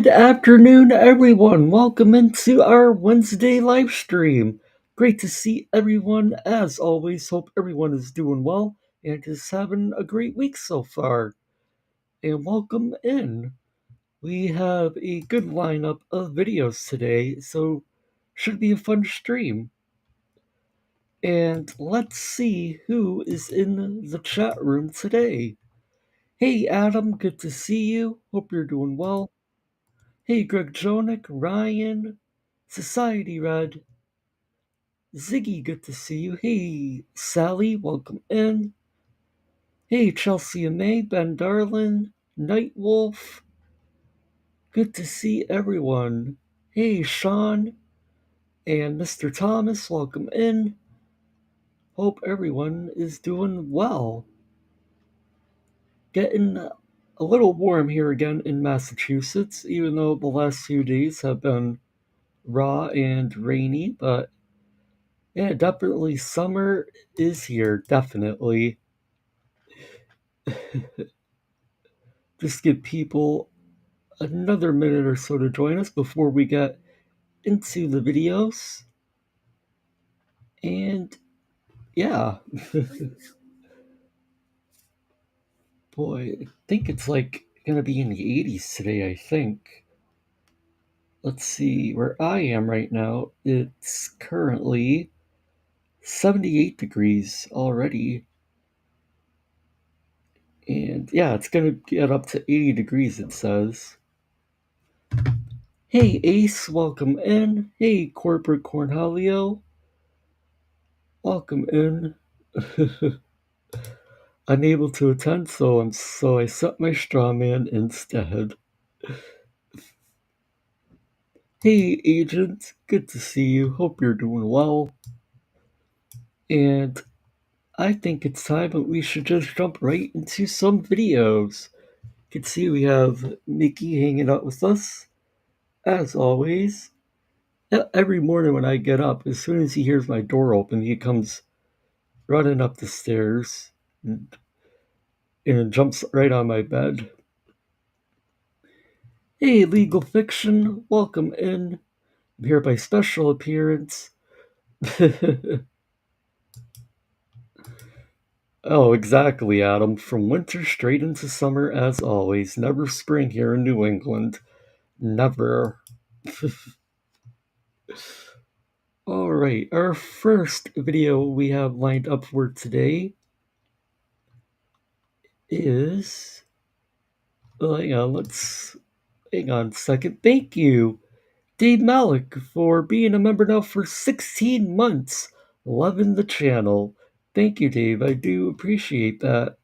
Good afternoon, everyone. Welcome into our Wednesday live stream. Great to see everyone as always. Hope everyone is doing well and is having a great week so far. And welcome in. We have a good lineup of videos today, so should be a fun stream. And let's see who is in the chat room today. Hey Adam, good to see you. Hope you're doing well. Hey Greg Jonick, Ryan, Society Red, Ziggy, good to see you. Hey Sally, welcome in. Hey Chelsea and May, Ben Darlin, Nightwolf, good to see everyone. Hey Sean and Mr. Thomas, welcome in. Hope everyone is doing well. Getting a little warm here again in Massachusetts, even though the last few days have been raw and rainy, but yeah, definitely summer is here, definitely. Just give people another minute or so to join us before we get into the videos. And yeah, boy, I think it's like gonna be in the 80s today, I think. Let's see, where I am right now, it's currently 78 degrees already. And yeah, it's gonna get up to 80 degrees, it says. Hey Ace, welcome in. Hey Corporate Cornholio, welcome in. Unable to attend, so I set my straw man instead. Hey Agent, good to see you. Hope you're doing well. And I think it's time that we should just jump right into some videos. You can see we have Mickey hanging out with us, as always. Every morning when I get up, as soon as he hears my door open, he comes running up the stairs and jumps right on my bed. Hey, Legal Fiction, welcome in. I'm here by special appearance. Oh, exactly, Adam. From winter straight into summer, as always. Never spring here in New England. Never. Alright, our first video we have lined up for today is. Hang on a second. Thank you, Dave Malik, for being a member now for 16 months. Loving the channel. Thank you, Dave. I do appreciate that.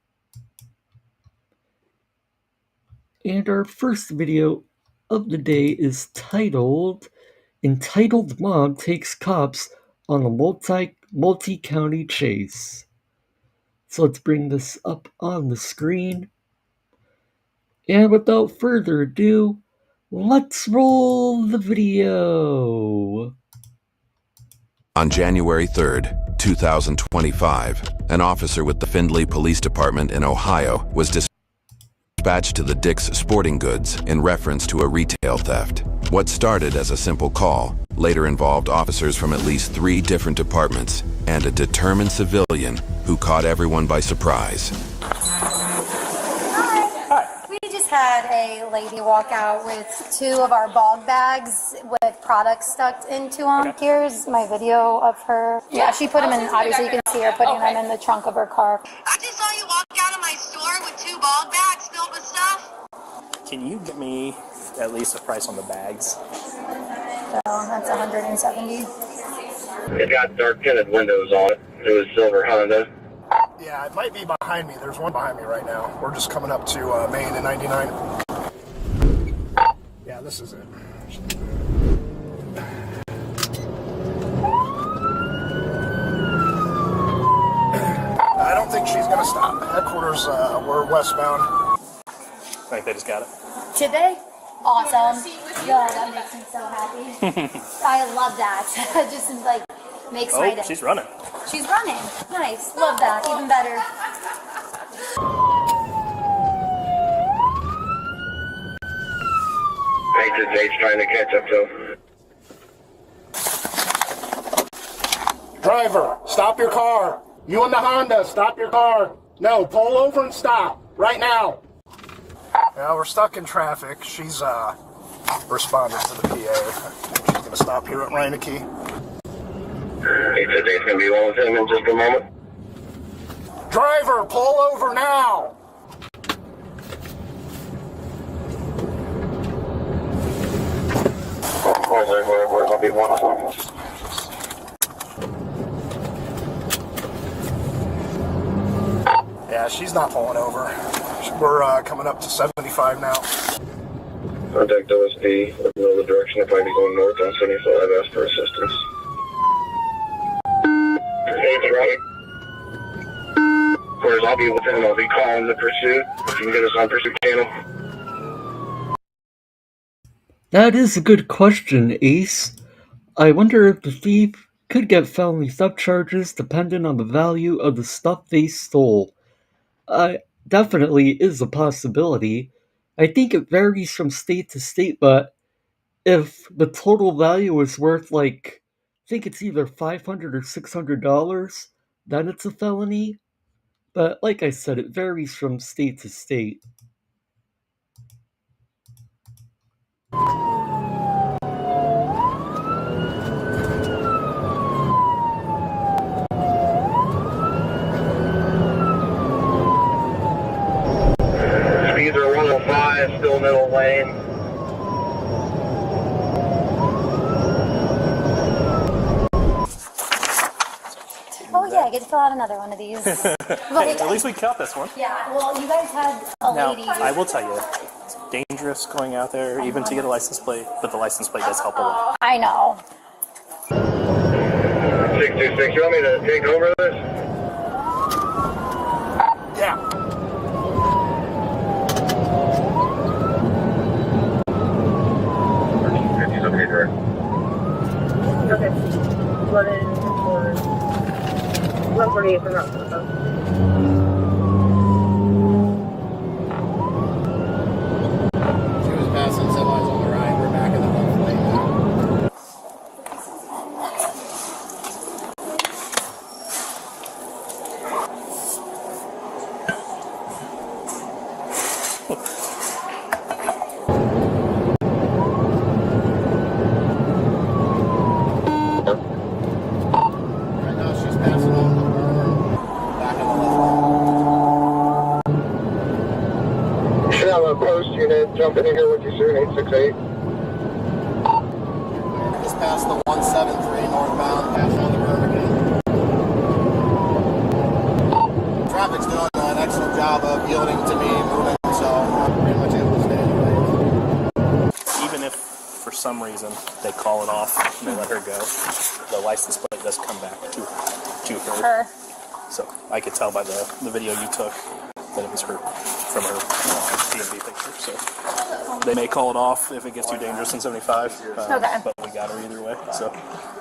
And our first video of the day is Entitled Mom Takes Cops on a Multi-County Chase. So let's bring this up on the screen. And without further ado, let's roll the video. On January 3rd, 2025, an officer with the Findlay Police Department in Ohio was dispatched to the Dick's Sporting Goods in reference to a retail theft. What started as a simple call later involved officers from at least 3 different departments and a determined civilian who caught everyone by surprise. We just had a lady walk out with 2 of our bog bags with products stuck into them. Okay. Here's my video of her. Yeah, she put them in, obviously you can see her putting them in the trunk of her car. I just saw you walk out of my store with 2 bog bags filled with stuff. Can you get me at least a price on the bags? So that's $170. It got dark tinted windows on it. It was silver Honda. Yeah, it might be behind me. There's one behind me right now. We're just coming up to Main and 99. Yeah, this is it. I don't think she's gonna stop. Headquarters, we're westbound. I think they just got it. Today? Awesome. Yeah, that makes me so happy. I love that. Just like makes my day. Oh, she's running. She's running. Nice. Love that. Even better. Hey Nate's trying to catch up to him. Driver, stop your car. You in the Honda, stop your car. No, pull over and stop. Right now. Yeah, we're stuck in traffic. She's responded to the PA. She's going to stop here at Reineke. He said Nate's going to be one with him in just a moment. Driver, pull over now. Where's I'll be one of them. Yeah, she's not pulling over. We're coming up to 75 now. Contact OSP. Let me know the direction. If I be going north on 75, ask for assistance. Nate's right. Of course, I'll be with him. I'll be calling the pursuit. If you can get us on pursuit channel. That is a good question, Ace. I wonder if the thief could get felony theft charges depending on the value of the stuff they stole. Definitely is a possibility. I think it varies from state to state, but if the total value is worth I think it's either $500 or $600, then it's a felony. But like I said, it varies from state to state. Speeds are 105, still middle lane. Oh yeah, I get to fill out another one of these. Hey, at least we caught this one. Yeah, well, you guys had a Now, lady. I will tell you, it's dangerous going out there, even to get a license plate, but the license plate does help a lot. I know. 626, you want me to take over this? Yeah. He's okay, direct. Okay. Run in for 148 from Rockville. She was passing semis on the right. We're back in the left lane now. Right now she's passing on the berm. Back in the left lane. Should have a post unit jump in here with you soon, 868. Just past the 173 northbound, passing on the berm again. Traffic's doing an excellent job of yielding to me moving, so I'm pretty much able to stay anyways. Even if, for some reason, they call it off and they let her go, the license plate does come back to her. So I could tell by the video you took that it was her from her DMV picture. So they may call it off if it gets too dangerous in 75. Okay. But we got her either way, so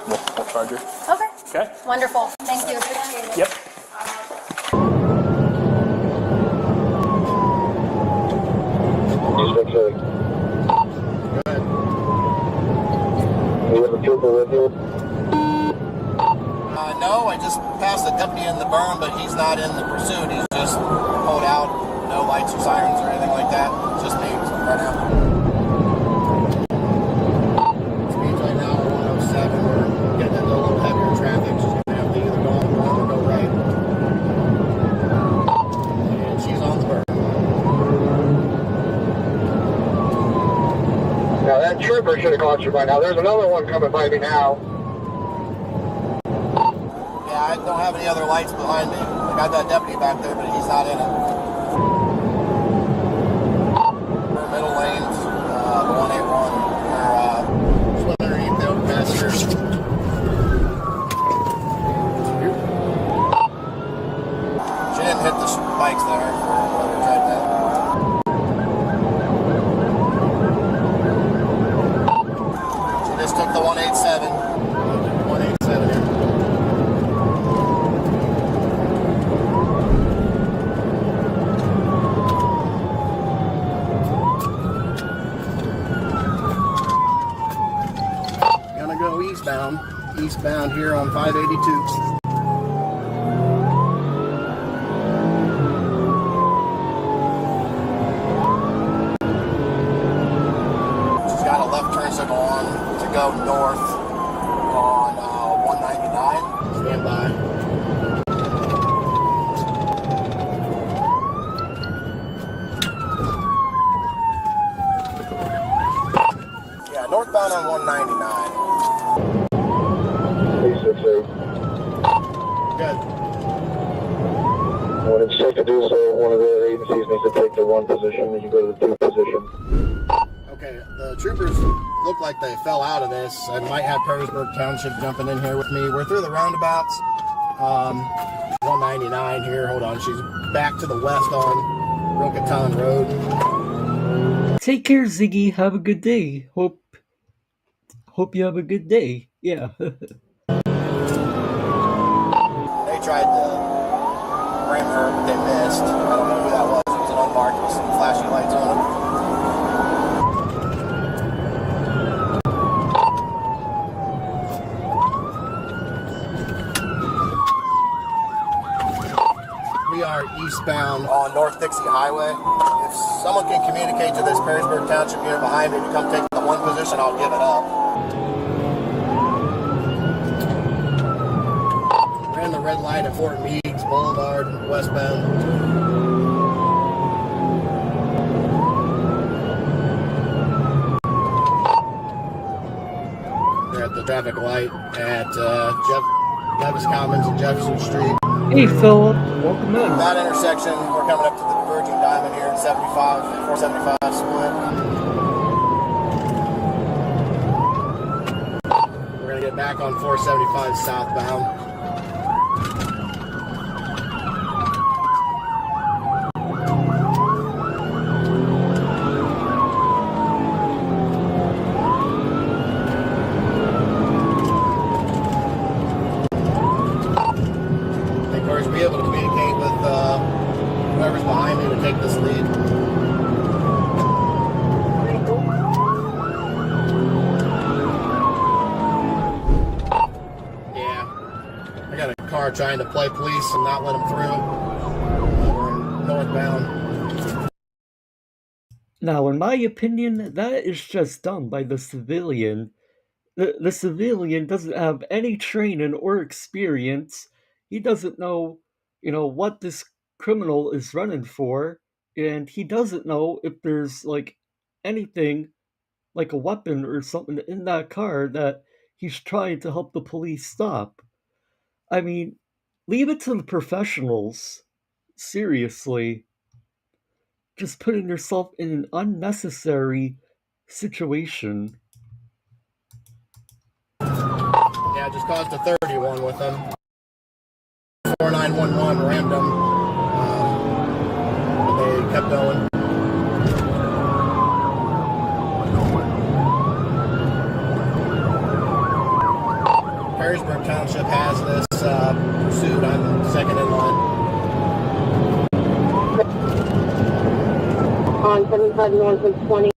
we'll charge her. Okay. Okay. Wonderful. Thank you. Appreciate it. Yep. Good. You have a trooper with you? No, I just passed a deputy in the berm, but he's not in the pursuit. He's just pulled out, no lights or sirens or anything like that. It's just me right now. Speeds right now are 107. We're getting into a little heavier traffic. She's going to have to either go on the berm or go right. And she's on the berm. Now that trooper should have caught you by now. There's another one coming by me now. Yeah, I don't have any other lights behind me. I got that deputy back there, but he's not in it. We're middle lanes, the 181. We're swimming underneath the overpass. She didn't hit the spikes there for whoever tried that. She just took the 187. 187 here. eastbound here on 582. Signal on to go north on 199. Stand by. Yeah, northbound on 199. 368. Good. When it's safe to do so, one of the agencies needs to take the 1 position and you go to the 2 position. Okay, the troopers look like they fell out of this. I might have Perrysburg Township jumping in here with me. We're through the roundabouts. 199 here. Hold on. She's back to the west on Rocatan Road. Take care, Ziggy. Have a good day. Hope you have a good day. Yeah. They tried to ram her, but they missed. I don't know who that was. It was an unmarked with some flashing lights on it. We are eastbound on North Dixie Highway. If someone can communicate to this Perrysburg Township unit behind me to come take the 1 position, I'll give it up. Ran the red light at Fort Meigs Boulevard, westbound. We're at the traffic light at Levis Commons and Jefferson Street. Hey, Philip. Welcome in. That intersection, we're coming up to the Virgin Diamond here in 475 split. We're going to get back on 475 southbound. Be able to communicate with whoever's behind me to take this lead. Yeah, I got a car trying to play police and not let them through. We're in northbound. Now, in my opinion, that is just done by the civilian. The civilian doesn't have any training or experience. He doesn't know, what this criminal is running for, and he doesn't know if there's like anything like a weapon or something in that car that he's trying to help the police stop. I mean, leave it to the professionals. Seriously. Just putting yourself in an unnecessary situation. Yeah, just caused a 31 with them. 4911 rammed them. They kept going. Perrysburg Township has this pursuit. I'm second in line. On 75 north of 20.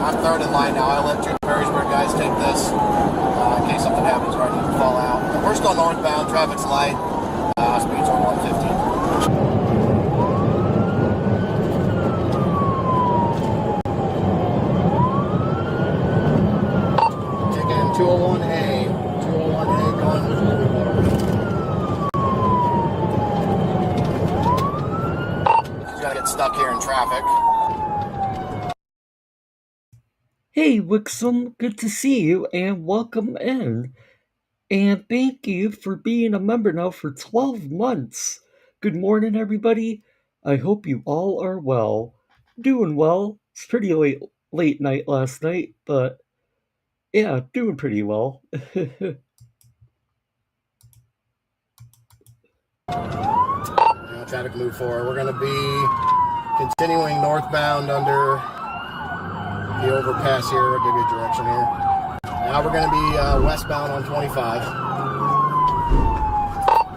I'm third in line now. I'll let two Perrysburg guys take this in case something happens where I need to fall out. We're still northbound. Traffic's light. Speeds are 150. Taking 201A. 201A going with Louisville. She's got to get stuck here in traffic. Hey, Wixom, good to see you and welcome in. And thank you for being a member now for 12 months. Good morning, everybody. I hope you all are well. Doing well. It's pretty late night last night, but yeah, doing pretty well. Now traffic move forward. We're going to be continuing northbound under the overpass here. I'll give you a direction here. Now we're going to be westbound on 25.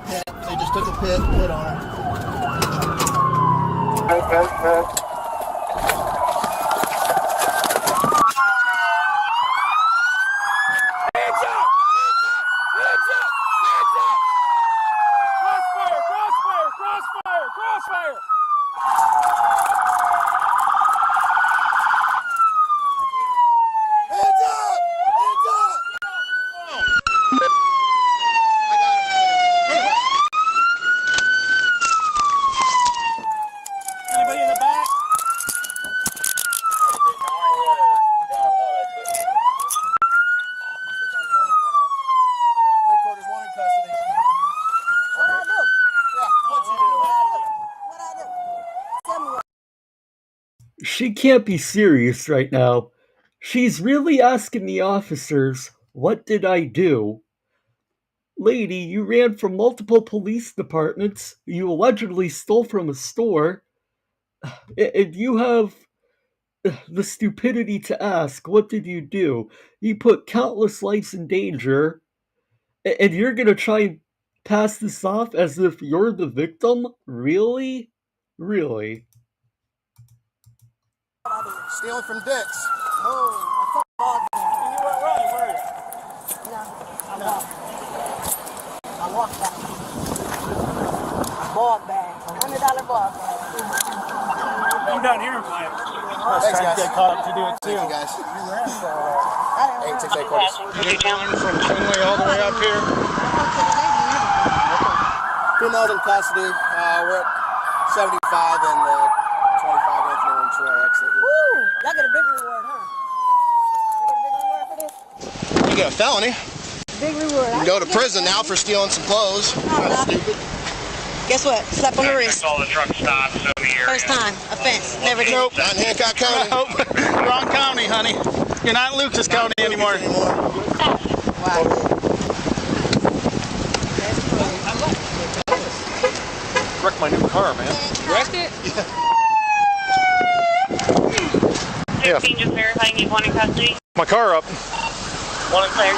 Yeah, they just took a hit on her. crossfire! Hands up! Hands up! Anybody in the back? Headquarters, one in custody. What I do? Yeah, what'd you do? What I do? Tell me what. She can't be serious right now. She's really asking the officers, what did I do? Lady, you ran from multiple police departments. You allegedly stole from a store. And you have the stupidity to ask, what did you do? You put countless lives in danger. And you're gonna try and pass this off as if you're the victim? Really? Really? Stealing from Dick's. Oh, You weren't running, were you? no. I walked back. Ball bag. $100 ball bag. I'm down here and playing. Thanks, guys. Get caught up to do it too. Thank you, guys. I didn't run. 868 quarters. From Finley all the way up here. Females in custody. We're at 75 and the 25 Anthony and Troy exit. Woo! Y'all get a big reward, huh? Y'all get a big reward for this? You got a felony. Big reward. You can go to prison now for stealing some clothes. That's stupid. Guess what? Slap on the wrist. All the truck stops in the area. First time. Offense. Never did. Nope, not in Hancock County. Nope. Wrong county, honey. You're not in Lucas County anymore. Wow. Wrecked my new car, man. Wrecked it? Yeah. 16, just verifying you want in custody. My car up. One clear.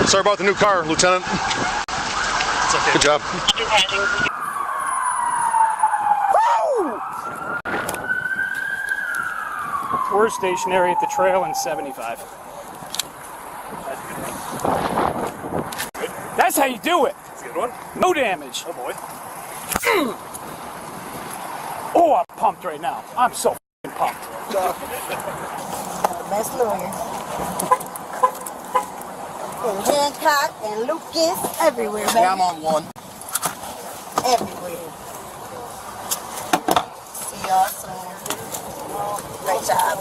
Sorry about the new car, Lieutenant. It's okay. Good job. Just passing. We're stationary at the trail in 75. That's how you do it. That's a good one. No damage. Oh boy. Oh, I'm pumped right now. I'm so f***ing pumped. Best lawyer. And Hancock and Lucas everywhere, baby. Yeah, I'm on one. Everywhere. See y'all soon. Great job.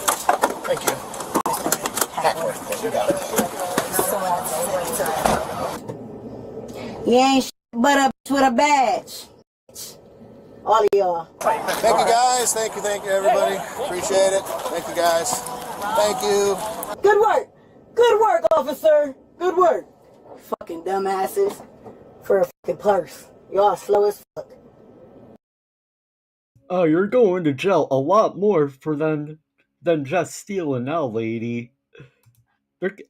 Thank you. You got it. You ain't but a bitch with a badge. All of y'all. Thank you, guys. Thank you, everybody. Appreciate it. Thank you, guys. Thank you. Good work. Good work, officer. Good work. Fucking dumbasses. For a fucking purse. Y'all slow as fuck. Oh, you're going to jail a lot more for than just stealing now, lady.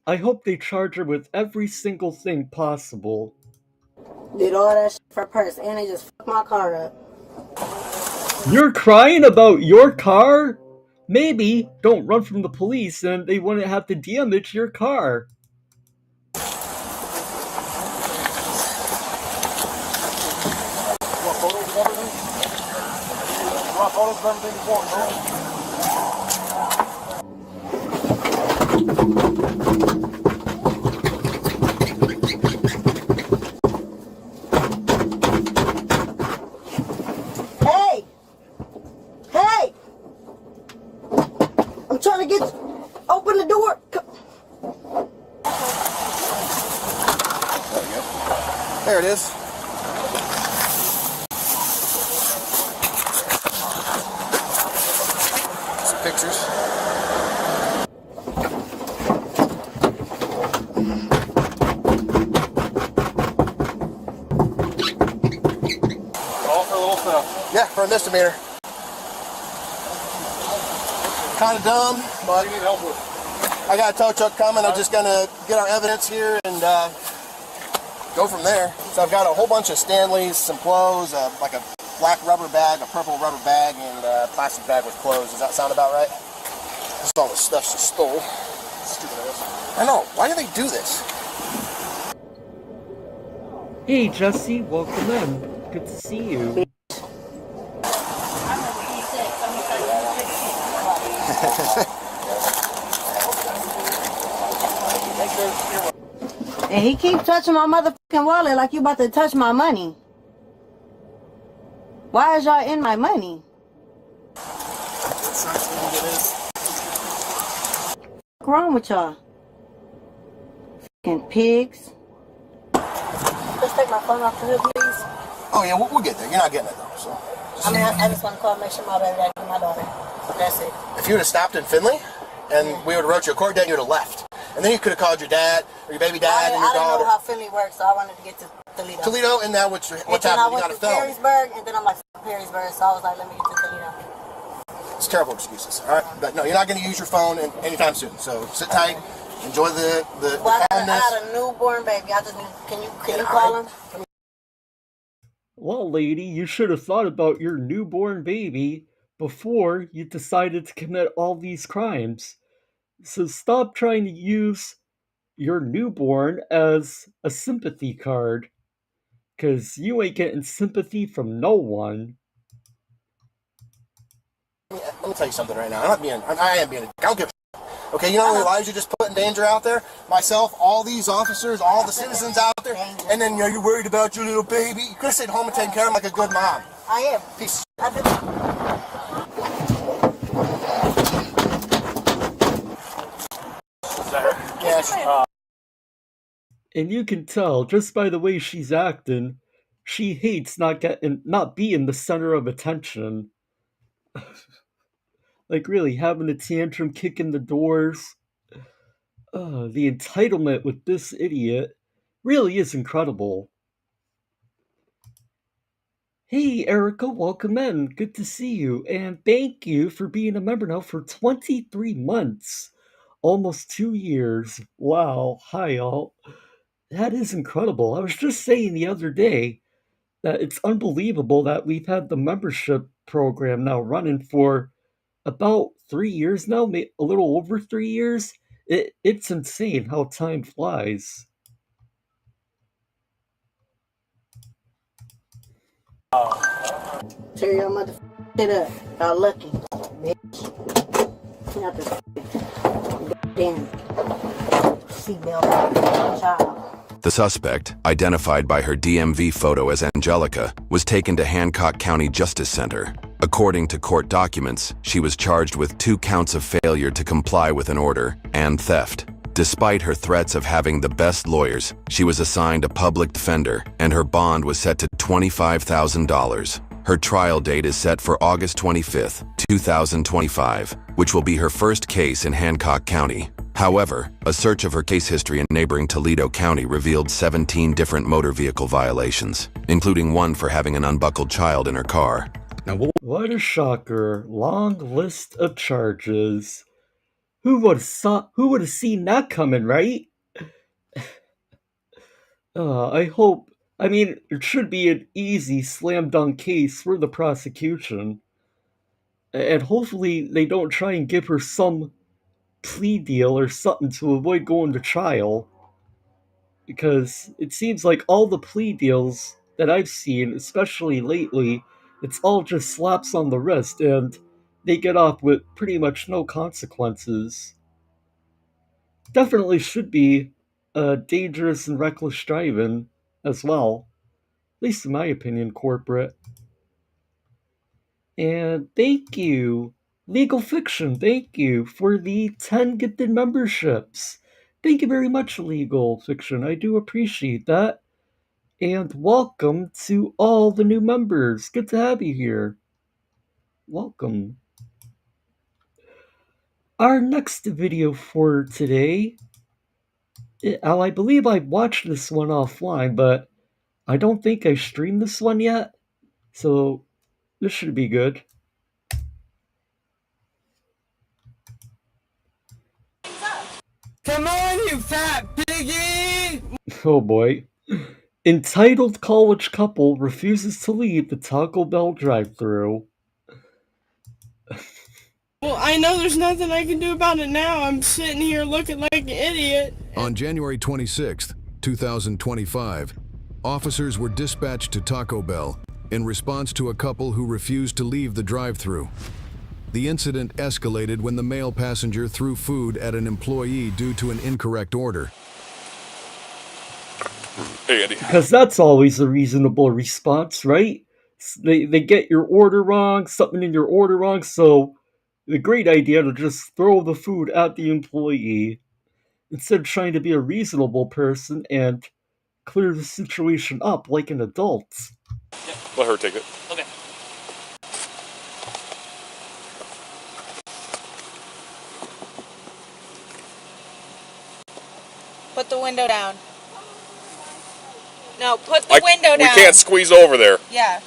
I hope they charge her with every single thing possible. Did all that shit for a purse and they just fucked my car up. You're crying about your car? Maybe don't run from the police and they wouldn't have to damage your car. Hey! Hey! I'm trying to get... Open the door! There it is. Some pictures. All for a little stuff. Yeah, for a misdemeanor. Kind of dumb, but What do you need help with? I got a tow truck coming. I'm just gonna get our evidence here and go from there. So I've got a whole bunch of Stanleys, some clothes, like a black rubber bag, a purple rubber bag, and a plastic bag with clothes. Does that sound about right? This is all the stuff she stole. Stupid ass. I know. Why do they do this? Hey Jesse, welcome in. Good to see you. And he keeps touching my motherfucking wallet like you about to touch my money. Why is y'all in my money? What's wrong with y'all? Fucking pigs. Let's take my phone off the hood, please. Oh yeah, we'll get there. You're not getting it though, so. I just want to call and make sure my baby daddy and my daughter. That's it. If you would have stopped in Findlay, and we would have wrote you a court date, you would have left. And then you could have called your dad, or your baby dad, and your I didn't daughter. know how Findlay works, so I wanted to get to Toledo. Toledo, and now what's happening? I You went got to a film. Perrysburg, and then I'm like, Perrysburg, so I was like, let me get to Toledo. It's terrible excuses, all right? But no, you're not going to use your phone anytime soon. So sit tight, enjoy the I calmness. had a newborn baby. I just need, can you call him? Well, lady, you should have thought about your newborn baby before you decided to commit all these crimes. So stop trying to use your newborn as a sympathy card. Because you ain't getting sympathy from no one. Let me tell you something right now. I am being a I don't give a shit. Okay, you know how many lives you just put in danger out there? Myself, all these officers, all the citizens out there, and then you're worried about your little baby. You could have stayed home and taken care of him like a good mom. I am. Peace. Yeah. And you can tell just by the way she's acting, she hates not being the center of attention. Like really having a tantrum, kicking the doors. The entitlement with this idiot really is incredible. Hey Erica, welcome in. Good to see you. And thank you for being a member now for 23 months. Almost 2 years. Wow. Hi y'all. That is incredible. I was just saying the other day that it's unbelievable that we've had the membership program now running for about 3 years now, a little over 3 years. It's insane how time flies. Tear your motherfucking shit up. Y'all lucky, bitch. Not this damn seatbelt child. The suspect, identified by her DMV photo as Angelica, was taken to Hancock County Justice Center. According to court documents, she was charged with 2 counts of failure to comply with an order and theft. Despite her threats of having the best lawyers, she was assigned a public defender, and her bond was set to $25,000. Her trial date is set for August 25, 2025, which will be her first case in Hancock County. However, a search of her case history in neighboring Toledo County revealed 17 different motor vehicle violations, including one for having an unbuckled child in her car. Now, what a shocker. Long list of charges. Who would have seen that coming, right? I mean, it should be an easy slam dunk case for the prosecution. And hopefully they don't try and give her some plea deal or something to avoid going to trial. Because it seems like all the plea deals that I've seen, especially lately, it's all just slaps on the wrist and they get off with pretty much no consequences. Definitely should be dangerous and reckless driving as well. At least in my opinion, corporate. And thank you, Legal Fiction, thank you for the 10 gifted memberships. Thank you very much, Legal Fiction. I do appreciate that. And welcome to all the new members. Good to have you here. Welcome. Our next video for today, I believe I watched this one offline, but I don't think I streamed this one yet. So this should be good. Come on, you fat piggy! Oh boy. Entitled college couple refuses to leave the Taco Bell drive-thru. Well, I know there's nothing I can do about it now. I'm sitting here looking like an idiot. On January 26, 2025, officers were dispatched to Taco Bell in response to a couple who refused to leave the drive-thru. The incident escalated when the male passenger threw food at an employee due to an incorrect order. Hey, Andy. Because that's always a reasonable response, right? They get your order wrong, something in your order wrong, so the great idea to just throw the food at the employee instead of trying to be a reasonable person and clear the situation up like an adult. Let her take it. Okay. Put the window down. No, put the window down. We can't squeeze over there. Yeah.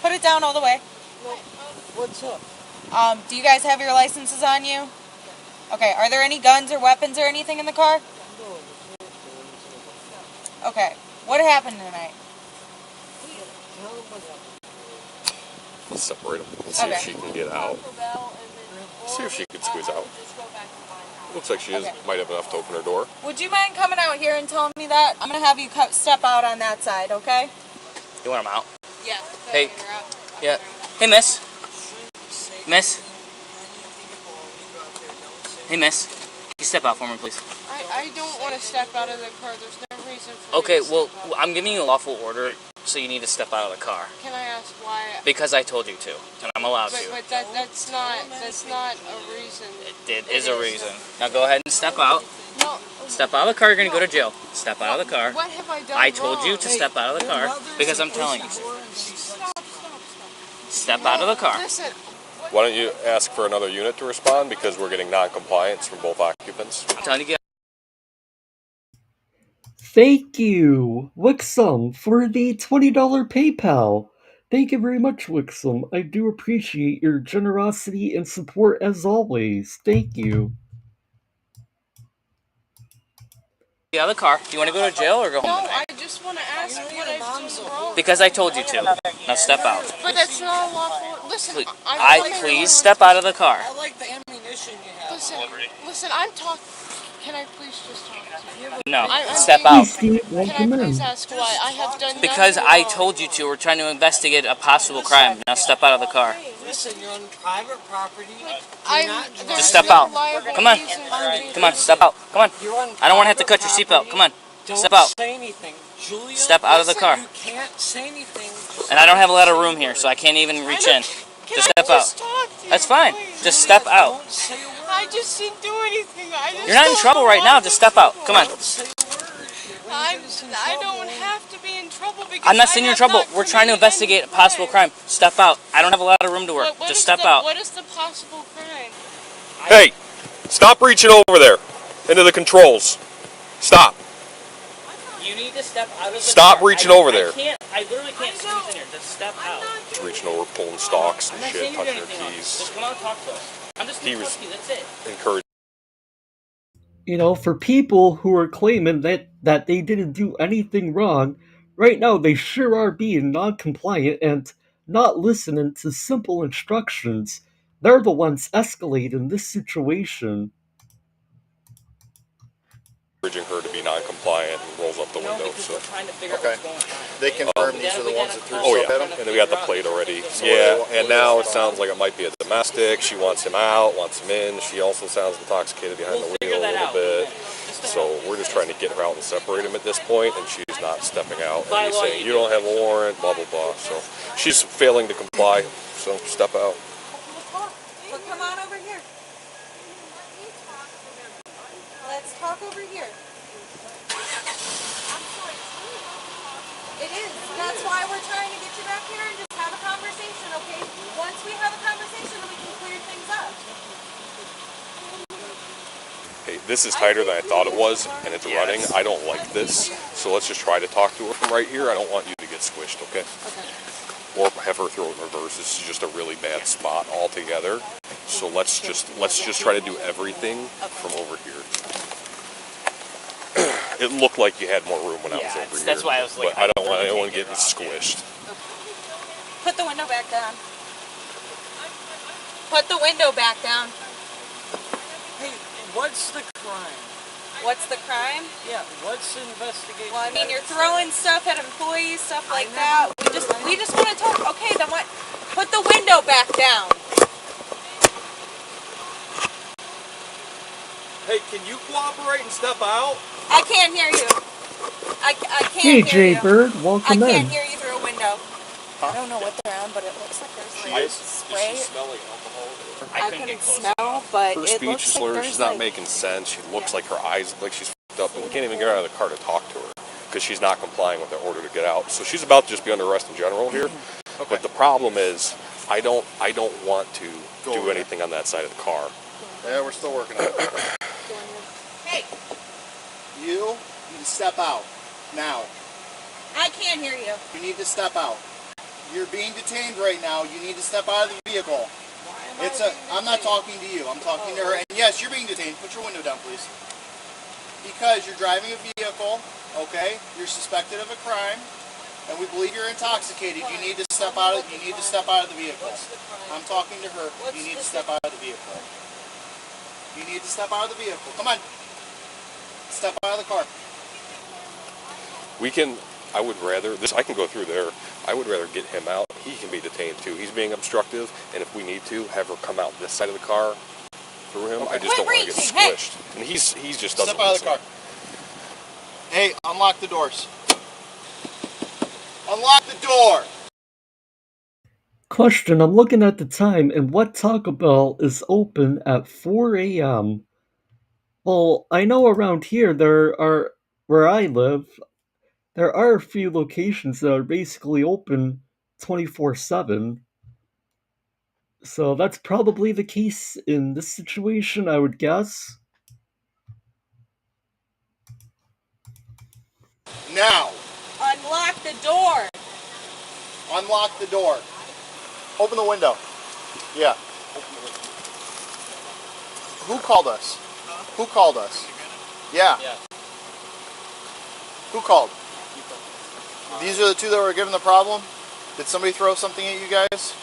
Put it down all the way. What's up? Do you guys have your licenses on you? Okay, are there any guns or weapons or anything in the car? Okay, what happened tonight? Let's separate them and see if she can get out. See if she can squeeze out. Looks like she might have enough to open her door. Would you mind coming out here and telling me that? I'm going to have you step out on that side, okay? You want them out? Yeah. Hey. Yeah. Hey, miss. Miss. Hey, miss. Can you step out for me, please? I don't want to step out of the car. There's no reason for me Okay, to well, step out. I'm giving you a lawful order, so you need to step out of the car. Can I ask why? Because I told you to, and I'm allowed to. But that's not a reason. It is a reason. Now go ahead and step out. No. Step out of the car, you're going to go to jail. Step out of the car. What have I done I told you wrong? to step out of the car because I'm telling you to. Stop. Step out of the car. Listen. Why don't you ask for another unit to respond because we're getting non-compliance from both occupants. I'm telling you to get. Thank you, Wixom, for the $20 PayPal. Thank you very much, Wixom. I do appreciate your generosity and support as always. Thank you. Get out of the car. Do you want to go to jail or go home No, tonight? I just want to ask what I've done wrong. Because I told you to. Now step out. But that's not lawful. Listen, Please step out of the car. I like the ammunition you have. Listen, I'm talking. Can I please just talk to you? No, I'm step being- out. Steve, Can I welcome please in. ask why? I have done Because nothing I wrong. told you to. We're trying to investigate a possible crime. Now step out of the car. Listen, you're on private property. Just step out. Come on. Come on, step out. Come on. I don't want to have to cut your seatbelt. Come on. Step out. Say anything. Julia, Step out of the car. You can't say anything. And I don't have a lot of room here, so I can't even reach in. Just step out. Talk to you, That's fine. please? Just step out. I just didn't do anything. You're not in trouble right now. Just step out. Come on. I don't have to be in trouble because I'm not saying you're in trouble. We're trying to investigate a possible crime. Step out. I don't have a lot of room to work. Just step out. What is the possible crime? Hey, stop reaching over there into the controls. Stop. You need to step out of the Stop car. reaching over there. I literally can't squeeze in here. Just step out. She's reaching over, pulling stalks I'm and not shit, saying you're touching doing her anything wrong. keys. Just come out and talk to us. I'm just He going to was talk to you. That's it. encouraging. For people who are claiming that they didn't do anything wrong, right now they sure are being non-compliant and not listening to simple instructions. They're the ones escalating this situation. Encouraging her to be non-compliant and rolls up the window. So. Okay. They confirm these are the ones that threw Oh stuff at yeah, him? and then we got the plate already. So Yeah, what and now it sounds like it might be a domestic. She wants him out, wants him in. She also sounds intoxicated behind the wheel a little bit. So we're just trying to get her out and separate him at this point, and she's not stepping out. And he's saying, you don't have a warrant, blah, blah, blah. So she's failing to comply, so step out. Well, come on over here. Let's talk over here. It is. That's why we're trying to get you back here and just have a conversation, okay? Once we have a conversation, we can clear things up. Hey, this is tighter than I thought it was, and it's running. I don't like this, so let's just try to talk to her from right here. I don't want you to get squished, okay? Or have her throw it in reverse. This is just a really bad spot altogether. So let's just try to do everything from over here. It looked like you had more room when I was over here. That's why I was like, but I don't want anyone getting squished. Put the window back down. Put the window back down. Hey, what's the crime? What's the crime? Yeah, what's the investigation? Well, I mean, you're throwing stuff at employees, stuff like that. We just want to talk. Okay, then what? Put the window back down. cooperate and step out? I can't hear you. I can't Hey, hear you. Jaybird, I welcome can't in. hear you through a window. I don't know what they're on, but it looks like there's like spray. Is she smelling alcohol? I couldn't smell, but Her it speech looks is like slurred. there's She's not like... making sense. She looks like her eyes look like she's f***ed up, and we can't even get her out of the car to talk to her because she's not complying with the order to get out. So she's about to just be under arrest in general here. Okay. But the problem is, I don't want to do anything on that side of the car. Yeah, we're still working on it. Hey, You need to step out now. I can't hear you. You need to step out. You're being detained right now. You need to step out of the vehicle. I'm not talking to you. I'm talking to her. And yes, you're being detained. Put your window down, please. Because you're driving a vehicle, okay? You're suspected of a crime, and we believe you're intoxicated. You need to step out of the vehicle. I'm talking to her. You need to step out of the vehicle. You need to step out of the vehicle. Come on. Step out of the car. I would rather, I can go through there. I would rather get him out. He can be detained too. He's being obstructive, and if we need to, have her come out this side of the car through him. Okay. I just don't want to get squished. Hey. And he's just doesn't Step out of the car. Hey, unlock the doors. Unlock the door! Question, I'm looking at the time, and what Taco Bell is open at 4 a.m.? Well, I know around here where I live, there are a few locations that are basically open 24/7. So that's probably the case in this situation, I would guess. Now! Unlock the door. Unlock the door. Open the window. Yeah. Who called us? Who called us? Yeah. Who called? These are the two that were given the problem? Did somebody throw something at you guys?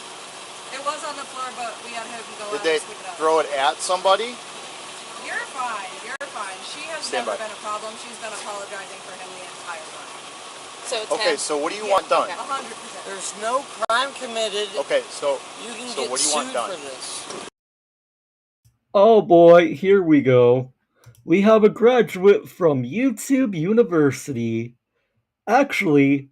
It was on the floor, but we had him go out. Did they throw it at somebody? You're fine. You're fine. She has Stand never by. been a problem. She's been apologizing for him the entire time. So Okay, so what do you want done? 100%. There's no crime committed. Okay, so You can so get what do you want sued done? for this. Oh boy, here we go. We have a graduate from YouTube University. Actually,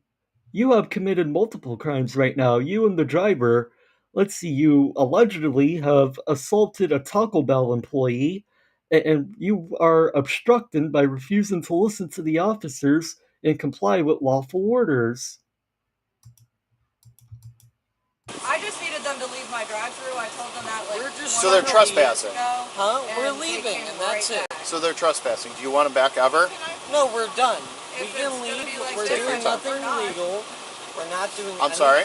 you have committed multiple crimes right now. You and the driver. Let's see, you allegedly have assaulted a Taco Bell employee, and you are obstructing by refusing to listen to the officers and comply with lawful orders. I just needed them to leave my drive-through. I told them that like. So they're trespassing. Huh? We're leaving, and that's it. So they're trespassing. Do you want them back ever? No, we're done. We If can it's gonna leave. be like We're Take your doing time. nothing illegal. We're not doing I'm sorry?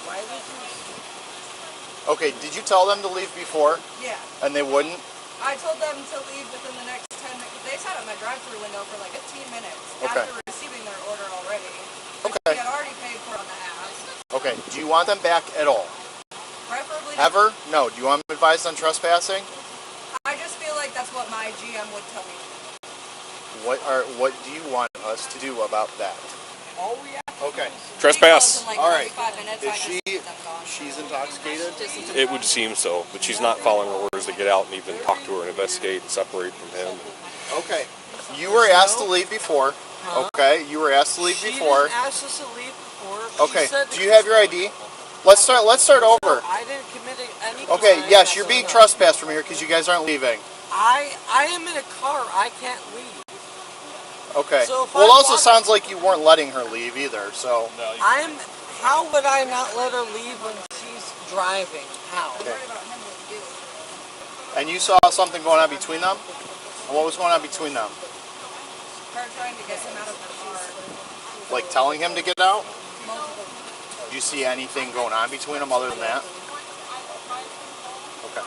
Why would you... Okay, did you tell them to leave before? Yeah. And they wouldn't? I told them to leave within the next 10 minutes. They sat at my drive-through window for like 15 minutes Okay. after receiving their order already. Okay. She had already paid for it on the app. Okay, do you want them back at all? Preferably. Ever? No. Do you want them advised on trespassing? I just feel like that's what my GM would tell me. What do you want us to do about that? All we have Okay. Trespass. like All right. 45 minutes. Is she's intoxicated? It would seem so, but she's not following her orders to get out and even talk to her and investigate and separate from him. Okay. You were asked to leave before. Okay. You were asked to leave before. She didn't ask us to leave before. Okay. She said Do you have your ID? Let's start over. I didn't commit any Okay. crime. Yes, you're being trespassed from here because you guys aren't leaving. I am in a car. I can't leave. Okay. So if Well, it I also walk- sounds like you weren't letting her leave either. So. How would I not let her leave when she's driving? How? Okay. And you saw something going on between them? And what was going on between them? Her trying to get him out of the car. Like telling him to get out? Do you see anything going on between them other than that? Okay.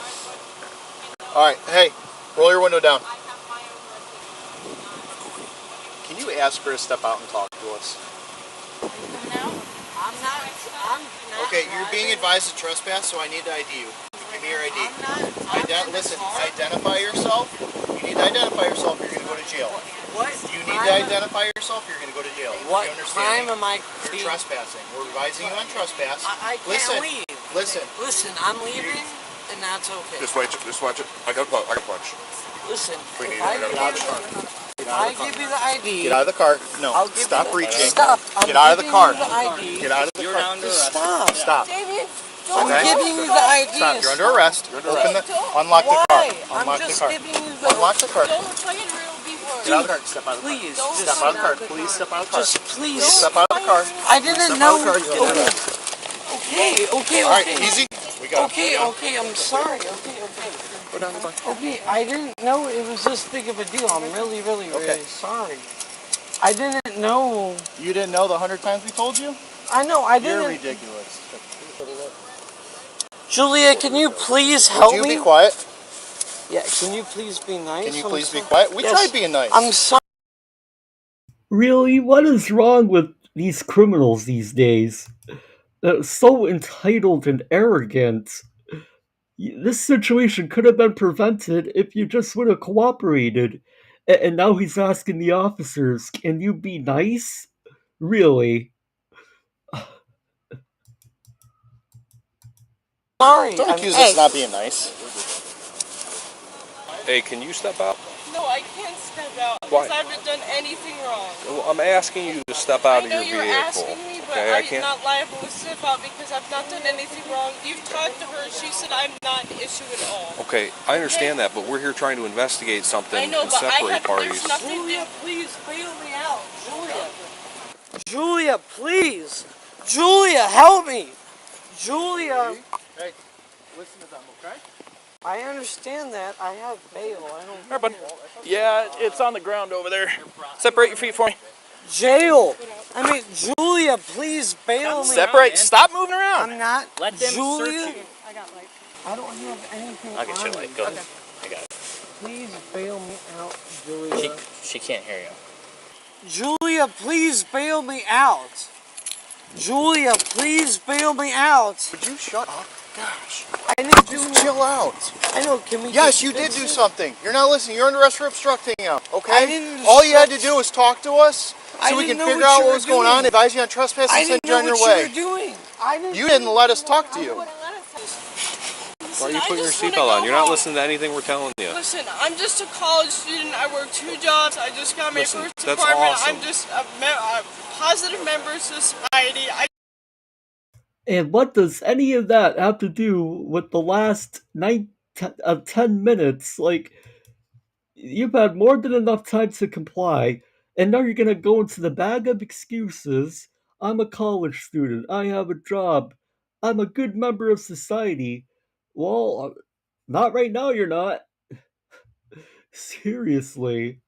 Alright, hey, roll your window down. Can you ask her to step out and talk to us? I'm not. Okay, you're being advised to trespass, so I need to ID you. Give me your ID. Listen, identify yourself. You need to identify yourself, you're going to go to jail. What? You need to identify yourself, you're going to go to jail. What you understand crime am I You're being... trespassing. We're advising you on trespass. I can't leave. Listen. Listen, I'm leaving. and that's okay. Just watch it. I got punch. Listen, We need if I it. Get out of the car. I give you the ID. Get out of the car. No. I'll give Stop you reaching. Stop. Get out of the car. The ID. Get out of the car. Stop. Stop. I'm giving you the ID. Stop. You're under arrest. Unlock the car. Unlock the car. Giving you the Unlock the car. Don't play it real before. Get out of the car. Step out of the car. Please. Step out of the car. Please step out of the car. Just please. Step out of the car. I didn't know. Okay. Okay. All right. Easy. We got Okay. I'm sorry. Okay. Go down the car. Okay, I didn't know it was this big of a deal. I'm really sorry. I didn't know. You didn't know the 100 times we told you? I know, I didn't. You're ridiculous. Julia, can you please help me? Would you be quiet? Yeah, can you please be nice? Can you please be quiet? We tried being nice. I'm sorry. Really, what is wrong with these criminals these days? So entitled and arrogant. This situation could have been prevented if you just would have cooperated. And now he's asking the officers, can you be nice? Really? Sorry. Don't accuse us of not being nice. Hey, can you step out? No, I can't step out Why? because I haven't done anything wrong. Well, I'm asking you to step out of your I know you're vehicle. asking me, but Okay, I I'm can't. not liable to step out because I've not done anything wrong. You've talked to her. She said I'm not an issue at all. Okay, I understand that, but we're here trying to investigate something I know, and but separate parties. there's nothing. Julia, please bail me out. Julia, please. Julia, help me. Julia. Hey, listen to them, okay? I understand that. I have bail. I don't. All right, bud. Yeah, it's on the ground over there. Separate your feet for me. Jail. I mean, Julia, please bail me. Separate. Stop moving around. I'm not. Let them Julia. search you. I don't have anything. I'll get on your me. light. Go ahead. I got it. Please bail me out, Julia. She can't hear you. Julia, please bail me out. Julia, please bail me out. Would you shut up? Gosh. I didn't do Just chill out. I know, can we Yes, just you did fix do it? something. You're not listening. You're under arrest for obstructing him, okay? I didn't All you had to do was talk to us I so we didn't can know figure what out you what were was going doing. on, advise you on trespass, I and send didn't you on know your what way. you were doing. You didn't let us talk to you. Why are you putting your seatbelt on? You're not listening to anything we're telling you. Listen, I'm just a college student. I work 2 jobs. I just got my Listen, first that's apartment. awesome. I'm just a positive member of society. And what does any of that have to do with the last 10 minutes? Like, you've had more than enough time to comply, and now you're gonna go into the bag of excuses. I'm a college student. I have a job. I'm a good member of society. Well, not right now, you're not. Seriously.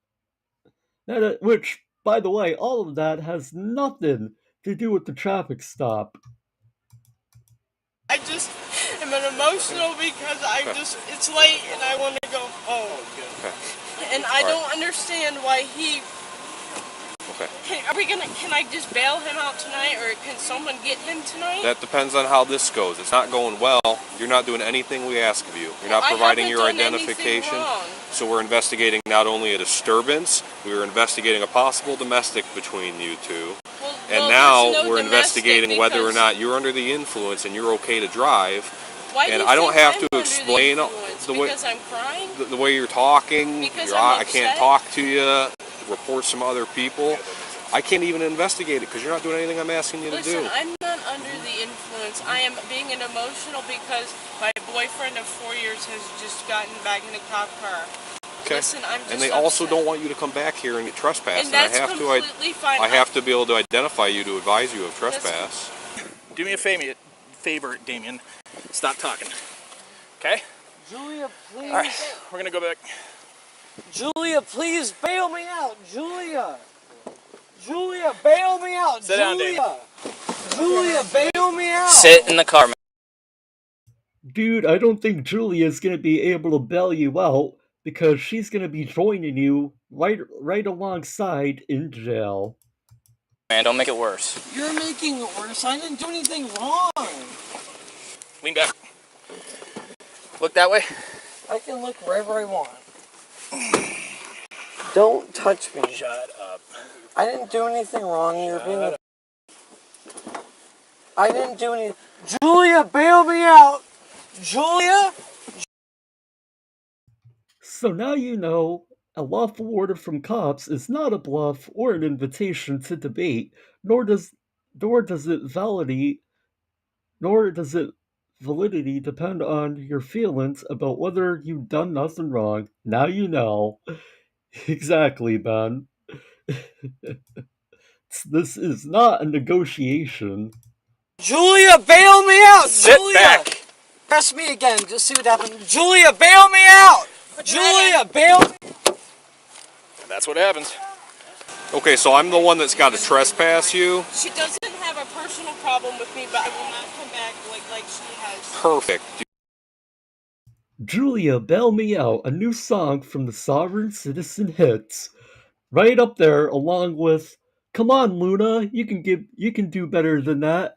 Which, by the way, all of that has nothing to do with the traffic stop. I just am emotional because it's late and I want to go home. And I don't understand why he. Okay. Can I just bail him out tonight, or can someone get him tonight? That depends on how this goes. It's not going well. You're not doing anything we ask of you. You're not I providing haven't your done anything identification. wrong. So we're investigating not only a disturbance, we were investigating a possible domestic between you two. And now there's no we're domestic investigating whether or because- not you're under the influence and you're okay to drive. Why do And you I don't think have I'm to under explain the influence? the way Because I'm crying? the way you're talking. Because I I'm can't upset? talk to you. Report some other people. I can't even investigate it because you're not doing anything I'm asking you to Listen, do. I'm not under the influence. I am being emotional because my boyfriend of 4 years has just gotten back in a cop car. Okay. Listen, I'm just And they also upset. don't want you to come back here and get trespassed. And that's I have completely fine. I have to be able to identify you to advise you of trespass. Do me a favor, Damien. Stop talking. Okay? Julia, please. All right, we're gonna go back. Julia, please bail me out. Julia. Julia, bail me out. Sit down, Dave. Julia, bail me out. Sit in the car, man. Dude, I don't think Julia's gonna be able to bail you out because she's gonna be joining you right alongside in jail. Man, don't make it worse. You're making it worse. I didn't do anything wrong. Lean back. Look that way. I can look wherever I want. Don't touch me. Shut up. I didn't do anything wrong. You're being. I didn't do anything. Julia, bail me out. Julia, So now you know a lawful order from cops is not a bluff or an invitation to debate, nor does it validity depend on your feelings about whether you've done nothing wrong. Now you know. Exactly, Ben. This is not a negotiation. Julia, bail me out! Sit Julia! back. Press me again, just see what happens. Julia, bail me out! Julia, bail me. And that's what happens. Okay, so I'm the one that's got to trespass you. She doesn't have a personal problem with me, but I will not come back like she has. Perfect. Julia, Bail Me Out, a new song from the Sovereign Citizen Hits. Right up there, along with Come on, Luna, you can do better than that.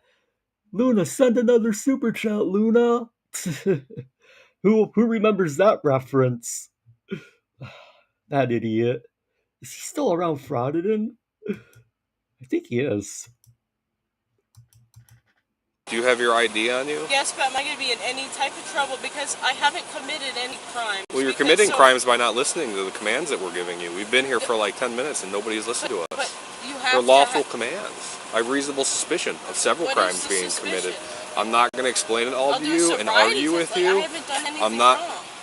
Luna, send another super chat, Luna. Who remembers that reference? That idiot. Is he still around Frauditon? I think he is. Do you have your ID on you? Yes, but am I going to be in any type of trouble because I haven't committed any crimes? Well, you're committing crimes by not listening to the commands that we're giving you. We've been here for like 10 minutes and nobody's listened to us. But you have They're lawful commands. I have reasonable suspicion of several crimes being committed. I'm not going to explain it all to you and argue with you. I'm not.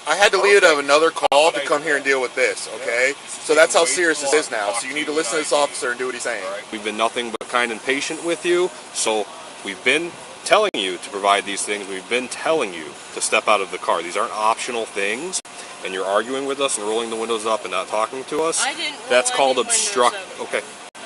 I had to leave it of another call to come here and deal with this, okay? So that's how serious this is now. So you need to listen to this officer and do what he's saying. We've been nothing but kind and patient with you. So we've been telling you to provide these things. We've been telling you to step out of the car. These aren't optional things. And you're arguing with us and rolling the windows up and not talking to us. I didn't roll That's called any obstruct. windows up. Okay.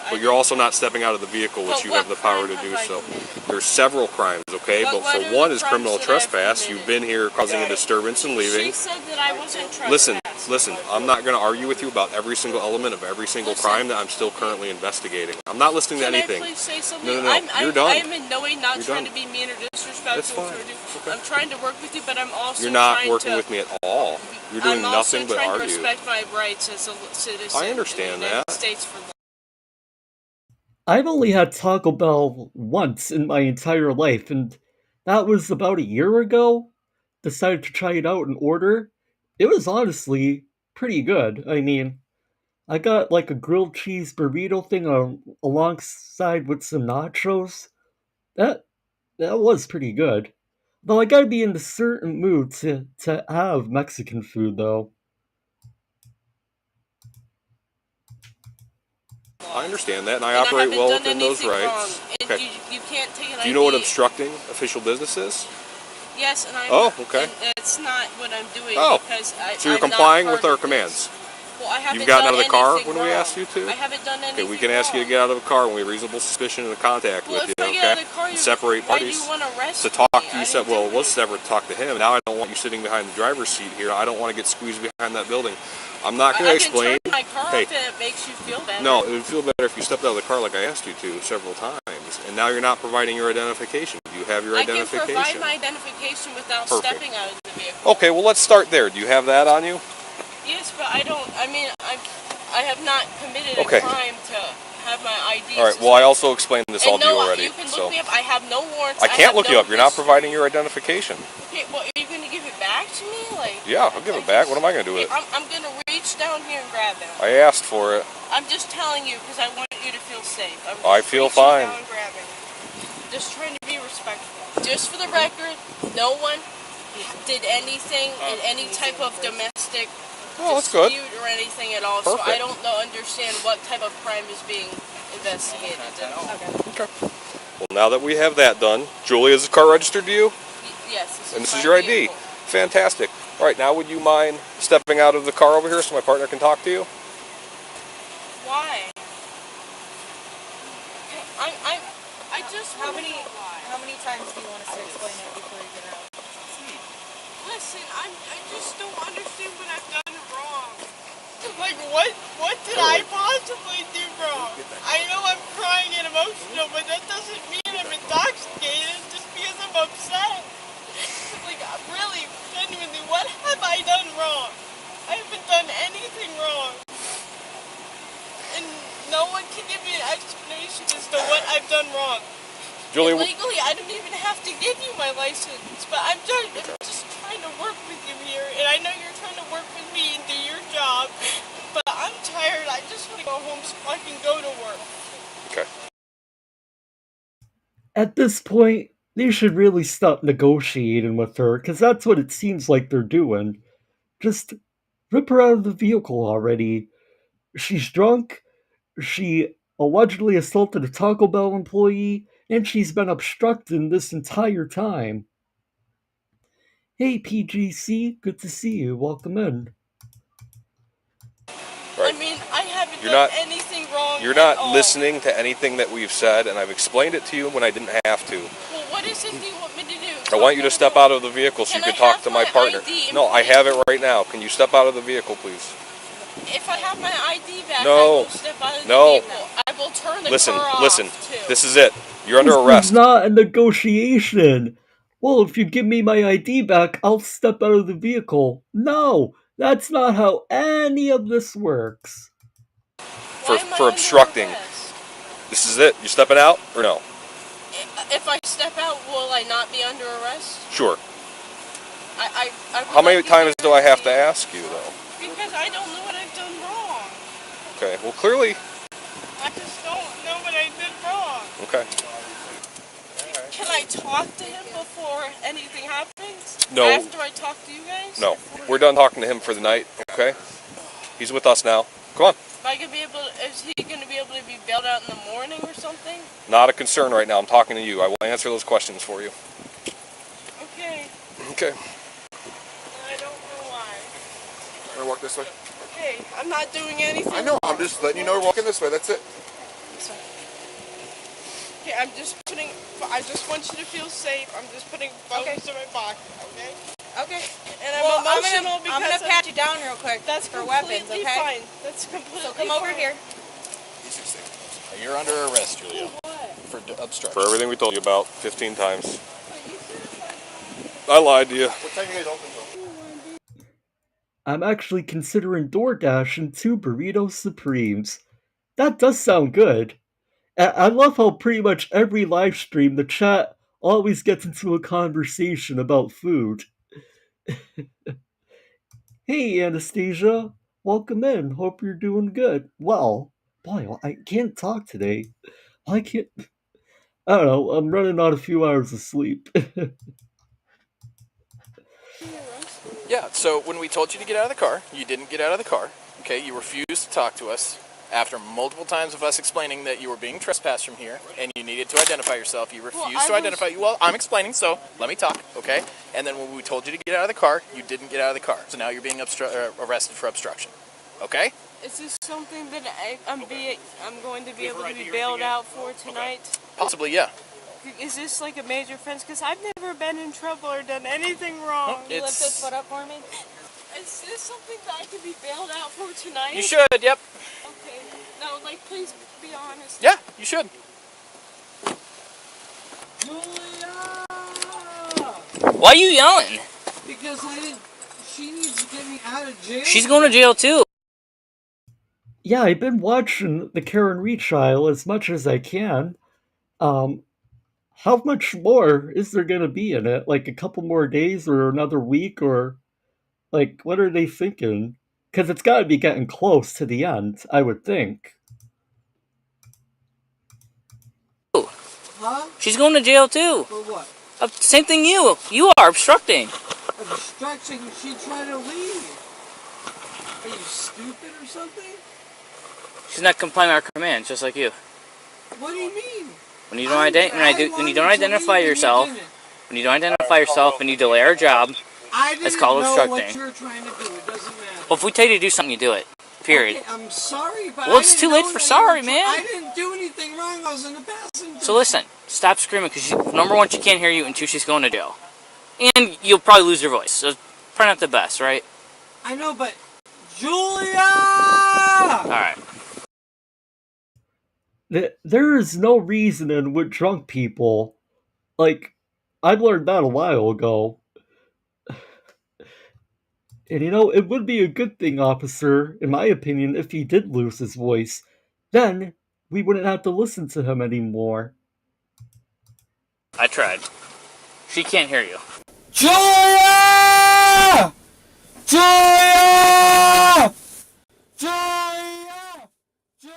But you're also not stepping out of the vehicle, which you have the power to do so. There's several crimes, okay? But for one is criminal trespass. You've been here causing a disturbance and leaving. She said that I wasn't Listen, I'm not going to argue with you about every single element of every single crime that I'm still currently investigating. I'm not listening to anything. Can I please say something? No, you're done. I am in no way not You're trying done. to be mean or disrespectful. That's fine. Okay. I'm trying to work with you, but I'm also You're not trying working to, with me at all. You're doing nothing but I'm also trying argue. to respect my rights as a citizen I understand in the United that. States for life. I've only had Taco Bell once in my entire life, and that was about a year ago. Decided to try it out and order. It was honestly pretty good. I mean, I got like a grilled cheese burrito thing alongside with some nachos. That was pretty good. Though I gotta be in a certain mood to have Mexican food, though. I understand that, and I operate well within those rights. Okay. You can't take an Do you know what obstructing official business is? Yes, and okay. And it's not what I'm doing because so you're complying with our commands. Well, I haven't You've gotten out of the car anything when we wrong. asked you to? I haven't done anything Okay, we can ask you to get out of the car when we have reasonable suspicion of contact with you, if I okay? get out of the car, And separate why parties. do you want to arrest To talk me? to you said, well, let's never talk to him. Now I don't want you sitting behind the driver's seat here. I don't want to get squeezed behind that building. I'm not going to explain. I can turn my car Hey, off and it makes you feel better. no, it would feel better if you stepped out of the car like I asked you to several times. And now you're not providing your identification. Do you have your identification? I can provide my identification without Perfect. stepping out of the vehicle. Okay, well, let's start there. Do you have that on you? Yes, but I don't. I mean, I have not committed Okay. a crime to have my ID. All right, well, I also explained this all to you already. You can so. look me up. I have no warrants. I can't look have you no up. You're not history. providing your identification. Okay, well, are you going to give it back to me? Like. Yeah, I'll give it back. What am I going to do with it? I'm going to reach down here and grab it. I asked for it. I'm just telling you because I want you to feel safe. I feel reaching fine. down and grabbing it. Just trying to be respectful. Just for the record, no one did anything in any type of domestic dispute or anything at all. Perfect. So I don't understand what type of crime is being investigated. Okay. Well, now that we have that done, Julie, is the car registered to you? Yes. And this is your ID. Fantastic. All right, now would you mind stepping out of the car over here so my partner can talk to you? Why? I just How many times do you want us to explain it before you get out? Listen, I just don't understand what I've done wrong. Like, what did I possibly do wrong? I know I'm crying and emotional, but that doesn't mean I'm intoxicated just because I'm upset. Like, really, genuinely, what have I done wrong? I haven't done anything wrong. And no one can give me an explanation as to what I've done wrong. Julie, legally, I don't even have to give you my license, but I'm just trying to work with you here, and I know you're trying to work with me and do your At this point, they should really stop negotiating with her, because that's what it seems like they're doing. Just rip her out of the vehicle already. She's drunk, she allegedly assaulted a Taco Bell employee, and she's been obstructing this entire time. Hey PGC, good to see you. Welcome in. Right. I mean, I haven't You're done not anything wrong. You're at not all. listening to anything that we've said, and I've explained it to you when I didn't have to. Well, what is it you want me to do? I want you to step out of the vehicle so you can talk to my partner. No, I have it right now. Can you step out of the vehicle, please? If I have my ID back, No. I will step out of the vehicle. I will turn the car off. Listen. This is it. You're under This arrest. is not a negotiation. Well, if you give me my ID back, I'll step out of the vehicle. No, that's not how any of this works. For obstructing. This is it. You stepping out or no? If I step out, will I not be under arrest? Sure. I How many times do I have to ask you, though? Because I don't know what I've done wrong. Okay, well, clearly. I just don't know what I did wrong. Okay. Can I talk to him before anything happens? No. After I talk to you guys? No. We're done talking to him for the night, okay? He's with us now. Come on. Is he going to be able to be bailed out in the morning or something? Not a concern right now. I'm talking to you. I will answer those questions for you. Okay. Okay. I don't know why. Want to walk this way? Okay, I'm not doing anything. I know. I'm just letting you know we're walking this way. That's it. Okay, I just want you to feel safe. I'm just putting phones in my pocket, okay? Okay. And I'm emotional I'm gonna pat you down real quick. That's for weapons, okay? fine. That's completely So come over here. You're under arrest, Julia. For obstruction. For everything we told you about 15 times. I lied to you. What time you guys open till? I'm actually considering DoorDash and 2 Burrito Supremes. That does sound good. I love how pretty much every live stream the chat always gets into a conversation about food. Hey Anastasia, welcome in. Hope you're doing good. Well, boy, I can't talk today. I can't. I don't know. I'm running on a few hours of sleep. Yeah, so when we told you to get out of the car, you didn't get out of the car. Okay, you refused to talk to us. After multiple times of us explaining that you were being trespassed from here and you needed to identify yourself, you refused to identify. Well, I'm explaining, so let me talk, okay? And then when we told you to get out of the car, you didn't get out of the car. So now you're being arrested for obstruction, okay? Is this something that I'm going to be able to be bailed out for tonight? Possibly, yeah. Is this like a major offense? Because I've never been in trouble or done anything wrong. You lift this foot up for me? Is this something that I could be bailed out for tonight? You should, yep. Okay. No, like, please be honest. Yeah, you should. Why are you yelling? Because she needs to get me out of jail. She's going to jail too. Yeah, I've been watching the Karen Reed trial as much as I can. How much more is there gonna be in it? Like a couple more days or another week, or like what are they thinking? Because it's got to be getting close to the end, I would think. Huh? She's going to jail too. For what? Same thing you. You are obstructing. Obstruction? She tried to leave. Are you stupid or something? She's not complying with our commands, just like you. What do you mean? When you don't identify yourself, and you delay our job, it's called obstructing. What you're trying to do. It doesn't matter. Well, if we tell you to do something, you do it. Period. Okay, I'm sorry, but Well, it's too late for sorry, man. I didn't do anything wrong. I was in the passenger. So listen, stop screaming, because number one, she can't hear you, and two, she's going to jail. And you'll probably lose your voice, so probably not the best, right? I know, but Julia! Alright. There is no reasoning with drunk people. Like, I learned that a while ago. And it would be a good thing, officer, in my opinion, if he did lose his voice. Then, we wouldn't have to listen to him anymore. I tried. She can't hear you. Julia! Julia! Julia! Julia!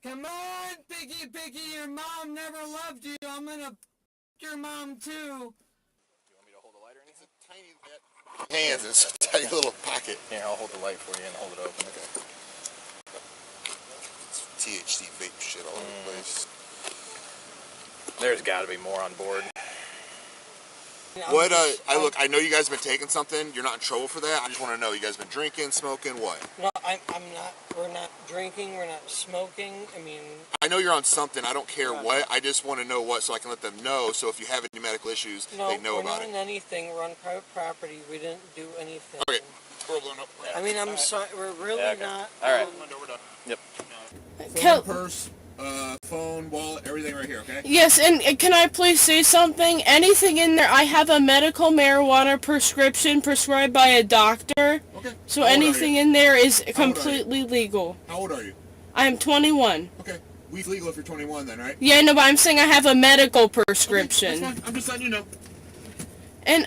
Come on, Picky, your mom never loved you. I'm gonna your mom too. You want me to hold the light or anything? It's a tiny hands, it's a tiny little pocket. Here, I'll hold the light for you and hold it open. Okay. It's THC vape shit all over the place. There's got to be more on board. What, I know you guys have been taking something. You're not in trouble for that. I just want to know, you guys been drinking, smoking, what? No, I'm not. We're not drinking. We're not smoking. I mean, I know you're on something. I don't care what. I just want to know what so I can let them know. So if you have any medical issues, they know about it. we're not in anything. We're on private property. We didn't do anything. Okay. We're blown up. I mean, I'm sorry. We're really not. All right. We're done. Yep. Phone, purse, phone, wallet, everything right here, okay? Yes, and can I please say something? Anything in there, I have a medical marijuana prescription prescribed by a doctor. Okay. So anything in there is completely legal. How old are you? I am 21. Okay. Weed's legal if you're 21 then, right? Yeah, no, but I'm saying I have a medical prescription. Okay, that's fine. I'm just letting you know. And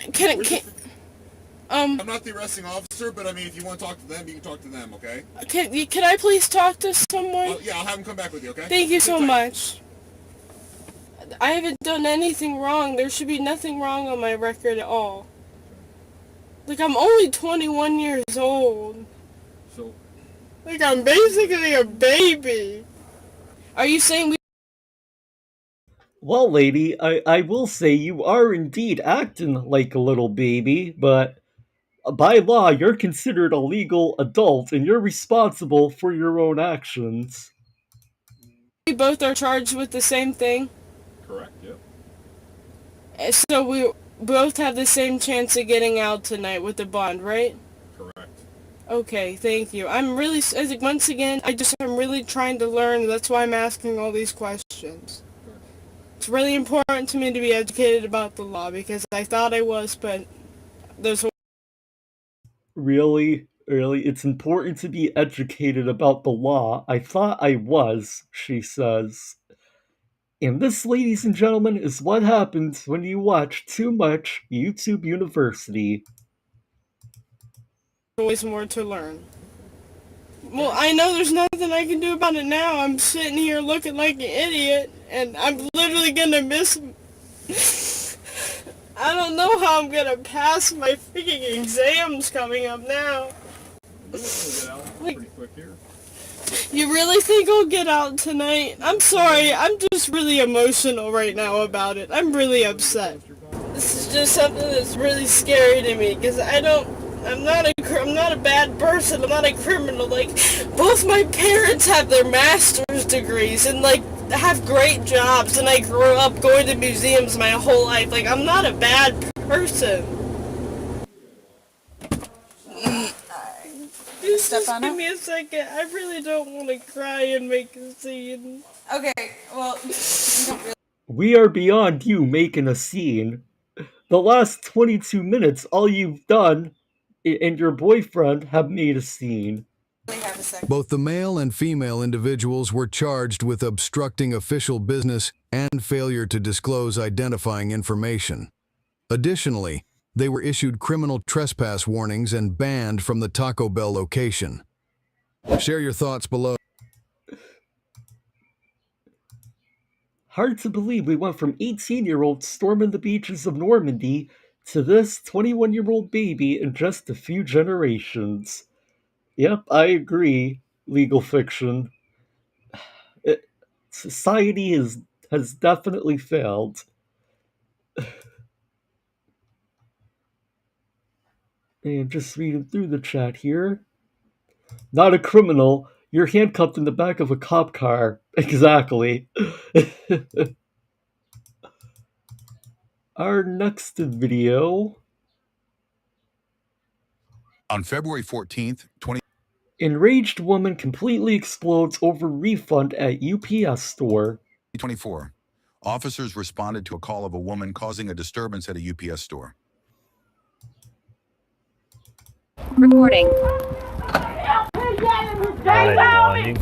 I'm not the arresting officer, but I mean, if you want to talk to them, you can talk to them, okay? Can I please talk to someone? Yeah, I'll have them come back with you, okay? Thank you so much. I haven't done anything wrong. There should be nothing wrong on my record at all. Like, I'm only 21 years old. So? Like, I'm basically a baby. Are you saying we... Well, lady, I will say you are indeed acting like a little baby, but by law, you're considered a legal adult and you're responsible for your own actions. We both are charged with the same thing? Correct, yep. So we both have the same chance of getting out tonight with the bond, right? Correct. Okay, thank you. I'm really, once again, I'm really trying to learn. That's why I'm asking all these questions. It's really important to me to be educated about the law because I thought I was, but there's a... Really? It's important to be educated about the law. I thought I was, she says. And this, ladies and gentlemen, is what happens when you watch too much YouTube University. Always more to learn. Well, I know there's nothing I can do about it now. I'm sitting here looking like an idiot, and I'm literally gonna miss... I don't know how I'm gonna pass my freaking exams coming up now. Pretty quick here. You really think I'll get out tonight? I'm sorry, I'm just really emotional right now about it. I'm really upset. This is just something that's really scary to me, because I'm not a bad person, I'm not a criminal. Like, both my parents have their master's degrees and, like, have great jobs, and I grew up going to museums my whole life. Like, I'm not a bad person. Just give me a second. I really don't want to cry and make a scene. Okay, well, you don't really... We are beyond you making a scene. The last 22 minutes, all you've done and your boyfriend have made a scene. Both the male and female individuals were charged with obstructing official business and failure to disclose identifying information. Additionally, they were issued criminal trespass warnings and banned from the Taco Bell location. Share your thoughts below. Hard to believe we went from 18-year-olds storming the beaches of Normandy to this 21-year-old baby in just a few generations. Yep, I agree, legal fiction. Society has definitely failed. And just reading through the chat here. Not a criminal. You're handcuffed in the back of a cop car. Exactly. Our next video. On February 14th, 20... Enraged woman completely explodes over refund at UPS store. 2024. Officers responded to a call of a woman causing a disturbance at a UPS store. Recording. Hey, how you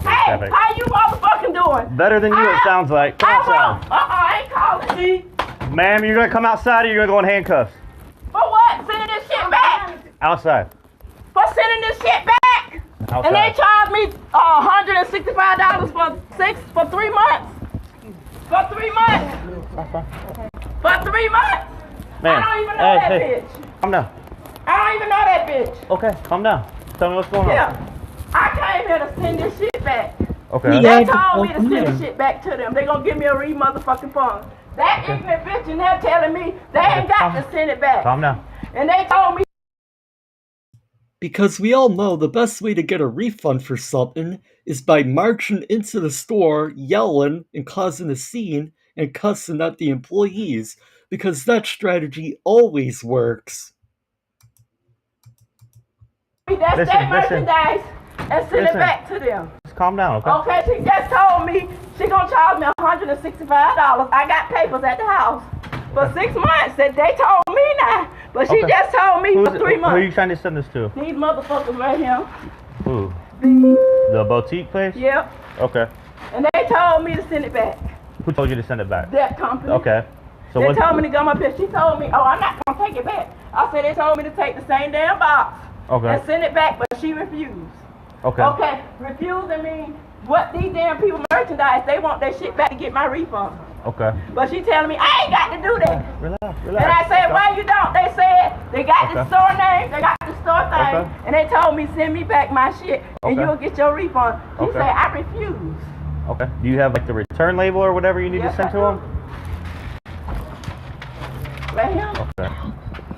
motherfucking doing? Better than you, it sounds like. Come outside. I ain't calling me. Ma'am, you're gonna come outside or you're gonna go in handcuffs? For what? Sending this shit back. Outside. For sending this shit back. Outside. And they charged me $165 for 3 months. For 3 months. For 3 months. Man, I don't even know that bitch. Calm down. I don't even know that bitch. Okay, calm down. Tell me what's going on. Yeah. I came here to send this shit back. Okay. They told me to send the shit back to them. They gonna give me a motherfucking fund. That ignorant bitch and they're telling me they ain't got to send it back. Calm down. And they told me. Because we all know the best way to get a refund for something is by marching into the store, yelling and causing a scene and cussing at the employees, because that strategy always works. That's their merchandise and send it back to them. Just calm down, okay? Okay, she just told me she gonna charge me $165. I got papers at the house for 6 months that they told me now, but she just told me for 3 months. Who are you trying to send this to? These motherfuckers right here. Who? The boutique place? Yep. Okay. And they told me to send it back. Who told you to send it back? That company. Okay. So they what? told me to come up here. She told me, oh, I'm not gonna take it back. I said they told me to take the same damn box and send it back, but she refused. Okay. Okay, refusing means what these damn people merchandise, they want their shit back to get my refund. Okay. But she telling me, I ain't got to do that. Relax. And I said, why you don't? They said, they got the store name, they got the store thing, and they told me, send me back my shit, and you'll get your refund. She said, I refuse. Okay. Do you have like the return label or whatever you need to send to them? Right here. Okay.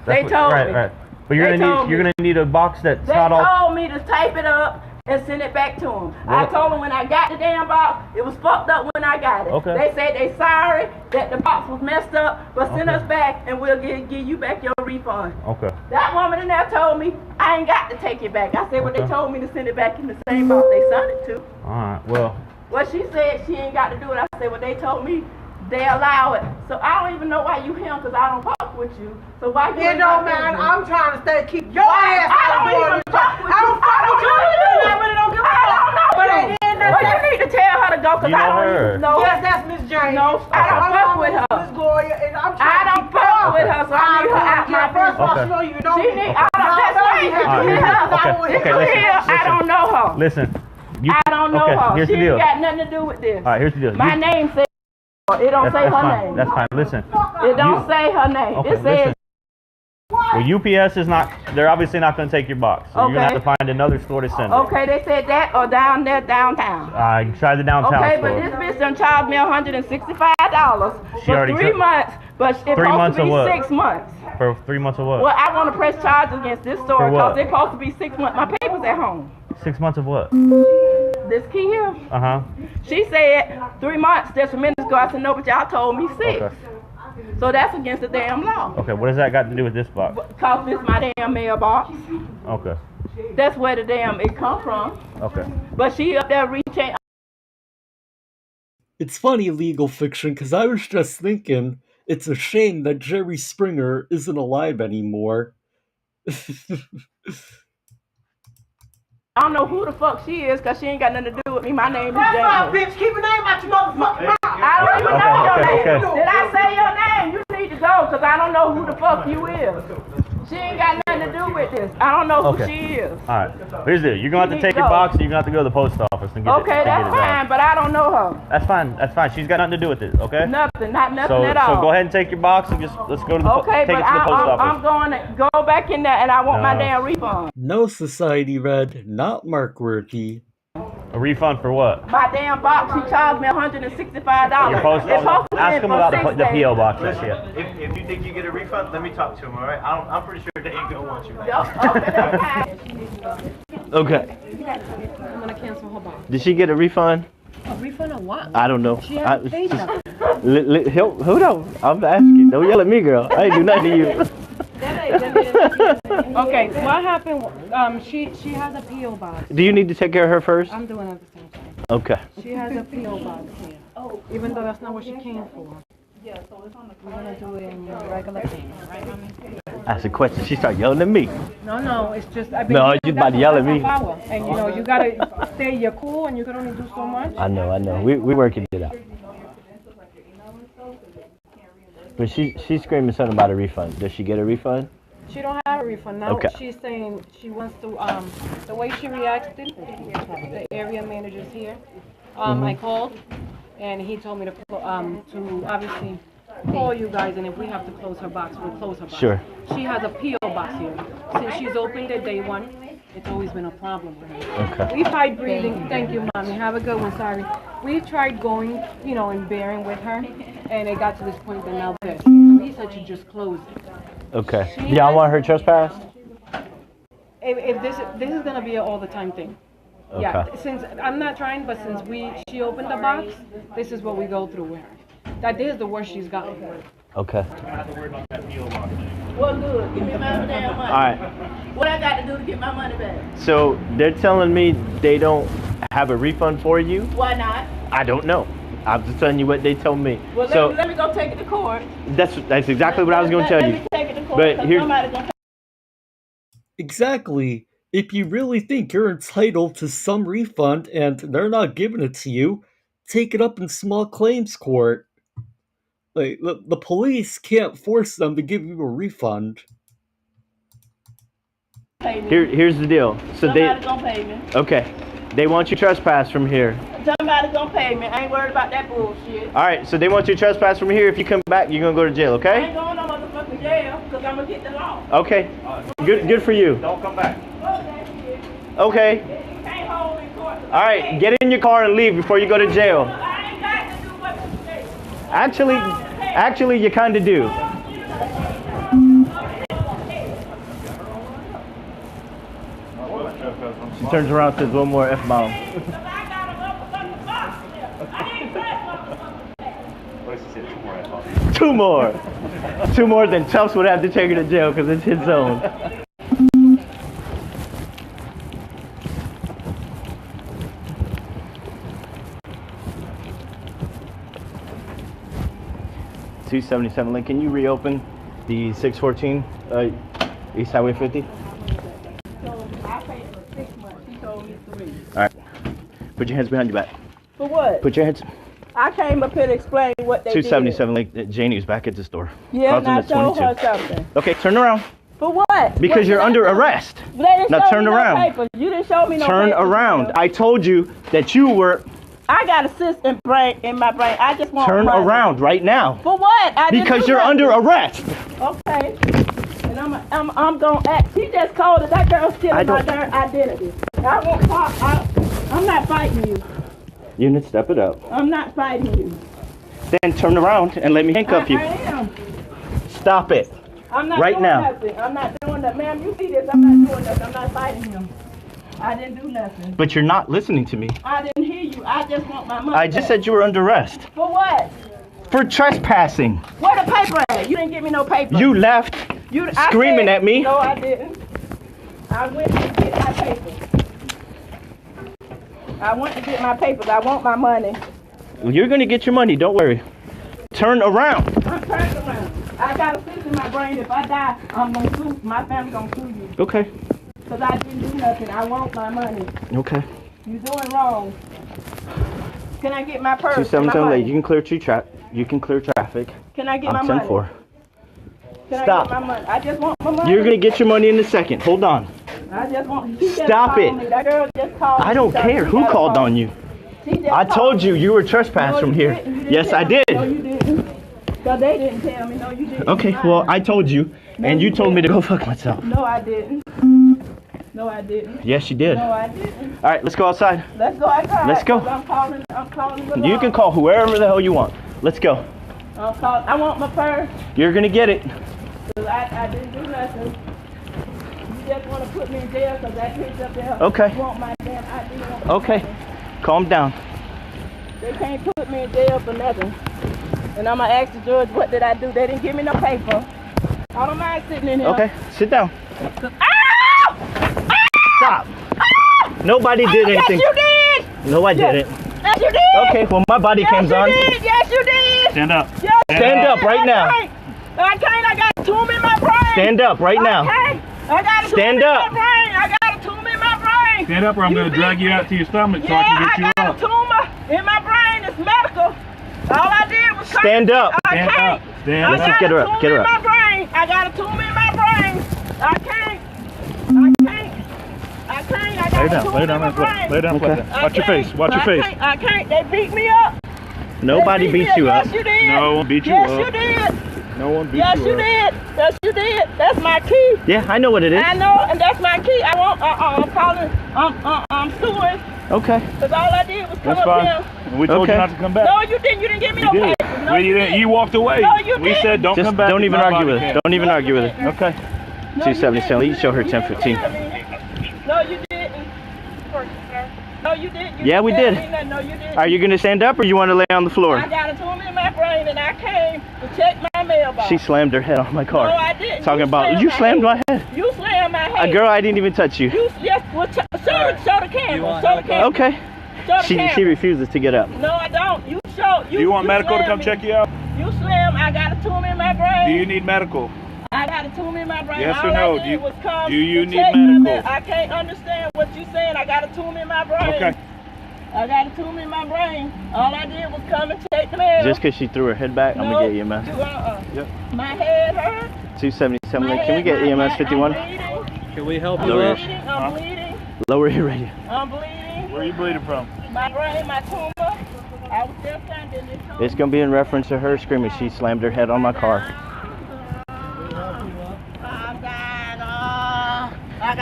They told me. Right. But you're gonna need a box that's not all. They told me to tape it up and send it back to them. I told them when I got the damn box, it was fucked up when I got it. Okay. They said they sorry that the box was messed up, but send us back and we'll give you back your refund. Okay. That woman in there told me I ain't got to take it back. I said, well, they told me to send it back in the same box they sent it to. Alright, well. Well, she said she ain't got to do it. I said, well, they told me they allow it. So I don't even know why you here, because I don't fuck with you. So why you It don't matter. I'm trying to keep your ass I don't even fuck with you. I don't fuck with you. I really don't give a fuck. I don't know But you. Well, you need to tell her to go, because I don't even know. Yes, that's Miss Jane. No, I don't fuck with her. Miss Gloria, and I'm I trying don't fuck with her, so I need her out my First of all, business. she know you don't. She need, that's right. I don't know her. Listen. I don't know her. Here's She the deal. ain't got nothing to do with this. Alright, here's the deal. My name says it don't say her name. That's fine. Listen. It don't say her name. Okay, It says. Well, UPS is not. They're obviously not going to take your box. So you're going to have to find another store to send it. Okay, they said that or down there downtown. Try the downtown Okay, store. but this bitch done charged me $165 for 3 months, but it's 3 supposed months to be of what? 6 months. For 3 months of what? Well, I want to press charges against this store For what? because it's supposed to be 6 months. My paper's at home. 6 months of what? This key here. Uh-huh. She said 3 months just a minute ago. I said, no, but y'all told me 6. Okay. So that's against the damn law. Okay, what does that got to do with this box? Because this is my damn mailbox. Okay. That's where the damn it come from. Okay. But she up there reaching. It's funny legal fiction, because I was just thinking it's a shame that Jerry Springer isn't alive anymore. I don't know who the fuck she is, because she ain't got nothing to do with me. My name is That's Jane. my bitch. Keep your name out your motherfucking mouth. I don't even know your name. okay. Did I say your name? You need to go, because I don't know who the fuck you is. She ain't got nothing to do with this. I don't know who she is. Alright. Here's the deal. You're going to have to take your box and you're going to have to go to the post office and get it. Okay, that's fine, but I don't know her. That's fine. That's fine. She's got nothing to do with it, okay? Nothing at all. So go ahead and take your box and just let's go to the Okay, take but it to the post office. I'm going to go back in there and I want my damn refund. No society read, not Markworthy. A refund for what? My damn box, she charged me $165. Your post office. Ask them about the PO box. That's it. If you think you get a refund, let me talk to him, all right? I'm pretty sure they ain't gonna want you. Okay. I'm gonna cancel her box. Did she get a refund? A refund or what? I don't know. She hasn't paid nothing. Hold on. I'm asking. Don't yell at me, girl. I ain't do nothing to you. Okay, what happened? She has a PO box. Do you need to take care of her first? I'm doing it at the same time. Okay. She has a PO box here. Oh, even though that's not what she came for. Yeah, so it's on the. We're gonna do it in regular payment, right, mommy? Ask a question. She started yelling at me. No, it's just. No, you about to yell at me. And you know, you gotta stay your cool, and you can only do so much. I know. We working it out. But she's screaming something about a refund. Does she get a refund? She don't have a refund. Now Okay. she's saying she wants to, the way she reacted, the area manager's here. I called and he told me to obviously call you guys, and if we have to close her box, we'll close her box. Sure. She has a P.O. box here. Since she's opened it day one, it's always been a problem with her. Okay. We tried breathing. Thank you, Mommy. Have a good one. Sorry. We tried going, and bearing with her, and it got to this point that now this. He said she just closed it. Okay. Y'all want her trespassed? If this is gonna be an all the time thing. Okay. Yeah. Since I'm not trying, but since she opened the box, this is what we go through with her. That is the worst she's gotten. Okay. Well, good. Give me my damn money. All right. What I got to do to get my money back? So they're telling me they don't have a refund for you. Why not? I don't know. I'm just telling you what they told me. Well, So let me go take it to court. that's exactly what I was going to tell Let you. me take it to court. But 'Cause here's somebody gonna Exactly. If you really think you're entitled to some refund and they're not giving it to you, take it up in small claims court. Like the police can't force them to give you a refund. pay me. here's the deal. So Somebody gonna pay me. okay. They want you trespass from here. Somebody gonna pay me. I ain't worried about that bullshit. All right. So they want you trespass from here. If you come back, you're gonna go to jail. I Okay. ain't going no motherfucking jail because I'm gonna get the law. Okay. Good for you. Don't come back. Okay. You can't hold in court. All right. Get in your car and leave before you go to jail. I ain't got to do what you say. Actually, you kind of do. She turns around and says one more F-bomb. Two more. Two more, then Tubbs would have to take her to jail because it's his zone. $277. Link, can you reopen the 614 East Highway 50? I paid for 6 months. He told me 3. All right. Put your hands behind your back. For what? Put your hands. I came up here to explain what they 277. Link, Janie was back at the store. did. Yeah, and I Causing a told 22. her something. Okay, turn around. For what? Because What you're did I under do? arrest. They didn't Now show turn me around. No papers. You didn't show me no Turn papers. around. I told you that you were. I got a cyst in my brain. I just want Turn money. around right now. For what? I didn't Because do you're nothing. under arrest. Okay. And I'm gonna act. She just called it. That girl's I stealing my don't- darn identity. I won't talk. I'm not fighting you. You need to step it up. I'm not fighting you. Then turn around and let me handcuff you. I am. Stop it. I'm not Right doing now. nothing. I'm not doing that. Ma'am, you see this. I'm not doing nothing. I'm not fighting him. I didn't do nothing. But you're not listening to me. I didn't hear you. I just want my money. I just said you were under arrest. For what? For trespassing. Where the paper at? You didn't give me no paper. You left I screaming said- at me. No, I didn't. I went to get my papers. I went to get my papers. I want my money. You're going to get your money. Don't worry. Turn around. I'm turned around. I got a cyst in my brain. If I die, I'm going to sue. My family going to sue you. Okay. Because I didn't do nothing. I want my money. Okay. You're doing wrong. Can I get my purse? 277 my late. money? You can clear traffic. Can I get my I'm money? 10-4. Can Stop. I get my money? I just want my money. You're going to get your money in a second. Hold on. I just want. She just Stop called it. Me. That girl just called I me. don't So care she who got a called phone. on you. She just I called told you you were trespassed No, from you here. didn't. You didn't Yes, tell I me. did. No, you didn't. Because they didn't tell me. No, you didn't. Okay, Fine. well, I told you, and you told me to go fuck myself. No, I didn't. No, I didn't. Yes, you did. No, I didn't. All right, let's go outside. Let's go outside. Let's go. 'Cause I'm calling the You law. can call whoever the hell you want. Let's go. I want my purse. You're going to get it. 'Cause I didn't do nothing. You just want to put me in jail because that bitch up there Okay. want my damn ID. Want my Okay. money. Calm down. They can't put me in jail for nothing. And I'm going to ask the judge, what did I do? They didn't give me no paper. I don't mind sitting in here. Okay, sit down. Ow! Stop. Nobody did anything. Yes, you did. No, I Yes. didn't. Yes, you did. Okay, well, my body cam's on. Yes, you did. Yes, you did. Stand up. Yes, you Stand did. up right now. I can't. I got a tumor in my brain. Stand up right now. Okay. I got a tumor Stand in up. my brain. I got a tumor in my brain. Stand up or I'm going to drag you out to your stomach so I can get you I got up. a tumor in my brain. It's medical. All I did was Stand up. I Stand can't. up. Stand I Let's got just get her a up. tumor Get her in up. my brain. I got a tumor in my brain. Lay down. Lay down real quick. Lay down quick. Watch your face. Watch your face. I can't. They beat me up. Nobody beat you up. Yes, you did. No one beat you yes, up. Yes, you did. No one beat yes, you you up. Yes, you did. Yes, you did. That's my key. Yeah, I know what it is. I know, and that's my key. I won't. I'm calling. I'm suing. Okay. Because all I did was come That's up fine. here. We told you not to come back. No, you didn't. You didn't give me no did. papers. No, you you didn't. You walked away. No, you we didn't. said don't Just come back. don't even argue with it. Don't even argue with it. Okay. 277. You show her 1015. No, you didn't. No, you didn't. Yeah, we did. No, you didn't. Are you going to stand up or you want to lay on the floor? I got a tumor in my brain and I came to check my mailbox. She slammed her head on my car. No, I didn't. Talking about, you slammed my head. You slammed my head. Girl, I didn't even touch you. Yes, well, show the camera. Show the camera. Okay. Show the camera. She refuses to get up. No, I don't. You show. Do you want medical to come check you out? You slam. I got a tumor in my brain. Do you need medical? I got a tumor in my brain. Yes all or no? I did was come do you to need check medical? I can't understand what you're saying. I got a tumor in my brain. Okay. I got a tumor in my brain. All I did was come and take the mail. Just because she threw her head back, I'm going to get EMS. Yep. My head hurt. 277. Can we get EMS 51? Can we help you Lower up? I'm bleeding. Lower your radio. I'm bleeding. Where are you bleeding from? My brain, my tumor. I was just standing there. It's going to be in reference to her screaming. She slammed her head on my car.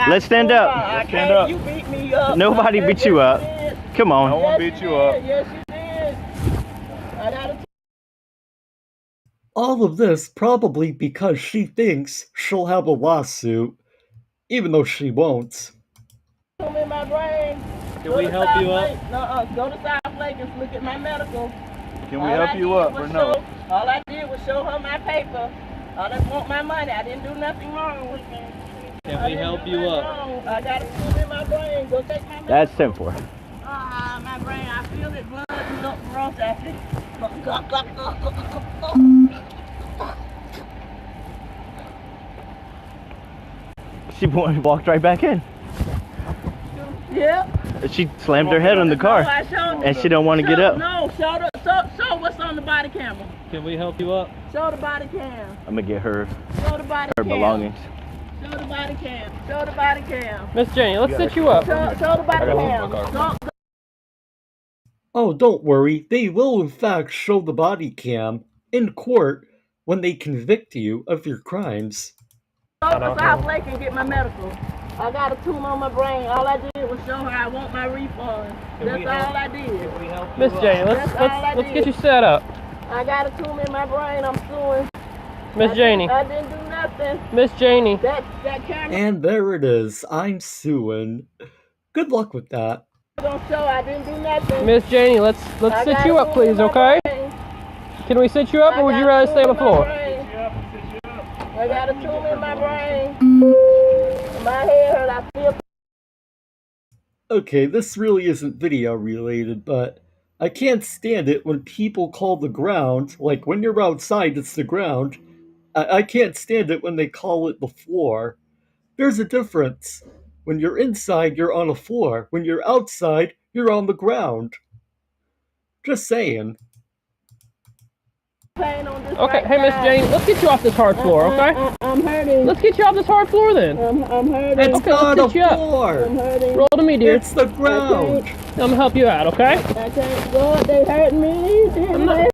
Let's stand up. Stand up. You beat me up. Nobody beat you up. Come on. No one beat you up. Yes, you did. I got a All of this probably because she thinks she'll have a lawsuit, even though she won't. tumor in my brain. Can we help you up? Go to South Lake and look at my medical. Can we help you up or no? All I did was show her my paper. I just want my money. I didn't do nothing wrong. Can we help you up? I got a tumor in my brain. Go take my medical. That's 10-4. My brain, I feel it blood runs after. She walked right back in. Yeah. She slammed her head on the car. And she don't want to get up. No, show what's on the body camera. Can we help you up? Show the body cam. I'm going to get her belongings. belongings. Show the body cam. Show the body cam. Miss Jane, let's sit you up. Show the body cam. Oh, don't worry. They will in fact show the body cam in court when they convict you of your crimes. Go to South Lake and get my medical. I got a tumor on my brain. All I did was show her I want my refund. That's all I did. Miss Jane, let's get you set up. I got a tumor in my brain. I'm suing. Miss Janie. I didn't do nothing. Miss Janie. That camera. And there it is. I'm suing. Good luck with that. Don't show. I didn't do nothing. Miss Janie, let's sit you up, please, okay? Can we sit you up, or would you rather stay on the floor? I got a tumor in my brain. My head hurt. I feel. Okay, this really isn't video related, but I can't stand it when people call the ground, like when you're outside, it's the ground. I can't stand it when they call it the floor. There's a difference. When you're inside, you're on a floor. When you're outside, you're on the ground. Just saying. Okay, hey Miss Jane, let's get you off this hard floor, okay? I'm hurting. Let's get you off this hard floor then. I'm hurting. It's Okay, not let's a get you up. floor. I'm hurting. Roll to me, dear. It's the ground. I'm gonna help you out, okay? I can't go. They hurt me. They hurt me.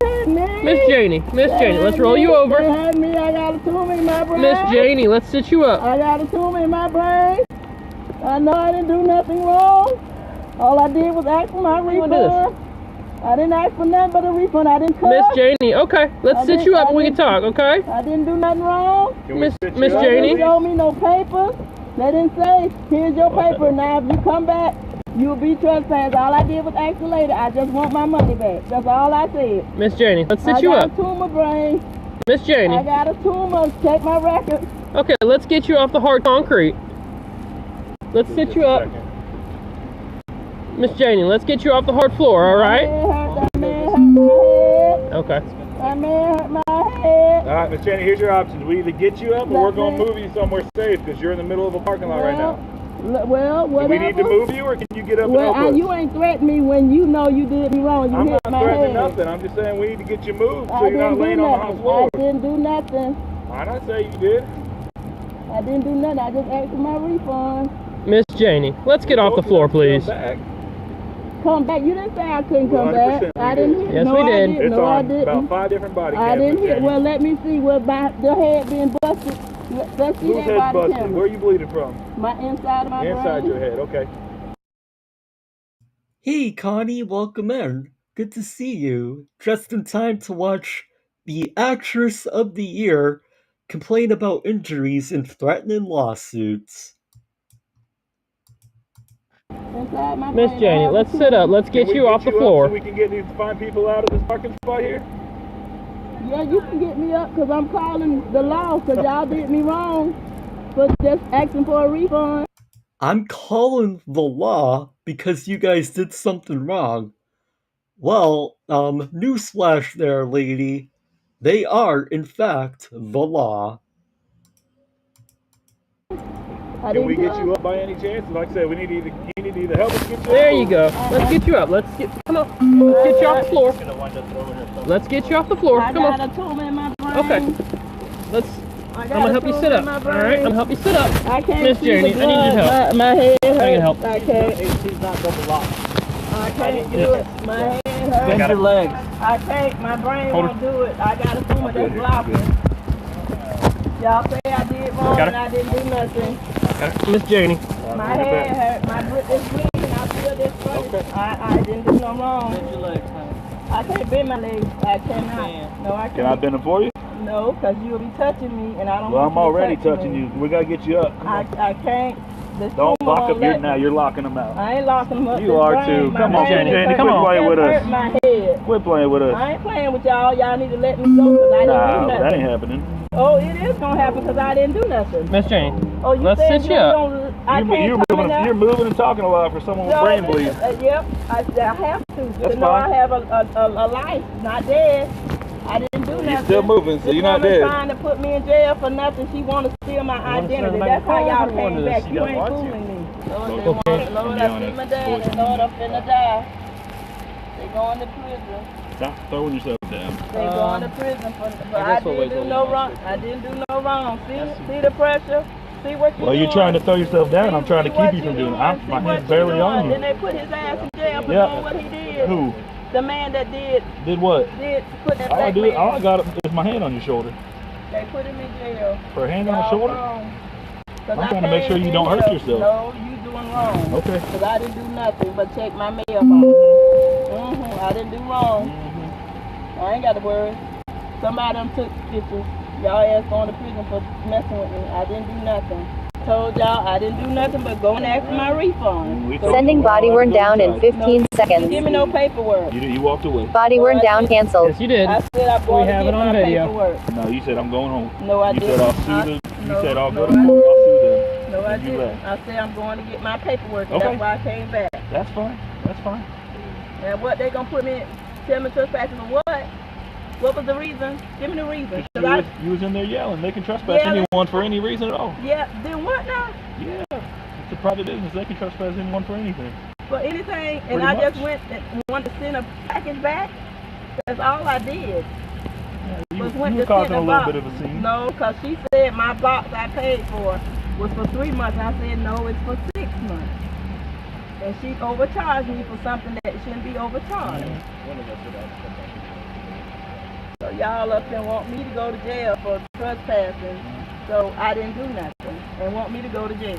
Miss Janie, let's roll you over. They hurt me. I got a tumor in my brain. Miss Janie, let's sit you up. I got a tumor in my brain. I know I didn't do nothing wrong. All I did was ask for my refund. I didn't ask for nothing but a refund. I didn't cut. Miss Janie, okay, let's sit you up and we can talk, okay? I didn't do nothing wrong. Miss They Janie. didn't show me no paper. They didn't say, here's your paper. Now if you come back, you'll be trespassed. All I did was ask the lady, I just want my money back. That's all I said. Miss Janie, let's sit you I up. got a tumor brain. Miss Janie. I got a tumor. Check my record. Okay, let's get you off the hard concrete. Let's sit you up. Miss Janie, let's get you off the hard floor, alright? Okay. My man hurt my head. Alright, Miss Janie, here's your options. We either get you up or we're going to move you somewhere safe because you're in the middle of a parking lot right now. Well, whatever. Do we need to move you or can you get up and help us? You ain't threatening me when you know you did me wrong. You I'm hit not my threatening head. nothing. I'm just saying we need to get you moved so I you're not didn't do laying on the house nothing. floor. I didn't do nothing. Why not say you did? I didn't do nothing. I just asked for my refund. Miss Janie, let's get off the floor, please. Come back. You didn't say I couldn't come back. I didn't hear. Yes, no, we did. I didn't. No, I didn't. About 5 different body I cams. didn't hear. Well, let me see what the head being busted. Let's see Whose that head's body busted? camera. Where are you bleeding from? My inside of my Inside brain. your head, okay. Hey, Connie, welcome in. Good to see you. Just in time to watch the Actress of the Year complain about injuries and threatening lawsuits. Inside my Miss brain, Janie, let's sit up. Let's get you off the floor. So we can find people out of this parking spot here? Yeah, you can get me up because I'm calling the law because y'all did me wrong for just asking for a refund. I'm calling the law because you guys did something wrong. Well, newsflash there, lady. They are, in fact, the law. Can we get you up by any chance? Like I said, you need to either help us get you up. There you go. Let's get you up. Come on. Let's get you off the floor. Let's get you off the floor. Come on. I got a tumor in my brain. Okay. I'm gonna help you sit up. All right. I'm gonna help you sit up. I can't Miss see Janie, the I need your blood. help. My head hurts. I need help. I can't. AC's not double locked. I can't do it. My head hurts. Bend your legs. I can't. My brain Hold won't do it. I got a tumor that's blocking. Y'all say I did wrong Got and I didn't do nothing. Miss Janie. My head hurt. My grip is bleeding. I feel this funny. I didn't do no wrong. Bend your legs, honey. I can't bend my legs. I cannot. No, I can't. Can I bend them for you? No, because you'll be touching me and I don't Well, want I'm already you to touch touching me. you. We gotta get you up. I can't. This Don't tumor lock won't up your let now. me. You're locking them out. I ain't locking them up. You This are brain, too. my Come on, brain Janie, just quit playing with hurt us. my head. Quit playing with us. I ain't playing with y'all. Y'all need to let me go because I didn't do Nah, nothing. that ain't happening. Oh, it is gonna happen because I didn't do nothing. Miss Janie. Oh, you Let's said sit you you up. don't. I can't come in there. You're moving and talking a lot for someone with brain bleed. Yep, I have to. That's To know I fine. have a life, not dead. I didn't do nothing. You're still moving, so This you're not woman dead. trying to put me in jail for nothing. She want to steal my identity. That's how y'all came back. You ain't fooling me. Lord, they want, Lord, I see my daddy. Lord, I'm finna die. They going to prison. Stop throwing yourself down. They going to prison for I I guess we'll wait didn't till do we no watch wrong. I didn't do no wrong. See the pressure. See what you Well, doing. you're trying to throw yourself down. I'm trying to keep you from doing it. My hand's barely on Then you. they put his ass in jail for Yeah. doing what he did. Who? The man that did Did what? put that All I black do, man. all I got is my hand on your shoulder. They put him in jail. For a hand on the Y'all shoulder? wrong. 'Cause I'm I trying to make came sure you in don't hurt here. yourself. No, you doing wrong. Okay. Because I didn't do nothing but check my mailbox. I didn't do wrong. I ain't got to worry. Somebody done took pictures. Y'all ass going to prison for messing with me. I didn't do nothing. Told y'all I didn't do nothing but go and ask for my refund. Sending body worn down in 15 seconds. Give me no paperwork. You walked away. Body worn down canceled. Yes, you did. I said I'm going We have to it get on my video. paperwork. No, you said I'm going home. No, I you didn't. said I'll sue them. You said I'll go to no, court. I'll sue them. No, I And you didn't. left. I said I'm going to get my paperwork. And Okay. that's why I came back. That's fine. That's fine. And what they gonna put me in? Tell me trespassing for what? What was the reason? Give me the reason. You was in there yelling. They can trespass anyone for any reason at all. Yeah. Then what now? Yeah. It's a private business. They can trespass anyone for anything. For anything, and Pretty I much. just went and wanted to send a package back. That's all I did. You went were to causing send a little box. bit of a scene. No, because she said my box I paid for was for 3 months. I said no, it's for 6 months. And she overcharged me for something that shouldn't be overcharged. So y'all up there want me to go to jail for trespassing, so I didn't do nothing, and want me to go to jail.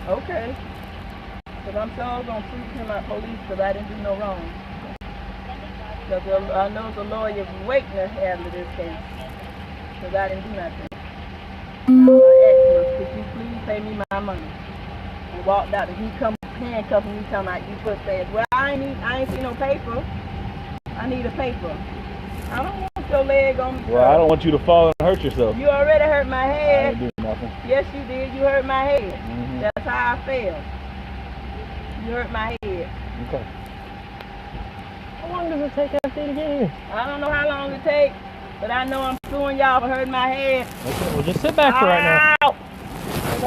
Okay. Because I'm sure going to sue him at police because I didn't do no wrong. Because I know the lawyer's waiting to handle this case because I didn't do nothing. All I asked was, could you please pay me my money? And walked out, and he come handcuffing me, talking about you put that. Well, I ain't see no paper. I need a paper. I don't want your leg on me. Well, I don't want you to fall and hurt yourself. You already hurt my I head. ain't doing nothing. Yes, you did. You hurt my head. Mhm. That's how I felt. You hurt my head. Okay. How long does it take after to get here? I don't know how long it takes, but I know I'm suing y'all for hurting my head. Okay, well just sit back for right now. Ow!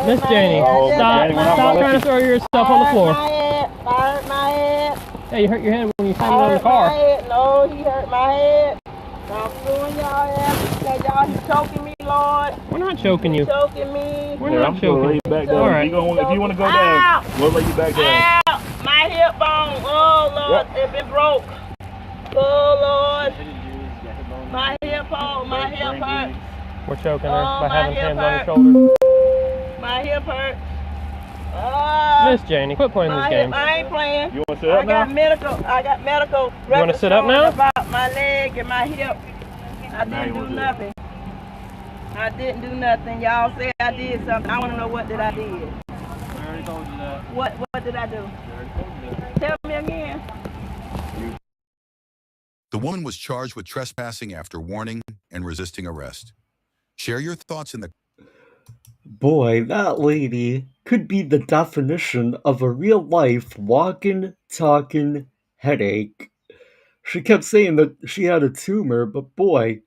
Miss Janie, Oh, stop, Janie, we're not stop gonna trying let to throw your stuff on the floor. I hurt my head. Hey, you hurt your head when you I climbed out of hurt the car. my head. No, he hurt my head. Stop throwing y'all ass. Y'all, he's choking me, Lord. We're not choking you. He's choking me. We're not choking you. Back All down. right. If you want to go down, we'll lay you back down. Ow! My hip bone. Oh, Lord. It been broke. Oh, Lord. My hip bone. My hip hurts. We're choking her Oh, by my having hip hands on her hurts. shoulders. My hip hurts. Miss Janie, quit playing these games. I ain't playing. You want to sit up now? I got medical. You want to sit up now? About my leg and my hip. I didn't do nothing. I didn't do nothing. Y'all say I did something. I want to know what did I did. I already told you that. What did I do? Tell me again. The woman was charged with trespassing after warning and resisting arrest. Share your thoughts in the Boy, that lady could be the definition of a real life walking, talking headache. She kept saying that she had a tumor, but boy,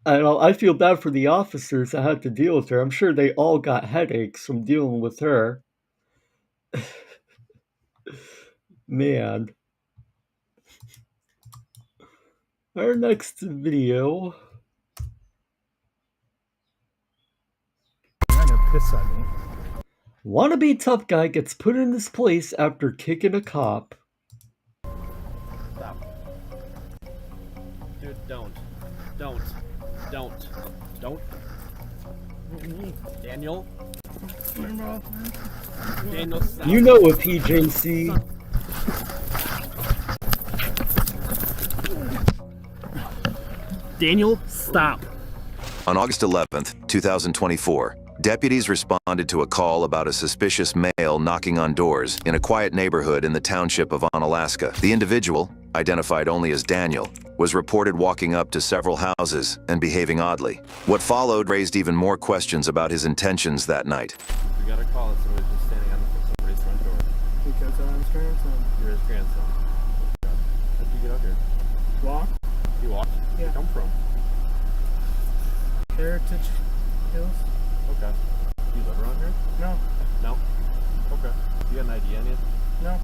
I feel bad for the officers that had to deal with her. I'm sure they all got headaches from dealing with her. Man. Our next video. You're gonna piss on me. Wannabe tough guy gets put in his place after kicking a cop. Stop. Dude, don't. Don't. Don't. Don't. Daniel. Daniel, stop. You know a PJC. Daniel, stop. On August 11th, 2024, deputies responded to a call about a suspicious male knocking on doors in a quiet neighborhood in the township of Onalaska. The individual, identified only as Daniel, was reported walking up to several houses and behaving oddly. What followed raised even more questions about his intentions that night. We got a call that somebody was just standing on somebody's front door. Because I'm his grandson. You're his grandson. How'd you get out here? Walk. You walked? Where'd you come from? Heritage Hills. Okay. Do you live around here? No. No? Okay. You got an ID on you? No. Alright.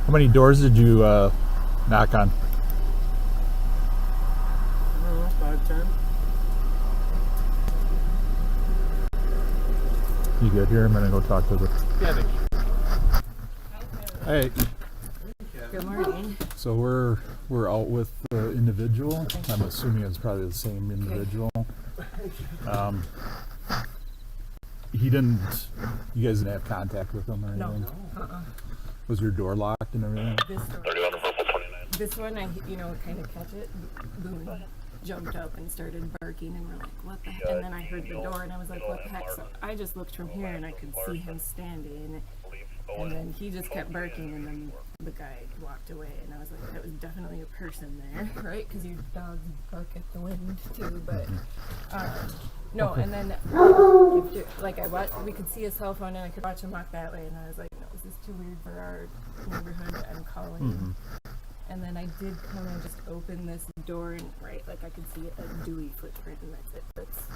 How many doors did you knock on? I don't know, 5, 10. You good here? I'm gonna go talk to the. Yeah, thank you. Hey. Good morning. So we're out with the individual. I'm assuming it's probably the same individual. He didn't. You guys didn't have contact with him or anything? No. Was your door locked and everything? This one, I kind of catch it. Boom, jumped up and started barking, and we're like, what the heck? And then I heard the door, and I was like, what the heck? So I just looked from here, and I could see him standing. And then he just kept barking, and then the guy walked away, and I was like, that was definitely a person there, right? Because your dogs bark at the wind too, but no. And then we could see his cell phone, and I could watch him walk that way, and I was like, no, this is too weird for our neighborhood. I'm calling. And then I did kind of just open this door, and I could see a dewy footprint, and that's it. That's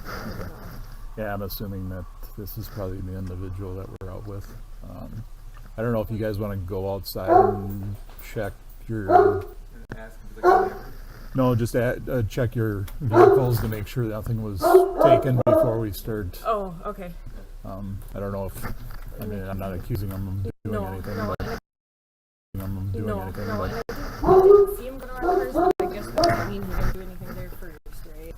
Yeah, I'm assuming that this is probably the individual that we're out with. I don't know if you guys want to go outside and check your. No, just check your vehicles to make sure nothing was taken before we start. Oh, okay. I don't know if. I mean, I'm not accusing them of doing anything. No, but I'm doing anything. no. But And I didn't see him go to our first, but I guess that doesn't mean he didn't do anything there first, right?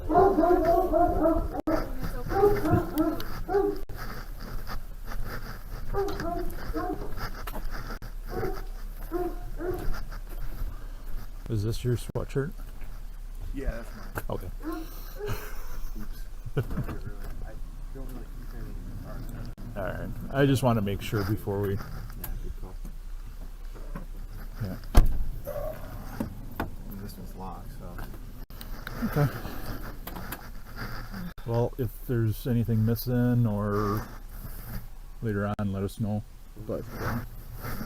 is this your sweatshirt? Yeah, that's mine. Okay. All right. I just want to make sure before we. Yeah. This one's locked, so. Okay. Well, if there's anything missing or later on, let us know. But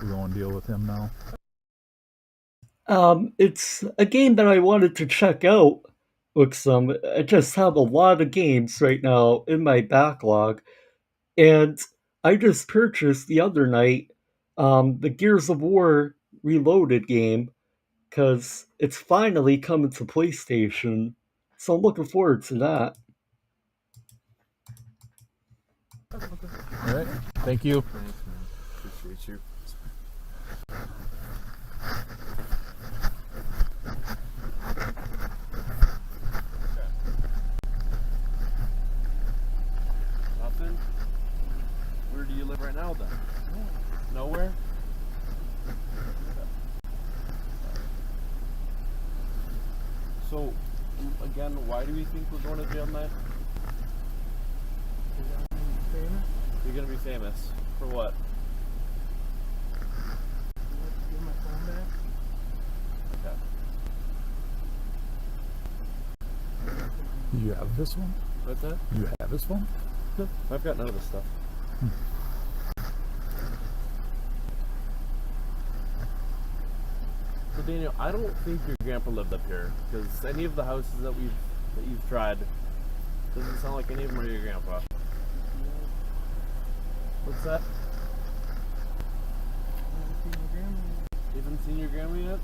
we're going to deal with him now. It's a game that I wanted to check out with some. I just have a lot of games right now in my backlog, and I just purchased the other night the Gears of War Reloaded game, because it's finally coming to PlayStation. So I'm looking forward to that. All right. Thank you. Thanks, man. Appreciate you. Nothing? Where do you live right now then? Nowhere? So, again, why do we think we're going to jail tonight? You're gonna be famous. For what? Give my phone back. Okay. You have this one? What's that? You have this one? No, I've got none of this stuff. So Daniel, I don't think your grandpa lived up here, because any of the houses that you've tried doesn't sound like any of them are your grandpa. What's that? You haven't seen your grandma yet?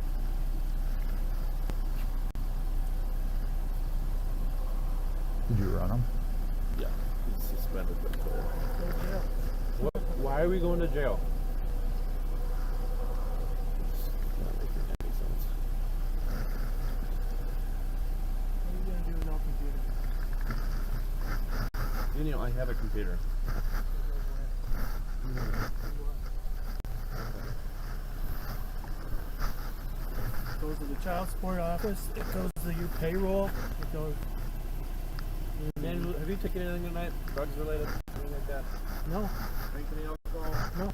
Did you run them? Yeah, he's suspended but clear. What? Why are we going to jail? It's not making any sense. What are you gonna do with no computer? Daniel, I have a computer. It goes to the child support office. It goes to your payroll. It goes. Daniel, have you taken anything tonight? Drugs related? Anything like that? No. Drink any alcohol? No.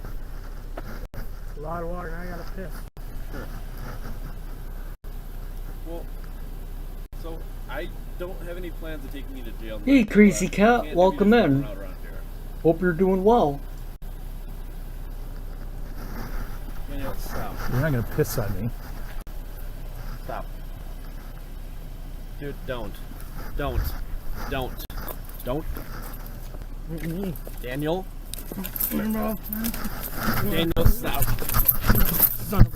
A lot of water and I gotta piss. Sure. Well, so I don't have any plans of taking you to jail. Hey, Crazy but I Cat, can't welcome have you in. just going around here. Hope you're doing well. Daniel, stop. You're not gonna piss on me. Stop. Dude, don't. Don't. Don't. Don't. Daniel. Daniel, stop. Son of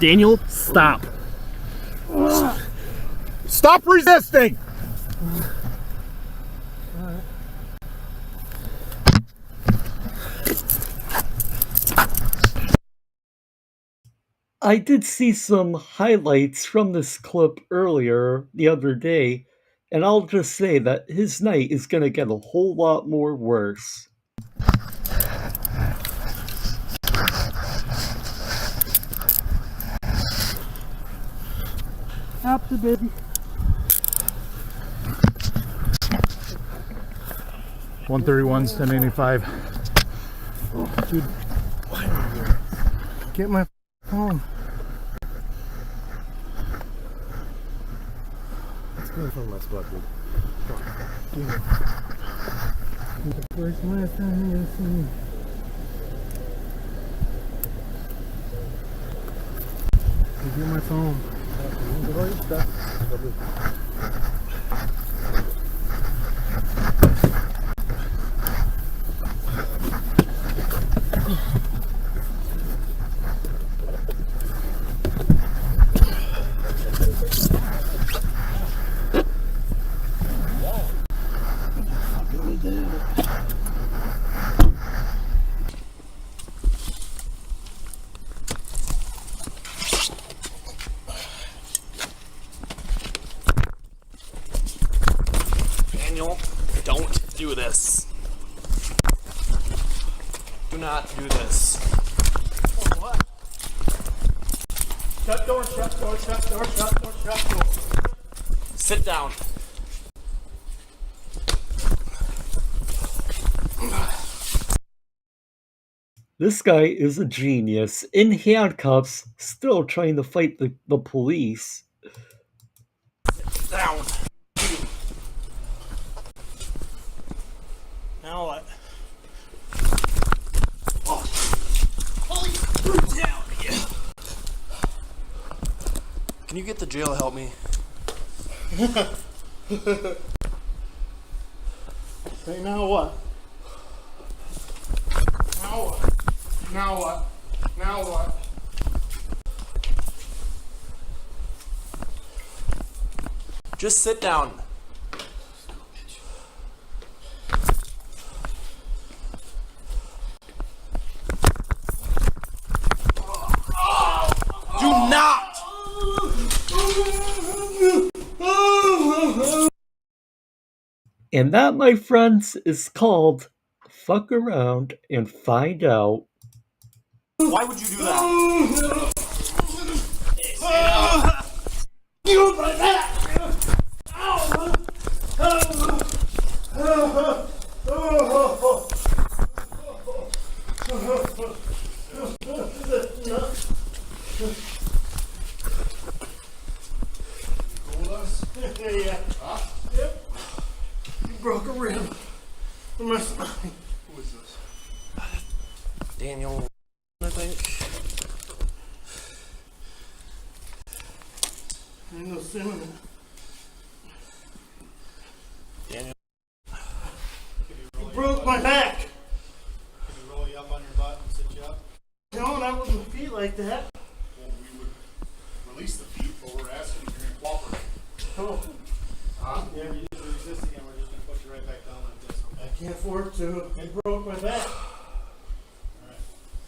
Daniel, stop. Stop resisting! I did see some highlights from this clip earlier the other day, and I'll just say that his night is gonna get a whole lot more worse. Stop the baby. 131's 1085. Dude, why are you here? Get my phone. Let's go from my spot, dude. Dude. The first and last time you're gonna see me. Get my phone. Daniel, don't do this. Do not do this. Oh, what? Shut door, shut door, shut door, shut door, shut door. Sit down. This guy is a genius, in handcuffs, still trying to fight the police. Sit down. Now what? Holy down. Yeah. Can you get the jail to help me? Say now what? Now what? Now what? Now what? Just sit down. Do not! And that, my friends, is called Fuck Around and Find Out. Why would you do that? You my back! Yeah. Yep. You broke a rib from my spine. Who is this? Daniel, I think. Ain't no sin in it. Daniel. You broke my back. Can we roll you up on your butt and sit you up? No, not with my feet like that. Well, we would release the feet, but we're asking if you're going to cooperate. Oh. Yeah, if you resist again, we're just going to put you right back down like this. Okay? I can't afford to. It broke my back. Alright.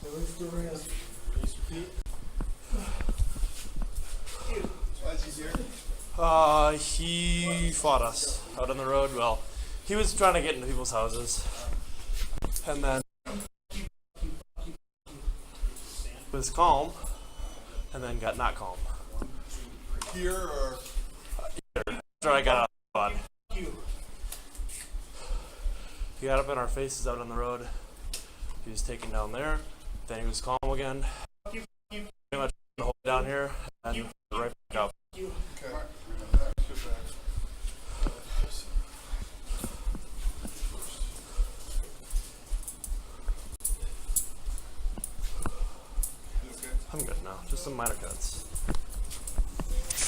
Release the wrist. Release your feet. Why is he here? He fought us out on the road. Well, he was trying to get into people's houses. And then was calm, and then got not calm. Here or? After I got out of the quad. He got up in our faces out on the road. He was taken down there. Then he was calm again. Pretty much the whole down here, and right back up. Okay. I'm good now. Just some minor cuts.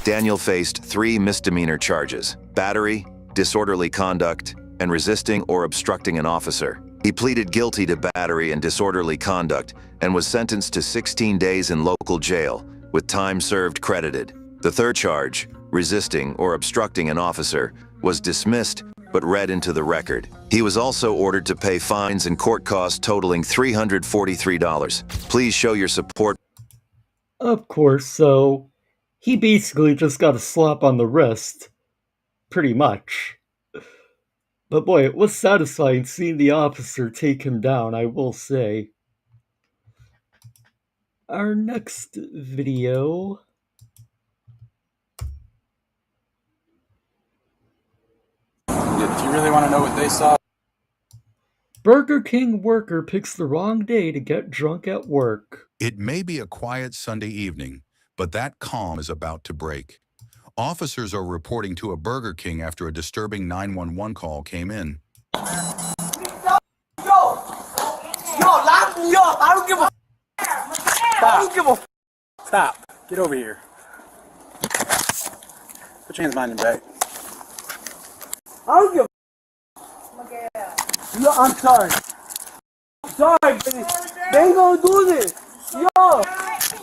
Daniel faced 3 misdemeanor charges: battery, disorderly conduct, and resisting or obstructing an officer. He pleaded guilty to battery and disorderly conduct and was sentenced to 16 days in local jail, with time served credited. The third charge, resisting or obstructing an officer, was dismissed but read into the record. He was also ordered to pay fines and court costs totaling $343. Please show your support. Of course, so he basically just got a slap on the wrist. Pretty much. But boy, it was satisfying seeing the officer take him down, I will say. Our next video... Do you really want to know what they saw? Burger King worker picks the wrong day to get drunk at work. It may be a quiet Sunday evening, but that calm is about to break. Officers are reporting to a Burger King after a disturbing 911 call came in. Yo, lock me up. I don't give a Stop. I don't give a Stop. Get over here. Put your hands behind your back. I don't give a Yo, I'm sorry. I'm sorry, baby. They ain't gonna do this. Yo. Oh,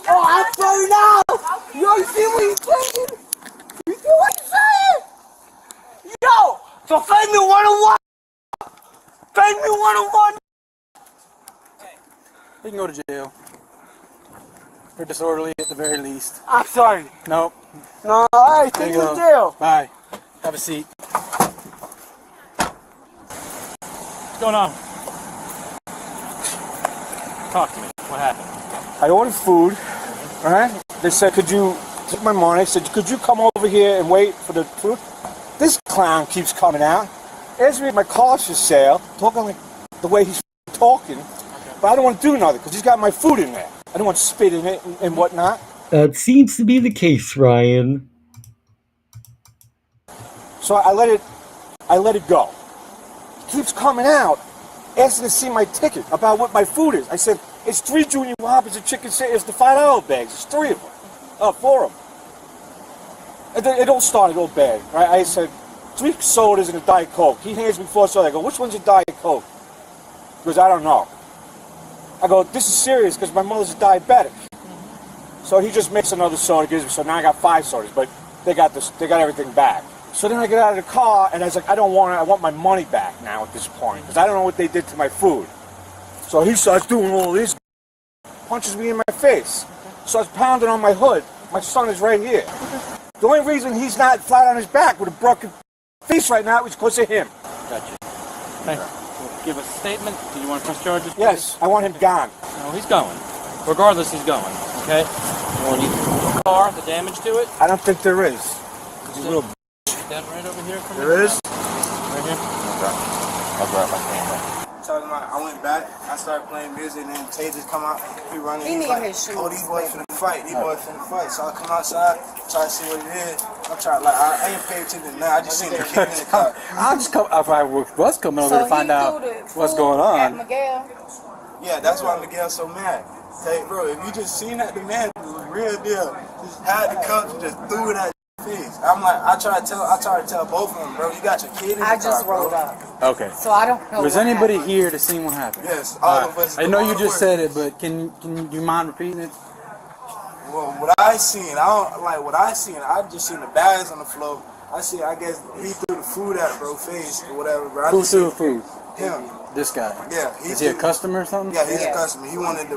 I'm sorry now. Yo, you see what he's saying? You see what he's saying? Yo, so fade me 101. Fade me 101. You can go to jail. For disorderly at the very least. I'm sorry. Nope. No, alright, There take you me go. to jail. Bye. Have a seat. What's going on? Talk to me. What happened? I ordered food, alright? They said, could you, took my money, said, could you come over here and wait for the food? This clown keeps coming out, asks me if my car's for sale, talking like the way he's talking, but I don't want to do nothing because he's got my food in there. I don't want to spit in it and whatnot. That seems to be the case, Ryan. So I let it go. He keeps coming out, asking to see my ticket about what my food is. I said, it's 3 junior whoppers and chicken sandwiches, the $5 bags. It's 3 of them. 4 of them. And then it all started all bad, right? I said, 3 sodas and a Diet Coke. He hands me 4 sodas. I go, which one's a Diet Coke? He goes, I don't know. I go, this is serious because my mother's diabetic. So he just makes another soda, gives me. So now I got 5 sodas, but they got everything back. So then I get out of the car, and I was like, I don't want it. I want my money back now at this point because I don't know what they did to my food. So he starts doing all this, punches me in my face, starts pounding on my hood. My son is right here. The only reason he's not flat on his back with a broken face right now is because of him. Gotcha. Okay. Give us a statement. Do you want to press charges? Yes, I want him gone. No, he's going. Regardless, he's going. Okay? When you the car, the damage to it? I don't think there is. He's a little that right over here from There is? Right here? Okay. I'll grab my camera. Talking about, I went back, I started playing music, and then Tay just come out, he running, he's like, oh, these boys finna fight, So I come outside, try to see what it is. I'm trying, like, I ain't paying attention now, I just seen the kid in the car. I'll just come, if I was coming over to find out what's going on. Yeah, that's why Miguel's so mad. Say, bro, if you just seen that, the man was a real deal. Just had the cups and just threw it at your face. I'm like, I try to tell both of them, bro, you got your kid in the car, I just rolled up. Okay. So I don't know. Was anybody here to see what happened? Yes, all of us. I know you just said it, but can you mind repeating it? Well, what I seen, I just seen the bags on the floor. I guess he threw the food at bro face or whatever, bro. Who threw the food? Him. This guy. Yeah. Is he a customer or something? Yeah, he's a customer. He wanted a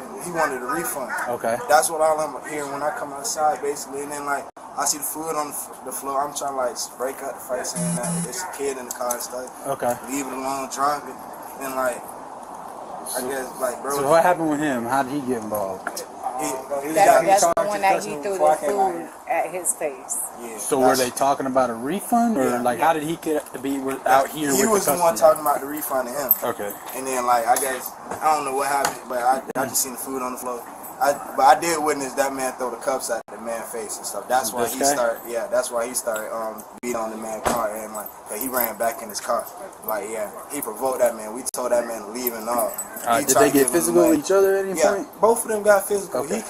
refund. Okay. That's what all I'm hearing when I come outside, basically. And then like I see the food on the floor. I'm trying to like break up the fight, saying that there's a kid in the car and stuff. Okay. Leave it alone, drunk, and then like I guess like bro. So what happened with him? How did he get involved? That's the one that he threw the food at his face. Yeah. So were they talking about a refund, or like how did he get to be out here with the customer? He was the one talking about the refund to him. Okay. And then like I guess I don't know what happened, but I just seen the food on the floor. But I did witness that man throw the cups at the man's face and stuff. That's why he started. Yeah, that's why he started beating on the man's car and like he ran back in his car. Like he provoked that man. We told that man to leave and all. Did they get physical with each other at any point? Both of them got physical. Okay.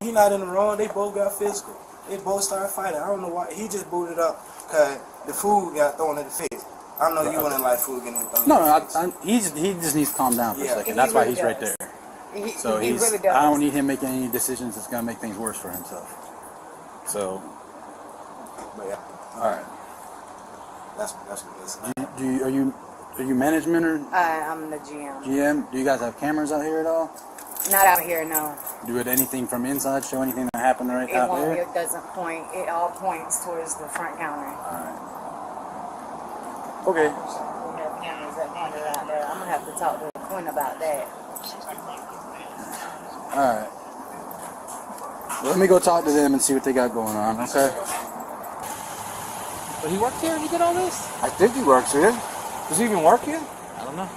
He not in the wrong. They both got physical. They both started fighting. I don't know why. He just booted up because the food got thrown in the face. I know you wouldn't like food getting thrown. No, he just needs to calm down for a second. That's why he's right there. So he really does. I don't need him making any decisions that's gonna make things worse for himself. So, but yeah, all right. That's what it is. Are you management or? I'm the GM. GM. Do you guys have cameras out here at all? Not out here, no. Do it anything from inside show anything that happened right out there? It doesn't point. It all points towards the front counter. All right. Okay. We have cameras that pointed out there. I'm gonna have to talk to Quinn about that. Alright. Let me go talk to them and see what they got going on, okay? But he worked here and he did all this? I think he works here. Does he even work here? I don't know.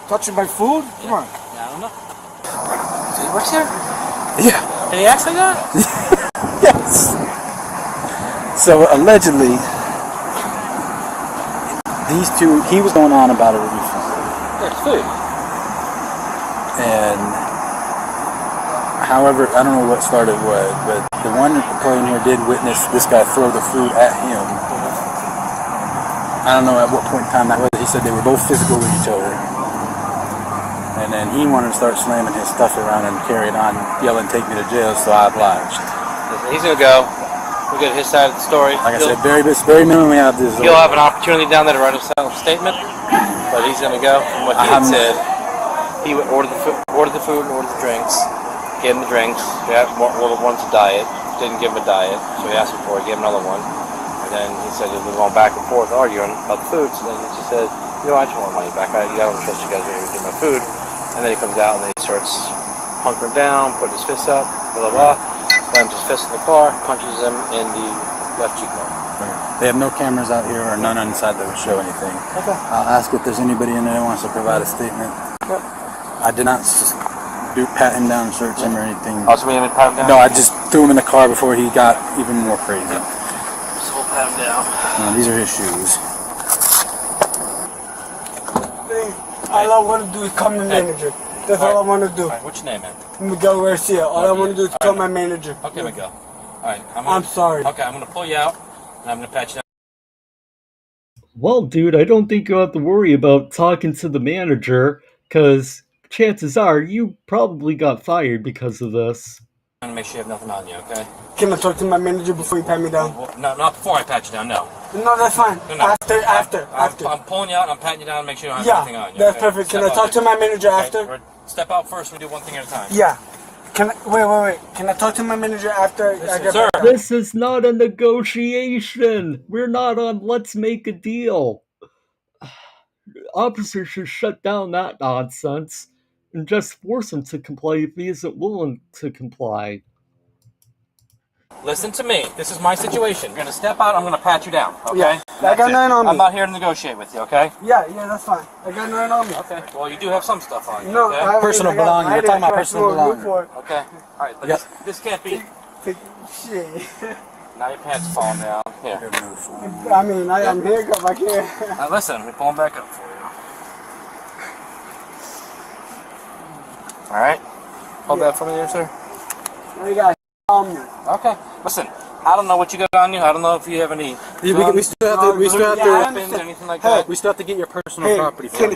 Touching my food? Come on. Yeah, I don't know. So he works here? Yeah. And he acts like that? Yes. So allegedly, these two, he was going on about a refund. That's food. And however, I don't know what started what, but the one playing here did witness this guy throw the food at him. I don't know at what point in time that was. He said they were both physical with each other. And then he wanted to start slamming his stuff around and carried on, yelling, "Take me to jail," so I obliged. He's going to go. We'll get his side of the story. Like I said, very minimally out of this. He'll have an opportunity down there to write a statement, but he's going to go from what he had said. He would order the food and order the drinks. Gave him the drinks. He had one's a diet. Didn't give him a diet, so he asked him for it. Gave him another one. And then he said we were going back and forth arguing about the food. So then he just said, I just want my money back. I don't trust you guys to get my food. And then he comes out and then he starts hunkering down, putting his fists up, blah, blah, blah. Slams his fist in the car, punches him in the left cheekbone. They have no cameras out here or none inside that would show anything. Okay. I'll ask if there's anybody in there that wants to provide a statement. Yep. I did not pat him down, search him or anything. Also, we haven't pat him down? No, I just threw him in the car before he got even more crazy. Just hold pat him down. No, these are his shoes. All I want to do is call my manager. That's all I want to do. All right, what's your name, man? Miguel Garcia. All I want to do is call my manager. Okay, Miguel. All right. I'm sorry. Okay, I'm going to pull you out, and I'm going to pat you down. Well, dude, I don't think you'll have to worry about talking to the manager, because chances are you probably got fired because of this. I'm gonna make sure you have nothing on you, okay? Can I talk to my manager before you pat me down? Well, no, not before I pat you down, no. No, that's fine. No, no. After. I'm pulling you out and I'm patting you down and make sure you don't have anything on you. That's okay? perfect. Can I talk to my manager after? Okay, step out first, we do one thing at a time. Yeah. Can I, wait. Can I talk to my manager after I get Sir. back? This is not a negotiation. We're not on let's make a deal. Officers should shut down that nonsense and just force him to comply if he isn't willing to comply. Listen to me. This is my situation. You're gonna step out, I'm gonna pat you down, okay? Yeah. I got nothing on me. I'm not here to negotiate with you, okay? Yeah, that's fine. I got nothing on me. Okay. Well, you do have some stuff on you. No, okay? personal belongings. We're talking about personal belongings. Okay. All right. But this can't be. Shit. Now your pants are falling down. Here. I mean, I'm handcuffed. I can't. Now listen, we pull them back up for you. All right. Hold that for me there, sir. You got on me. Okay. Listen, I don't know what you got on you. I don't know if you have any. We still have to. We still have to. Weapons, anything like that. We still have to get your personal property. Can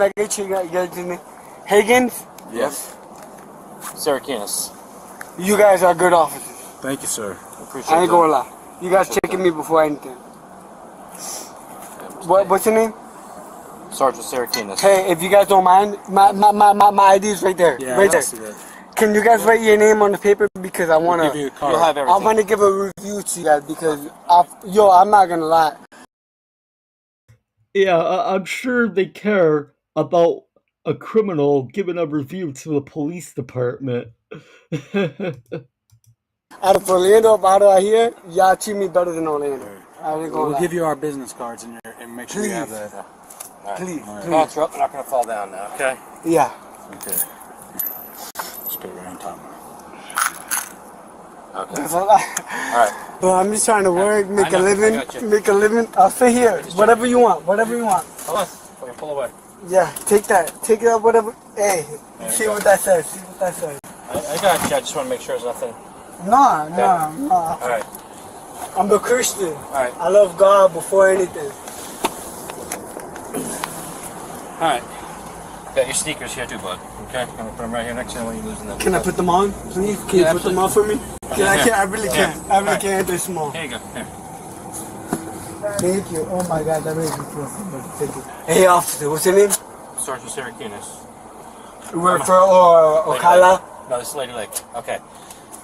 I get you guys in Higgins? Yes. Syracuse. You guys are good officers. Thank you, sir. Appreciate I ain't gonna lie. You guys checking me before anything. What's your name? Sergeant Syracuse. Hey, if you guys don't mind, my ID is right there. Yeah, right there. I see that. Can you guys write your name on the paper because I wanna? You'll have everything. I wanna give a review to you guys because I'm not gonna lie. Yeah, I'm sure they care about a criminal giving a review to the police department. Out of Orlando, out of here, y'all treat me better than Orlando. I ain't gonna We'll lie. give you our business cards and make sure you have that. Right. Please. Pants are up. They're not going to fall down now, okay? Yeah. Okay. Just put it right on top. Okay. That's a lot. Alright. Well, I'm just trying to work, make I a know, living, I got you. make a living. I'll sit here. Whatever you want. Whatever you want. Hold on. Before you pull away. Yeah, take that. Take it up, whatever. Hey, There see you what go. that says. See what that says. I got you. I just want to make sure there's nothing. No. Alright. I'm a Christian. Alright. I love God before anything. Alright. Got your sneakers here too, bud. Okay? I'm going to put them right here next to you when you're losing them. Can I put them on, please? Can you put them on for me? I really can't. I really can't. They're small. Here you go. Here. Thank you. Oh my God, that makes me feel so good. Thank you. Hey, officer, what's your name? Sergeant Syracuse. You work for Ocala? No, this is Lady Lake. Okay.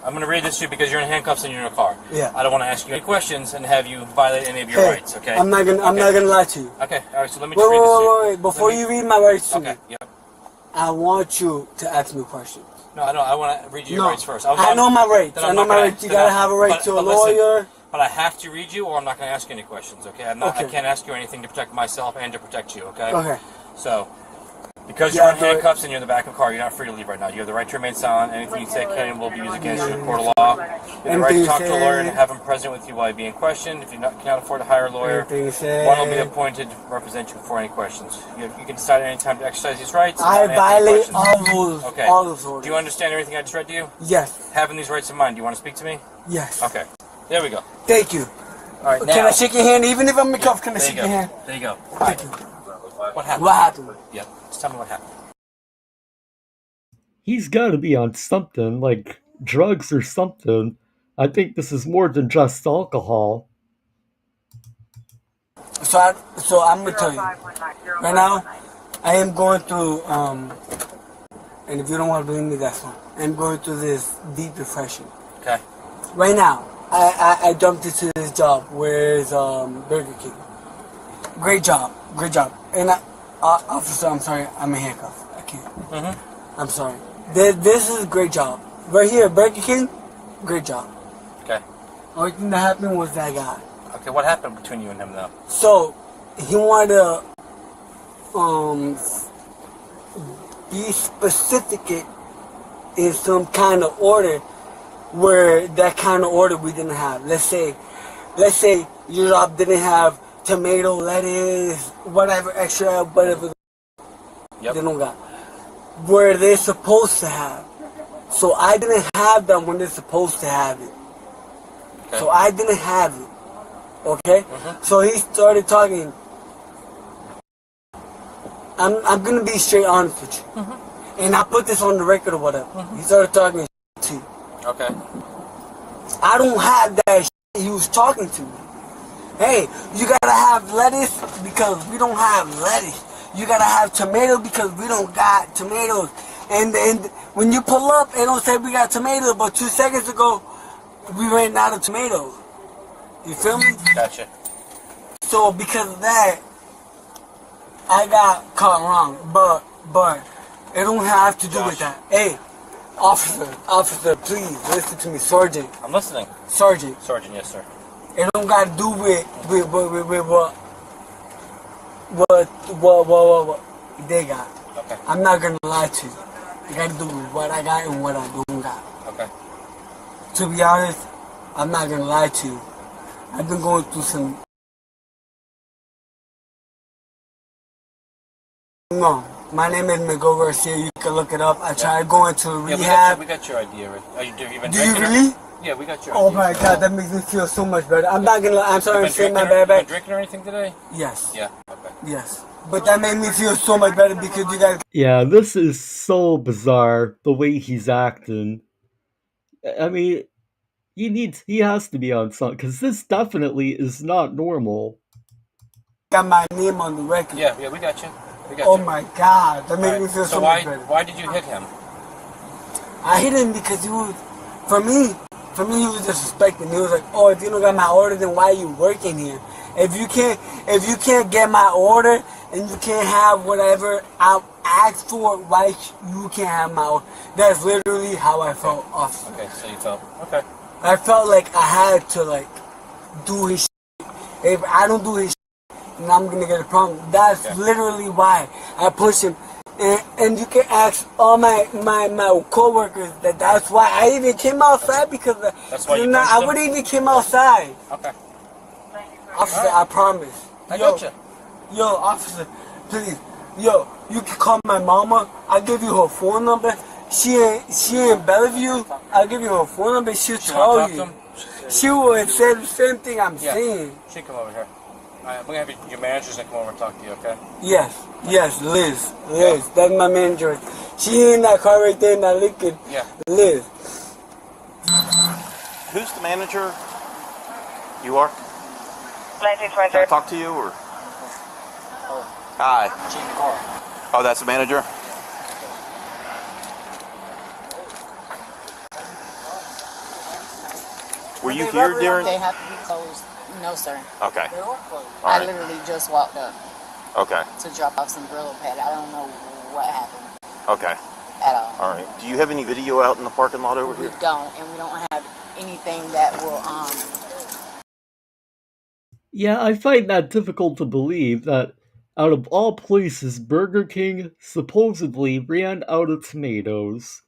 I'm going to read this to you because you're in handcuffs and you're in a car. Yeah. I don't want to ask you any questions and have you violate any of your rights, okay? I'm not gonna lie to you. Okay, all right, so let me just read this to you. Wait. Before you read my rights to me, Yep. I want you to ask me questions. No, I want to read you your rights first. I know my rights. Then I I'm know not my gonna- rights. You then gotta I'm- have a right but- to a but listen, lawyer. But I have to read you, or I'm not going to ask you any questions, okay? I Okay. can't ask you anything to protect myself and to protect you, okay? Okay. So, because you're in handcuffs and you're in the back of the car, you're not free to leave right now. You have the right to remain silent. Anything you say can and will be used against you in a court of law. You have the right to talk to a lawyer and have him present with you while you're being questioned. If you cannot afford to hire a lawyer, one will be appointed to represent you before any questions. You can decide at any time to exercise these rights. I and not answer any violate questions. all rules. Okay. All those rules. Do you understand everything I just read to you? Yes. Having these rights in mind, do you want to speak to me? Yes. Okay. There we go. Thank you. All right, Can I shake your hand, even if I'm in cuffs? Can I there shake you your go. hand? There you go. Thank you. What happened? What happened? Yeah. Just tell me what happened. He's gotta be on something, like drugs or something. I think this is more than just alcohol. So I'm gonna tell you. Right now, I am going through, and if you don't want to believe me, that's fine. I'm going through this deep depression. Okay. Right now, I jumped into this job where it's Burger King. Great job. And officer, I'm sorry, I'm in handcuffs. I can't. I'm sorry. This is a great job. Right here, Burger King, great job. Okay. Only thing that happened was that guy. Okay, what happened between you and him, though? So, he wanted to be specific in some kind of order where that kind of order we didn't have. Let's say your job didn't have tomato, lettuce, whatever extra, whatever they don't got. Where they're supposed to have. So I didn't have that when they're supposed to have it. Okay. So I didn't have it. Okay? So he started talking. I'm gonna be straight honest with you. And I put this on the record or whatever. He started talking to you. Okay. I don't have that shit he was talking to me. Hey, you gotta have lettuce because we don't have lettuce. You gotta have tomato because we don't got tomatoes. And when you pull up, it don't say we got tomatoes, but 2 seconds ago, we ran out of tomatoes. You feel me? Gotcha. So because of that, I got caught wrong. But it don't have to do with that. Hey, officer, please listen to me, Sergeant. I'm listening. Sergeant, Yes, sir. it don't got to do with what they got. Okay. I'm not gonna lie to you. It got to do with what I got and what I don't got. Okay. To be honest, I'm not gonna lie to you. I've been going through some. No, my name is Miguel Garcia. You can look it up. I tried going to rehab. We got your idea. Right? Are you been Do you drinking? really? Yeah, we got your Oh idea. my God, that makes me feel so much better. I'm not gonna lie. I'm sorry to say my bad Been back. drinking or anything today? Yes. Yeah. Okay. Yes. But that made me feel so much better because you guys. Yeah, this is so bizarre, the way he's acting. I mean, he has to be on something, because this definitely is not normal. Got my name on the record. Yeah, we got you. Oh my God, that made All me right. feel So so much better. why did you hit him? I hit him because he was, for me, he was disrespecting. He was like, "Oh, if you don't got my order, then why are you working here? If you can't get my order and you can't have whatever I asked for, why you can't have my order?" That's literally how I felt, officer. Okay, so you felt okay. I felt like I had to do his shit. If I don't do his shit, then I'm gonna get a problem. That's literally why I push him. And you can ask all my co-workers that's why I even came outside because That's why I would even came outside. Okay. Officer, I promise. I got you. Yo, officer, please. Yo, you can call my mama. I'll give you her phone number. She in Bellevue. I'll give you her phone number. She'll tell you. She will say the same thing I'm saying. She come over here. All right, we're gonna have your manager's gonna come over and talk to you. Okay. Yes, Liz. That's my manager. She in that car right there in that Lincoln. Yeah. Liz. Who's the manager? You are? Can I talk to you or? Hi. Oh, that's the manager? Were you here during? They have to be closed. No, sir. Okay. I right. literally just walked up Okay. to drop off some Brillo pad. I don't know what happened Okay. at all. All right. Do you have any video out in the parking lot over We here? don't, and we don't have anything that will Yeah, I find that difficult to believe that out of all places, Burger King supposedly ran out of tomatoes.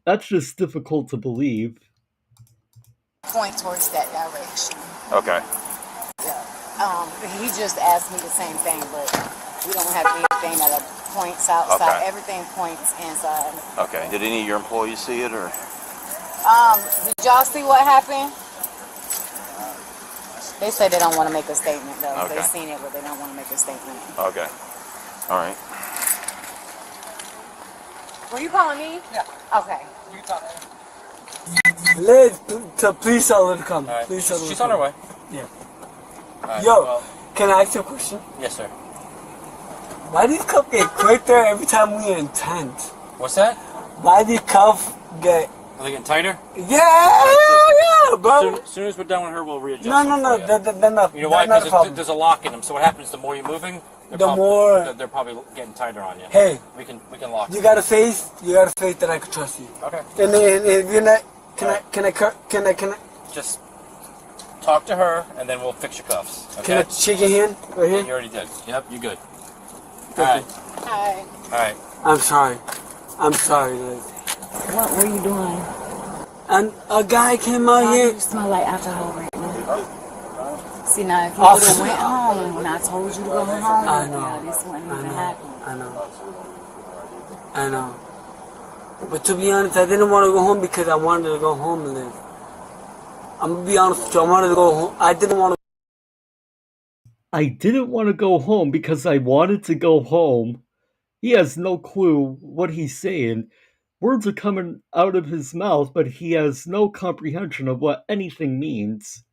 That's just difficult to believe. point towards that direction. Okay. He just asked me the same thing, but we don't have anything that points outside. Okay. Everything points inside. Okay. Did any of your employees see it or? Did y'all see what happened? They said they don't want to make a statement, though. Okay. They've seen it, but they don't want to make a statement. Okay. All right. Were you calling me? Yeah. Okay. You talk. Liz, please tell her to come. Right. Please tell her to She's come. on her way. Yeah. Right, Yo, well, can I ask you a question? yes, sir. Why these cuffs get quicker every time we in tent? What's that? Why these cuffs get... Are they getting tighter? Yeah, bro. As soon as we're done with her, we'll readjust. No, them for you. they're not. You know why? That's not a Because problem. there's a lock in them. So what happens? The more you're moving, they're probably getting tighter on you. Hey, we can lock. You got a face. You got a face that I can trust you. Okay. And if you're not, can I? Just talk to her, and then we'll fix your cuffs. Okay. Can I shake your hand right here? You already did. Yep, you're good. Thank All right. Hi. All right. I'm sorry, Liz. What were you doing? And a guy came out here. You smell like alcohol right now. See, now if you would have went home when I told you to go home, I know. now this wouldn't even happen. I know. But to be honest, I didn't want to go home because I wanted to go home and live. I'm gonna be honest with you. I wanted to go home. I didn't want to. I didn't want to go home because I wanted to go home. He has no clue what he's saying. Words are coming out of his mouth, but he has no comprehension of what anything means.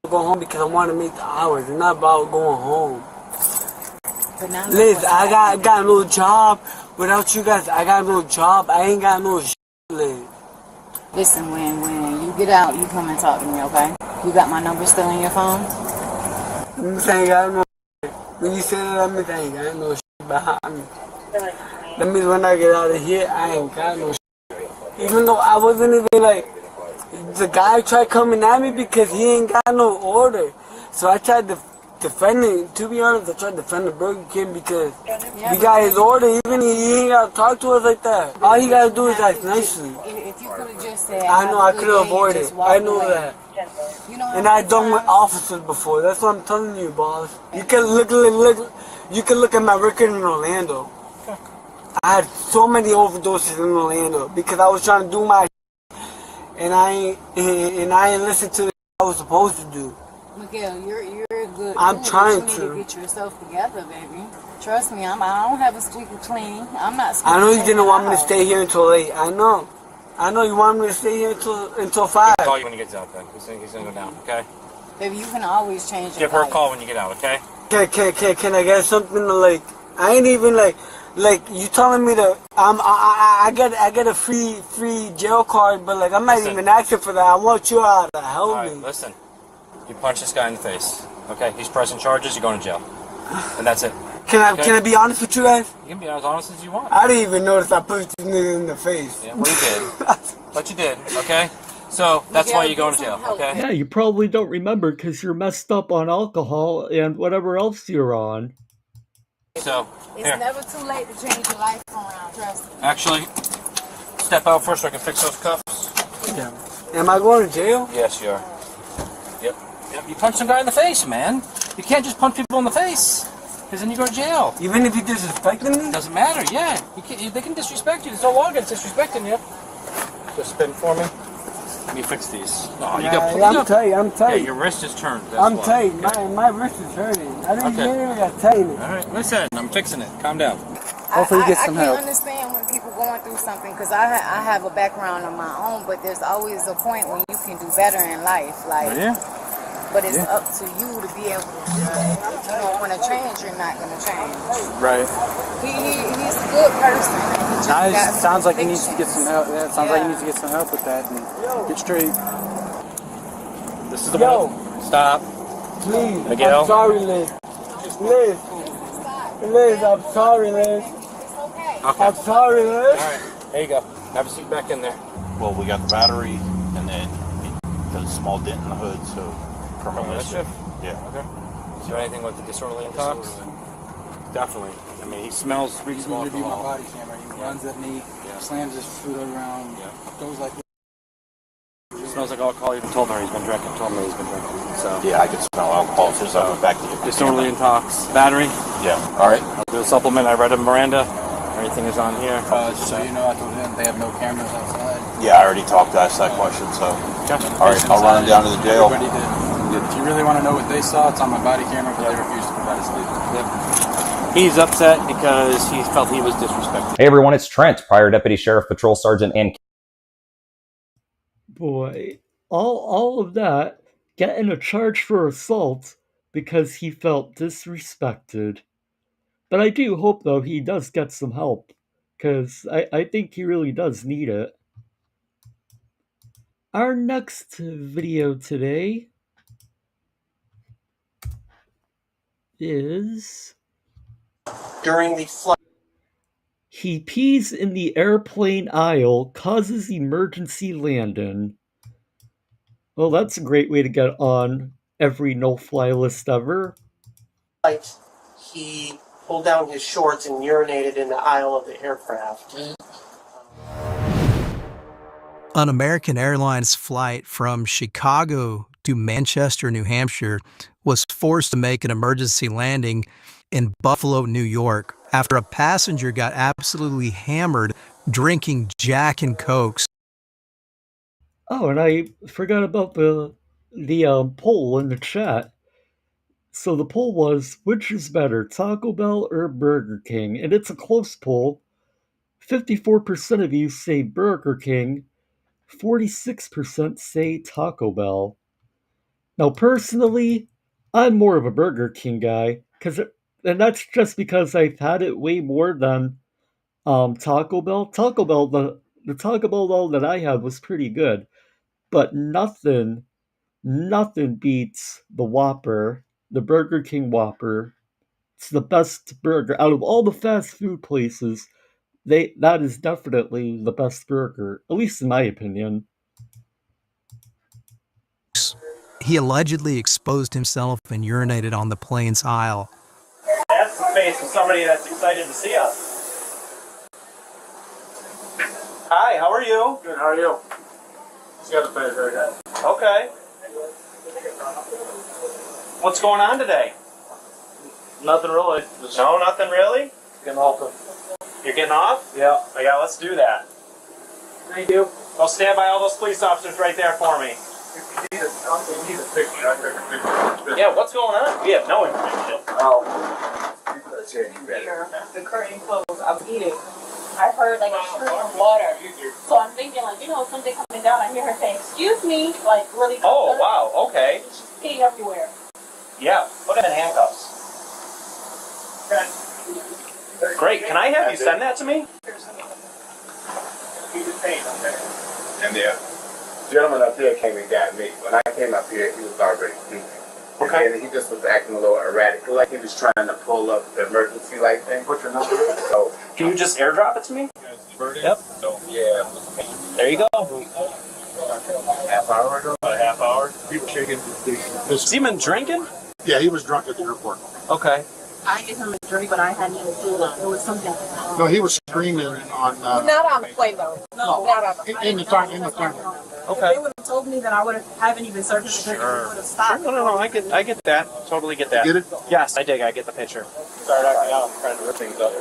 Go home because I want to make the hours. It's not about going home. Liz, I got no job. Without you guys, I got no job. I ain't got no shit, Liz. Listen, when you get out, you come and talk to me, okay? You got my number still in your phone? I'm saying I got no shit. When you say that, I'm saying I got no shit behind me. That means when I get out of here, I ain't got no shit. Even though I wasn't even like, the guy tried coming at me because he ain't got no order. So I tried to defend it. To be honest, I tried to defend the Burger King because we got his order. Even he ain't got to talk to us like that. All he got to do is act nicely. If you could have just said, I know I could have avoided it. I know that. And I done with officers before. That's what I'm telling you, boss. You can look at my record in Orlando. I had so many overdoses in Orlando because I was trying to do my and I ain't listen to what I was supposed to do. Miguel, you're a good. I'm trying you to. need to get yourself together, baby. Trust me, I don't have a squeaky clean. I'm not. I know you didn't want me to stay here until 8. I know you want me to stay here until 5. I'll call you when he gets out then. He's gonna go down, okay? Baby, you can always change your Give her a life. call when you get out, okay? Can I get something to like? I ain't even like you telling me to. I get a free jail card, but like I'm not even asking for that. I want you all to help me. Listen, you punch this guy in the face, okay? He's pressing charges. You're going to jail, and that's it. Can I be honest with you guys? You can be as honest as you want. I didn't even notice I punched this nigga in the face. Yeah, well, you did. But you did, okay? So that's why you're going to jail, okay? Yeah, you probably don't remember because you're messed up on alcohol and whatever else you're on. So, It's here. never too late to change your life around, trust me. Actually, step out first so I can fix those cuffs. Yeah. Am I going to jail? Yes, you are. Yep. You punched some guy in the face, man. You can't just punch people in the face, because then you go to jail. Even if you disrespecting me? Doesn't matter, yeah. They can disrespect you. There's no law against disrespecting you. Just spin for me. Let me fix these. Oh, you got. I'm tight. Yeah, your wrist is turned. That's I'm why. tight. Okay. My wrist is hurting. I didn't Okay. even got tight. All right, listen. I'm fixing it. Calm down. Hopefully you get some help. I can understand when people going through something because I have a background of my own, but there's always a point when you can do better in life. Like, but it's up to you to be able to do it. If you don't want to change, you're not going to change. Right. He's a good person. He just got Sounds like he needs to convictions. get some help. Yeah, it sounds like he needs to get some help with that and get straight. This is the one. Stop. Please. Miguel. I'm sorry, Liz. Liz, I'm sorry, Liz. Okay. I'm sorry, Liz. All right. There you go. Have a seat back in there. Well, we got the battery, and then the small dent in the hood, so permanent mischief. Yeah. Okay. Is there anything with the disorderly intox? Definitely. I mean, he smells He's going to review my body camera. He runs at me, slams his food around, goes like this. Smells like alcohol. Even told her he's been drinking. Told me he's been drinking. So Yeah, I could smell alcohol since I went back to your disorderly intox. Battery. Yeah. All right. I'll do a supplement. I read a Miranda. Everything is on here. Just so you know, I told him they have no cameras outside. Yeah, I already talked to ask that question, so. All right, I'll run him down to the jail. Everybody did. If you really want to know what they saw, it's on my body camera, but they refused to provide a statement. He's upset because he felt he was disrespected. Hey everyone, it's Trent, prior Deputy Sheriff, Patrol Sergeant, and... Boy, all of that, getting a charge for assault because he felt disrespected. But I do hope, though, he does get some help, because I think he really does need it. Our next video today is... During the flight. He pees in the airplane aisle, causes emergency landing. Well, that's a great way to get on every no-fly list ever. He pulled down his shorts and urinated in the aisle of the aircraft. An American Airlines flight from Chicago to Manchester, New Hampshire, was forced to make an emergency landing in Buffalo, New York, after a passenger got absolutely hammered drinking Jack and Cokes. Oh, and I forgot about the poll in the chat. So the poll was, which is better, Taco Bell or Burger King? And it's a close poll. 54% of you say Burger King, 46% say Taco Bell. Now, personally, I'm more of a Burger King guy, and that's just because I've had it way more than Taco Bell. The Taco Bell though that I had was pretty good, but nothing beats the Whopper, the Burger King Whopper. It's the best burger out of all the fast food places. That is definitely the best burger, at least in my opinion. He allegedly exposed himself and urinated on the plane's aisle. That's the face of somebody that's excited to see us. Hi, how are you? Good, how are you? Just got the face right now. Okay. What's going on today? Nothing really. No, nothing really? Getting off. You're getting off? Yeah. Oh, yeah, let's do that. Thank you. Go stand by all those police officers right there for me. You need a picture. I take a picture. Yeah, what's going on? We have no information. Oh. The curtain closed. I'm eating. I heard like a stream of water. So I'm thinking like, something coming down. I hear her say, "Excuse me," like really. Oh, wow, okay. She's peeing everywhere. Yeah, put him in handcuffs. Great, can I have you send that to me? And the gentleman up here came and got me. When I came up here, he was already speaking. Okay. And he just was acting a little erratic, like he was trying to pull up the emergency light thing. What's your number? So, can you just airdrop it to me? Yep. So, yeah. There you go. Half hour ago? About a half hour. People shaking. Has he been drinking? Yeah, he was drunk at the airport. Okay. I gave him a drink, but I hadn't even told him. It was something. No, he was screaming on. Not on the plane though. No, not on the plane. In the car. Okay. If they would have told me, then I would have haven't even searched the picture. Sure. Would have stopped. No, I get that. Totally get that. You get it? Yes, I dig. I get the picture. Start acting out, trying to rip things up.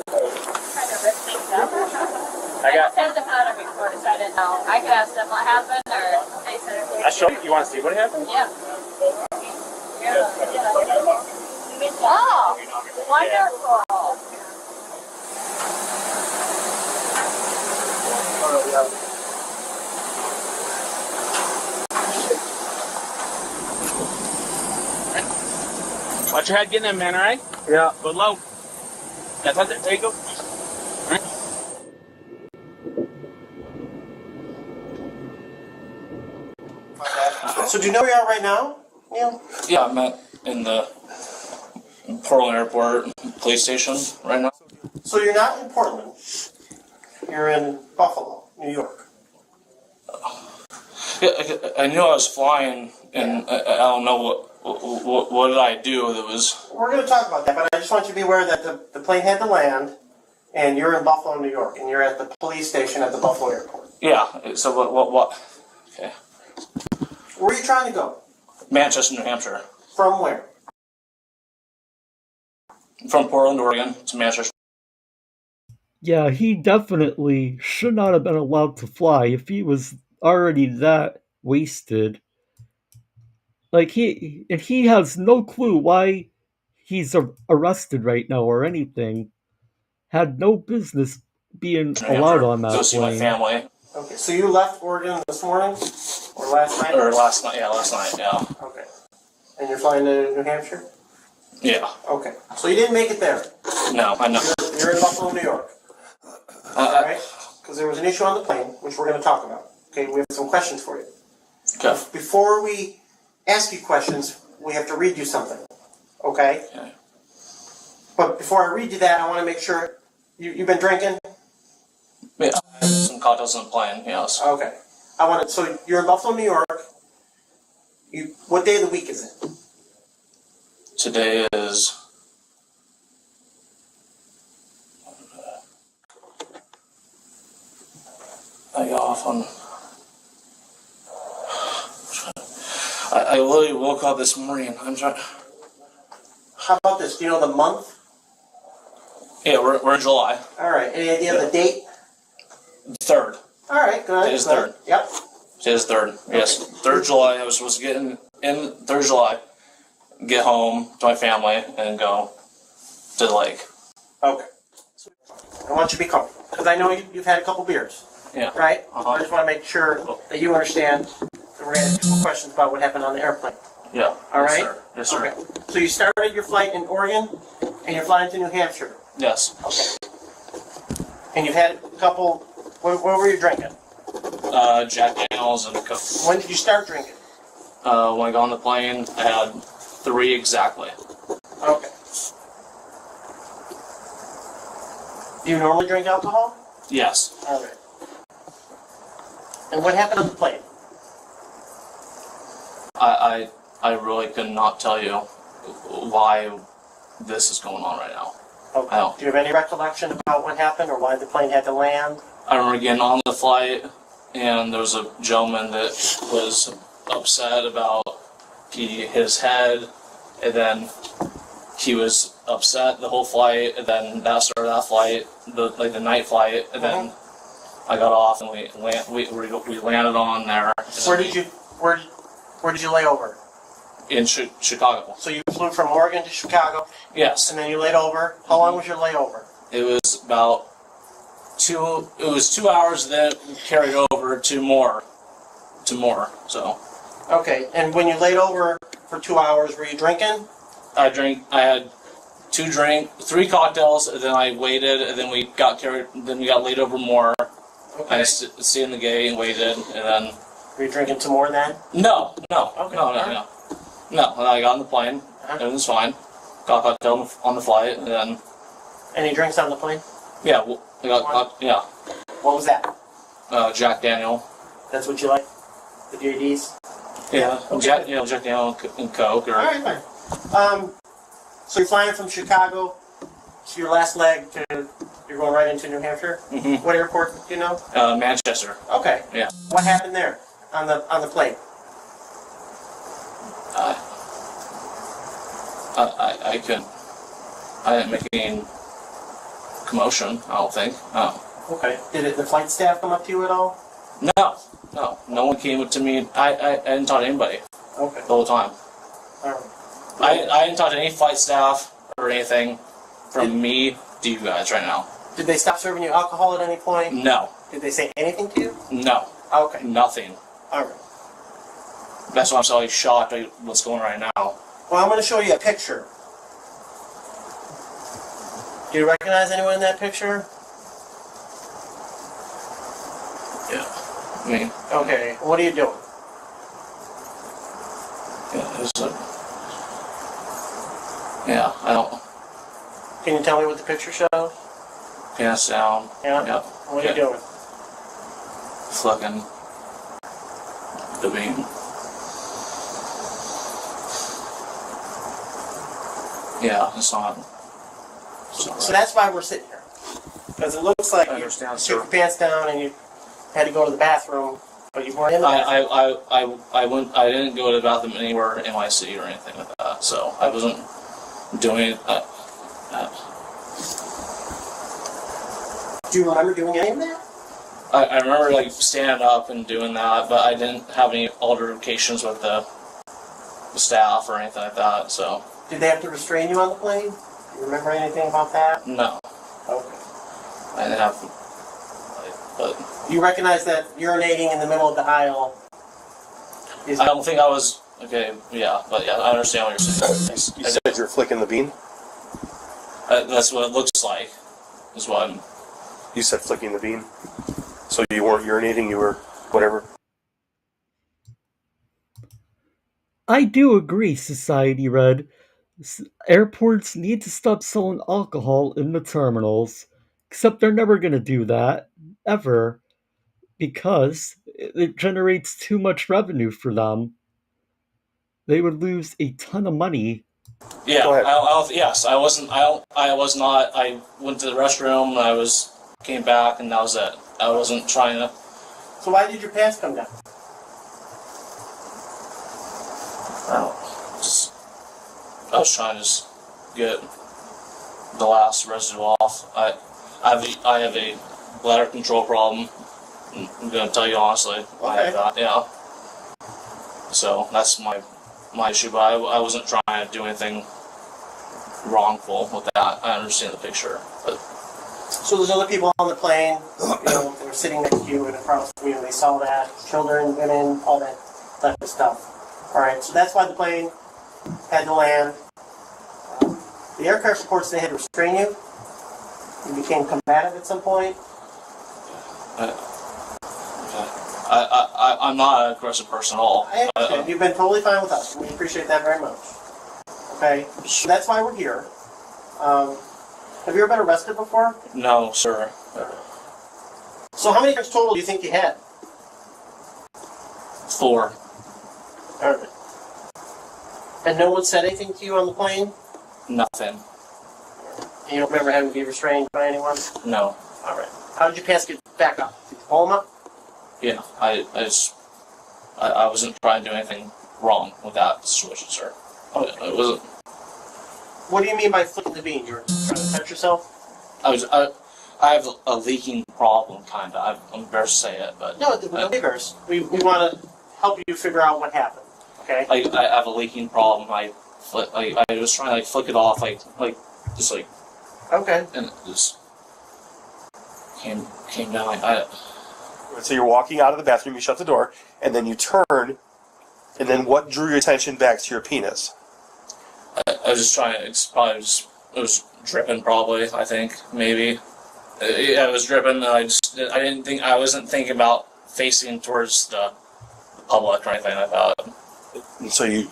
I got. Sent them out of record, so I didn't know. I could ask them what happened, or they said. I show you. You want to see what happened? Yeah. Oh, wonderful. Watch your head getting in, man, alright? Yeah. Good low. That's what there you go. So do you know where you are right now, Neil? Yeah, I'm in the Portland Airport police station right now. So you're not in Portland. You're in Buffalo, New York. Yeah, I knew I was flying, and I don't know what did I do that was. We're going to talk about that, but I just want you to be aware that the plane had to land, and you're in Buffalo, New York, and you're at the police station at the Buffalo Airport. Yeah. So what? Okay. Where are you trying to go? Manchester, New Hampshire. From where? From Portland, Oregon to Manchester. Yeah, he definitely should not have been allowed to fly if he was already that wasted. Like he has no clue why he's arrested right now or anything. Had no business being allowed on that Go see my family. Okay, so you left Oregon this morning? Or last night? Or last night, yeah. Okay. And you're flying to New Hampshire? Yeah. Okay. So you didn't make it there? No, I know. You're in Buffalo, New York. Alright? Because there was an issue on the plane, which we're going to talk about. Okay, we have some questions for you. Okay. Before we ask you questions, we have to read you something. Okay? Okay. But before I read you that, I want to make sure you've been drinking? Yeah, some cocktails on the plane, yes. Okay. So you're in Buffalo, New York. What day of the week is it? Today is I got off on. I literally woke up this morning. I'm trying. How about this? Do you know the month? Yeah, we're in July. All right. Any idea of the date? 3rd. All right. Good. It is 3rd. Yep. It is 3rd. Yes, 3rd July. I was supposed to get in 3rd July. get home to my family, and go to the lake. Okay. I want you to be comfortable, because I know you've had a couple beers. Yeah. Right? I just want to make sure that you understand that we're going to ask you questions about what happened on the airplane. Yeah. All right? Yes, sir. Okay. So you started your flight in Oregon, and you're flying to New Hampshire. Yes. Okay. And you've had a couple. What were you drinking? Jack Daniels and Coke. When did you start drinking? When I got on the plane, I had 3 exactly. Okay. Do you normally drink alcohol? Yes. All right. And what happened on the plane? I really could not tell you why this is going on right now. Okay. Do you have any recollection about what happened or why the plane had to land? I remember getting on the flight, and there was a gentleman that was upset about he hit his head, and then he was upset the whole flight, and then that started that flight, the night flight, and then I got off and we landed on there. Where did you lay over? In Chicago. So you flew from Oregon to Chicago? Yes. And then you laid over. How long was your layover? It was about 2 hours, then carried over to more. So. Okay, and when you laid over for 2 hours, were you drinking? I had 3 cocktails, and then I waited, and then we got laid over more. Okay. I stayed in the gate and waited, and then. Were you drinking some more then? No. Okay. No. And I got on the plane. Everything was fine. Got a cocktail on the flight, and then. Any drinks on the plane? Yeah, yeah. What was that? Jack Daniel. That's what you like? The JDs? Yeah, Okay. Jack Daniel and Coke. Or, all right, fine. So you're flying from Chicago to your last leg you're going right into New Hampshire? Mm-hmm. What airport do you know? Manchester. Okay. Yeah. What happened there on the plane? I couldn't. I didn't make any commotion, I don't think. Okay. Did the flight staff come up to you at all? No one came up to me. I didn't talk to anybody. Okay. The whole time. All right. I didn't talk to any flight staff or anything from me to you guys right now. Did they stop serving you alcohol at any point? No. Did they say anything to you? No. Okay. Nothing. All right. That's why I'm so shocked at what's going on right now. Well, I'm going to show you a picture. Do you recognize anyone in that picture? Yeah. Me. Okay. What are you doing? Yeah, I don't. Can you tell me what the picture shows? Pants down. Yeah? Yep. What are you doing? Flicking the beam. Yeah, it's not. So that's why we're sitting here. Because it looks like you took your pants down and you had to go to the bathroom, but you weren't in the bathroom. I didn't go to the bathroom anywhere in my city or anything like that, so I wasn't doing that. Do you remember doing any of that? I remember like standing up and doing that, but I didn't have any altercations with the staff or anything like that, so. Did they have to restrain you on the plane? Do you remember anything about that? No. Okay. I didn't have, but. You recognize that urinating in the middle of the aisle is... I don't think I was, okay, yeah, but yeah, I understand what you're saying. You said you're flicking the bean? That's what it looks like, is what I'm... You said flicking the bean? So you weren't urinating, you were whatever? I do agree, Society Red. Airports need to stop selling alcohol in the terminals. Except they're never going to do that, ever, because it generates too much revenue for them. They would lose a ton of money. Yeah, yes, I wasn't, I was not, I went to the restroom, and came back, and that was it. I wasn't trying to... So why did your pants come down? I was trying to just get the last residue off. I have a bladder control problem. I'm going to tell you honestly. Okay. I have that, yeah. So that's my issue, but I wasn't trying to do anything wrongful with that. I understand the picture, but So there's other people on the plane, they were sitting next to you and across from you, and they saw that, children, women, all that type of stuff. All right, so that's why the plane had to land. The aircraft reports they had to restrain you. You became combative at some point. I'm not an aggressive person at all. I understand. You've been totally fine with us. We appreciate that very much. Okay, so that's why we're here. Have you ever been arrested before? No, sir. So how many drinks total do you think you had? 4. All right. And no one said anything to you on the plane? Nothing. And you don't remember having to be restrained by anyone? No. All right. How did your pants get back up? Did you pull them up? Yeah, I wasn't trying to do anything wrong with that situation, sir. It wasn't. What do you mean by flicking the bean? You were trying to touch yourself? I have a leaking problem, kind of. I'm embarrassed to say it, but No, don't be embarrassed. We want to help you figure out what happened. Okay. I have a leaking problem. I was trying to flick it off, just like. Okay. And it just came down. So you're walking out of the bathroom, you shut the door, and then you turn, and then what drew your attention back to your penis? I was just trying to. It was dripping, probably. I think maybe. Yeah, it was dripping. I wasn't thinking about facing towards the public or anything like that. And so you.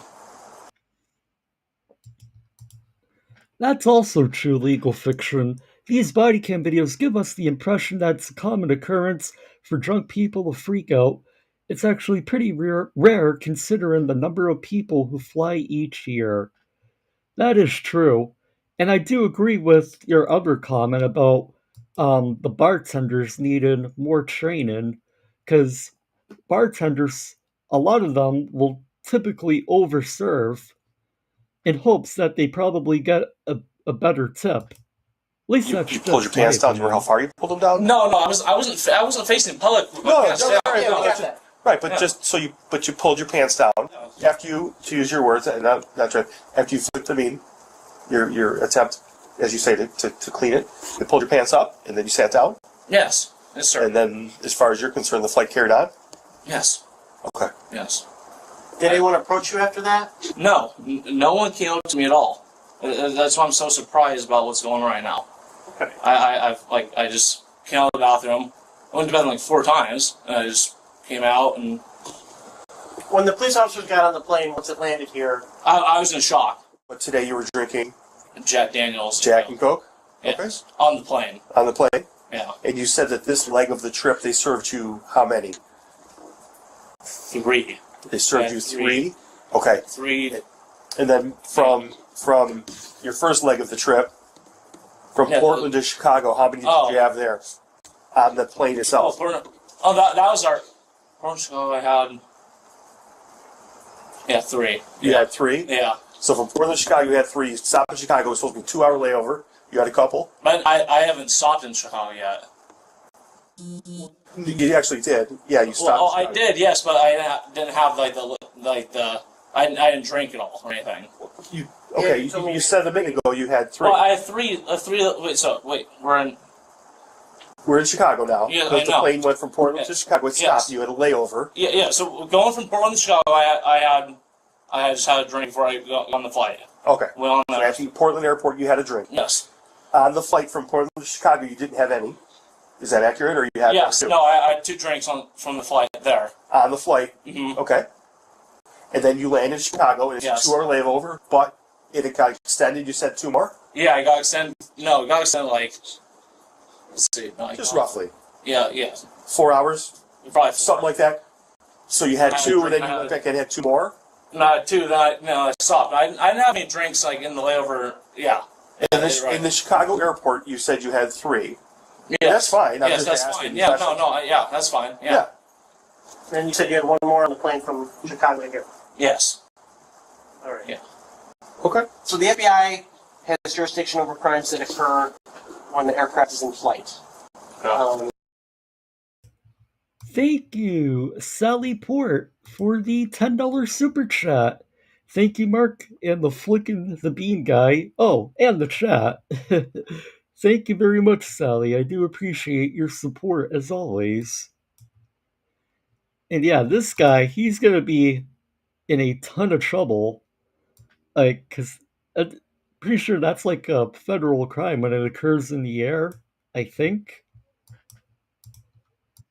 That's also true legal fiction. These body cam videos give us the impression that it's a common occurrence for drunk people to freak out. It's actually pretty rare considering the number of people who fly each year. That is true. And I do agree with your other comment about the bartenders needed more training, because bartenders, a lot of them will typically overserve in hopes that they probably get a better tip. At least You that's pulled your pants down. Do you remember how far you pulled them down? No, I wasn't facing public. Right, but you pulled your pants down after you, to use your words, and not right, after you flicked the bean, your attempt, as you say, to clean it. You pulled your pants up, and then you sat down. Yes, sir. And then, as far as you're concerned, the flight carried on. Yes. Okay. Yes. Did anyone approach you after that? No, no one came up to me at all. That's why I'm so surprised about what's going on right now. Okay. I just came out of the bathroom. I went to bed 4 times, and I just came out and. When the police officers got on the plane, once it landed here, I was in shock. But today you were drinking Jack Daniels. Jack and Coke. Yeah. Okay. On the plane. On the plane. Yeah. And you said that this leg of the trip they served you how many? 3. They served you 3. Okay. 3. And then from your first leg of the trip, from Portland to Chicago, how many did you have there on the plane itself? That was our. I had. Yeah, 3. You had 3? Yeah. So from Portland to Chicago, you had 3. You stopped in Chicago. It was supposed to be a 2-hour layover. You had a couple. But I haven't stopped in Chicago yet. You actually did. Yeah, you stopped. Well, I did, yes, but I didn't have I didn't drink at all or anything. You said a minute ago you had 3. Well, I had 3. Wait, we're in Chicago now. Yeah, because the plane went from Portland to Chicago. It stopped. Yes. You had a layover. Yeah. So going from Portland to Chicago, I just had a drink before I got on the flight. Okay. Well, so after Portland Airport, you had a drink. Yes. On the flight from Portland to Chicago, you didn't have any. Is that accurate, or you had? Yes. 2? No, I had 2 drinks from the flight there. On the flight. Mm-hmm. Okay. And then you landed in Chicago, and it's Yes. a 2-hour layover, but it got extended. You said 2 more. Yeah, it got extended. No, it got extended let's see. Just roughly. Yeah. 4 hours. Probably 4. Something like that. So you had 2, and then you went back and had 2 more. No, 2. Then I stopped. I didn't have any drinks in the layover. Yeah. In the Chicago airport, you said you had 3. Yes. That's fine. Yes, that's fine. Yeah, yeah, that's fine. Yeah. and you said you had 1 more on the plane from Chicago to here. Yes. All right. Yeah. Okay. So the FBI has jurisdiction over crimes that occur when the aircraft is in flight. Thank you, Sally Port, for the $10 super chat. Thank you, Mark, and the flicking the bean guy. Oh, and the chat. Thank you very much, Sally. I do appreciate your support as always. And yeah, this guy, he's gonna be in a ton of trouble. Like, cause I'm pretty sure that's like a federal crime when it occurs in the air, I think.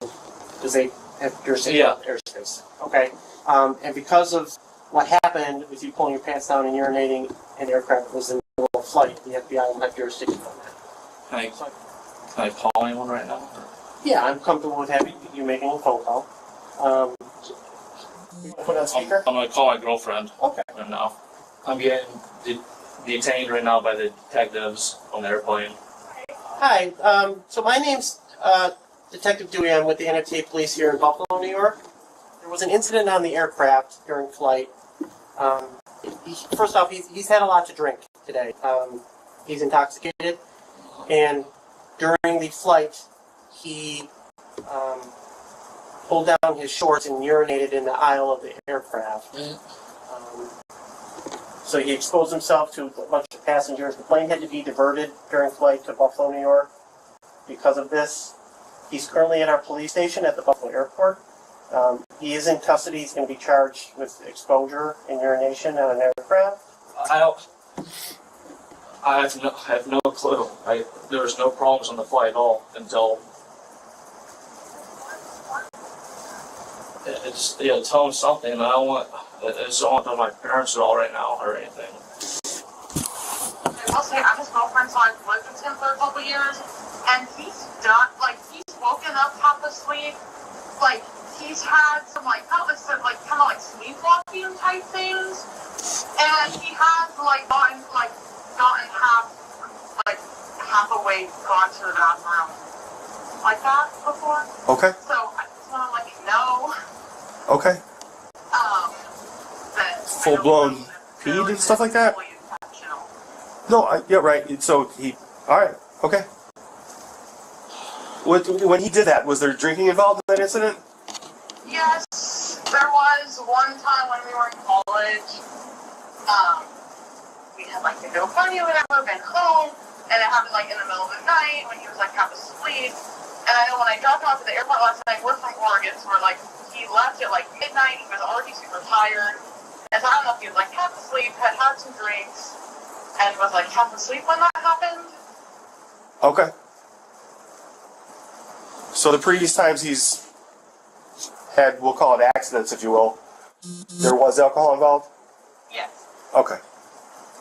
Because they have jurisdiction on airspace. Okay. And because of what happened with you pulling your pants down and urinating in the aircraft was in the middle of flight, the FBI will have jurisdiction on that. Can I call anyone right now? Yeah, I'm comfortable with having you making a phone call. Put on speaker. I'm gonna call my girlfriend. Okay. Right now. I'm getting detained right now by the detectives on the airplane. Hi. So my name's Detective Dewey. I'm with the NFTA Police here in Buffalo, New York. There was an incident on the aircraft during flight. First off, he's had a lot to drink today. He's intoxicated, and during the flight, he pulled down his shorts and urinated in the aisle of the aircraft. So he exposed himself to a bunch of passengers. The plane had to be diverted during flight to Buffalo, New York because of this. He's currently at our police station at the Buffalo Airport. He is in custody. He's going to be charged with exposure and urination on an aircraft. I have no clue. There was no problems on the flight at all until tell him something. I just don't want to tell my parents at all right now or anything. I'll say I'm his girlfriend, so I've lived with him for a couple years, and he's done, he's woken up half asleep, he's had some, kind of sleepwalking type things, and he has, gotten half awake, gone to the bathroom, like that before. Okay. So I just want to let you know. Okay. That Full blown peed and stuff like that? No, yeah, right. So alright, okay. When he did that, was there drinking involved in that incident? Yes, there was one time when we were in college. We had no money or whatever, been home, and it happened in the middle of the night when he was half asleep. And I know when I dropped him off at the airport last night, we're from Oregon, so we're he left at midnight. He was already super tired, and so I don't know if he was half asleep, had some drinks, and was half asleep when that happened. Okay. So the previous times he's had, we'll call it accidents, if you will, there was alcohol involved? Yes. Okay.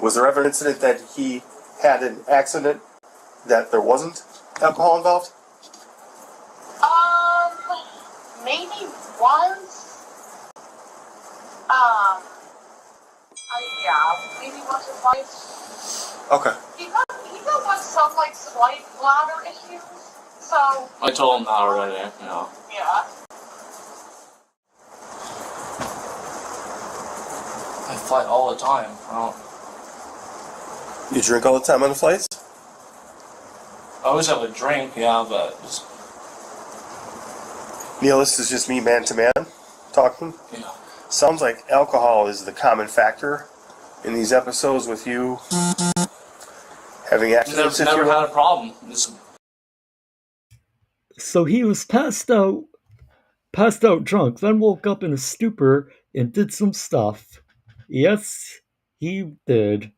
Was there ever an incident that he had an accident that there wasn't alcohol involved? Maybe once. Maybe once or twice. Okay. He does some slight bladder issues, so. I told him that already. Yeah. Yeah. I fly all the time. You drink all the time on the flights? I always have a drink, yeah, but just... Neil, this is just me man to man talking. Yeah. Sounds like alcohol is the common factor in these episodes with you having accidents. Never had a problem. So he was passed out drunk, then woke up in a stupor and did some stuff. Yes, he did.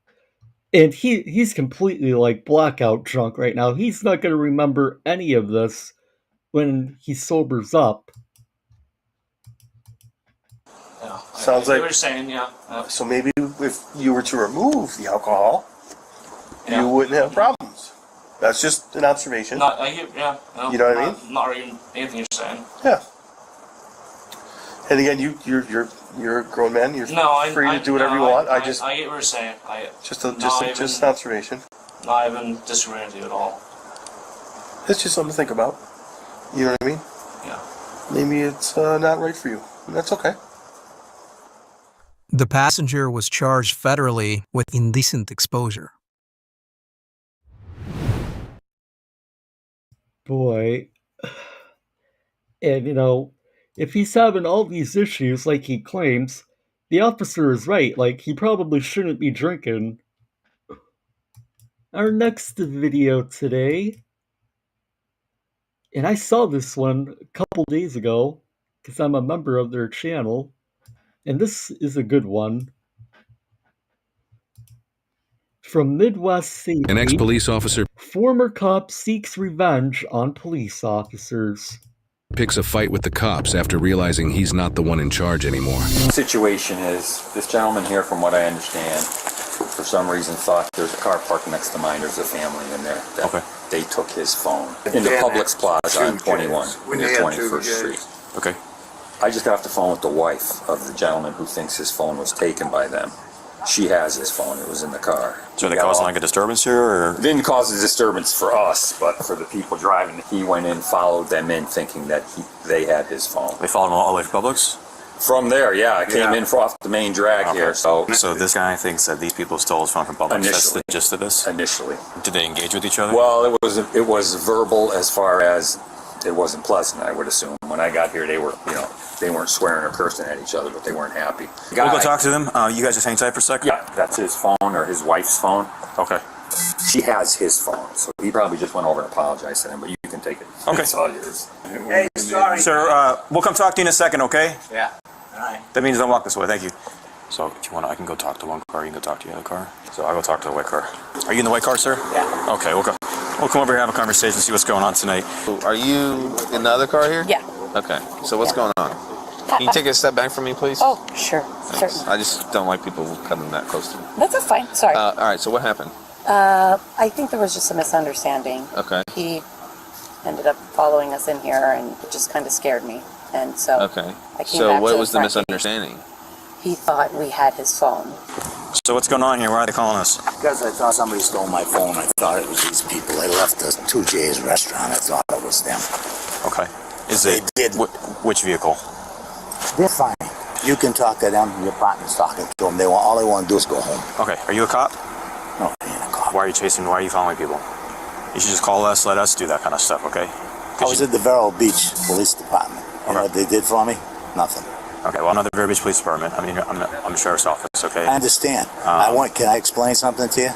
And he's completely blackout drunk right now. He's not going to remember any of this when he sobers up. Yeah. Sounds like you're saying, yeah. So maybe if you were to remove the alcohol, you wouldn't have problems. That's just an observation. No, you know what I mean? Not arguing anything you're saying. Yeah. And again, you're a grown man. You're free to do whatever you want. I get what you're saying. Just an observation. Not even disagreeing with you at all. It's just something to think about. You know what I mean? Yeah. Maybe it's not right for you. And that's okay. The passenger was charged federally with indecent exposure. Boy. And, if he's having all these issues like he claims, The officer is right, like, he probably shouldn't be drinking. Our next video today, and I saw this one a couple days ago, because I'm a member of their channel, and this is a good one. From Midwest Safety, An ex-police officer former cop seeks revenge on police officers. picks a fight with the cops after realizing he's not the one in charge anymore. The situation is, this gentleman here, from what I understand, for some reason thought there's a car parked next to mine, there's a family in there. That They took his phone. In the Publix Plaza on 21, near 21st Street. Okay. I just got off the phone with the wife of the gentleman who thinks his phone was taken by them. She has his phone, it was in the car. So they causing like a disturbance here, or? It didn't cause a disturbance for us, but for the people driving. He went in, followed them in, thinking that they had his phone. They followed him all the way to Publix? From there, yeah. I came in off the main drag here, so... So this guy thinks that these people stole his phone from Publix? Initially. That's the gist of this? Initially. Did they engage with each other? Well, it was verbal as far as it wasn't pleasant, I would assume. When I got here, they were, they weren't swearing or cursing at each other, but they weren't happy. We'll go talk to them. You guys just hang tight for a second? Yeah, that's his phone or his wife's phone. Okay. She has his phone, so he probably just went over and apologized to him, but you can take it. Okay. It's all yours. Hey, sorry. Sir, we'll come talk to you in a second, okay? Yeah. All right. That means don't walk this way, thank you. So, if you want, I can go talk to one car, you can go talk to the other car. So I'll go talk to the white car. Are you in the white car, sir? Yeah. Okay, we'll come over here and have a conversation, see what's going on tonight. Are you in the other car here? Yeah. Okay, so what's going on? Can you take a step back from me, please? Oh, sure. Thanks. Certainly. I just don't like people coming that close to me. That's fine. Sorry. All right, so what happened? I think there was just a misunderstanding. Okay. He ended up following us in here, and it just kind of scared me. And so Okay. I came So back what to was the front. misunderstanding? He thought we had his phone. So what's going on here? Why are they calling us? Because I thought somebody stole my phone. I thought it was these people. They left the 2J's restaurant. I thought it was them. Okay. They did. Which vehicle? They're fine. You can talk to them. Your partner's talking to them. All they want to do is go home. Okay. Are you a cop? No, I ain't a cop. Why are you following people? You should just call us, let us do that kind of stuff, okay? I was at the Vero Beach Police Department. You know what they did for me? Nothing. Okay, well, another Vero Beach Police Department. I mean, I'm a sheriff's office, okay? I understand. Can I explain something to you?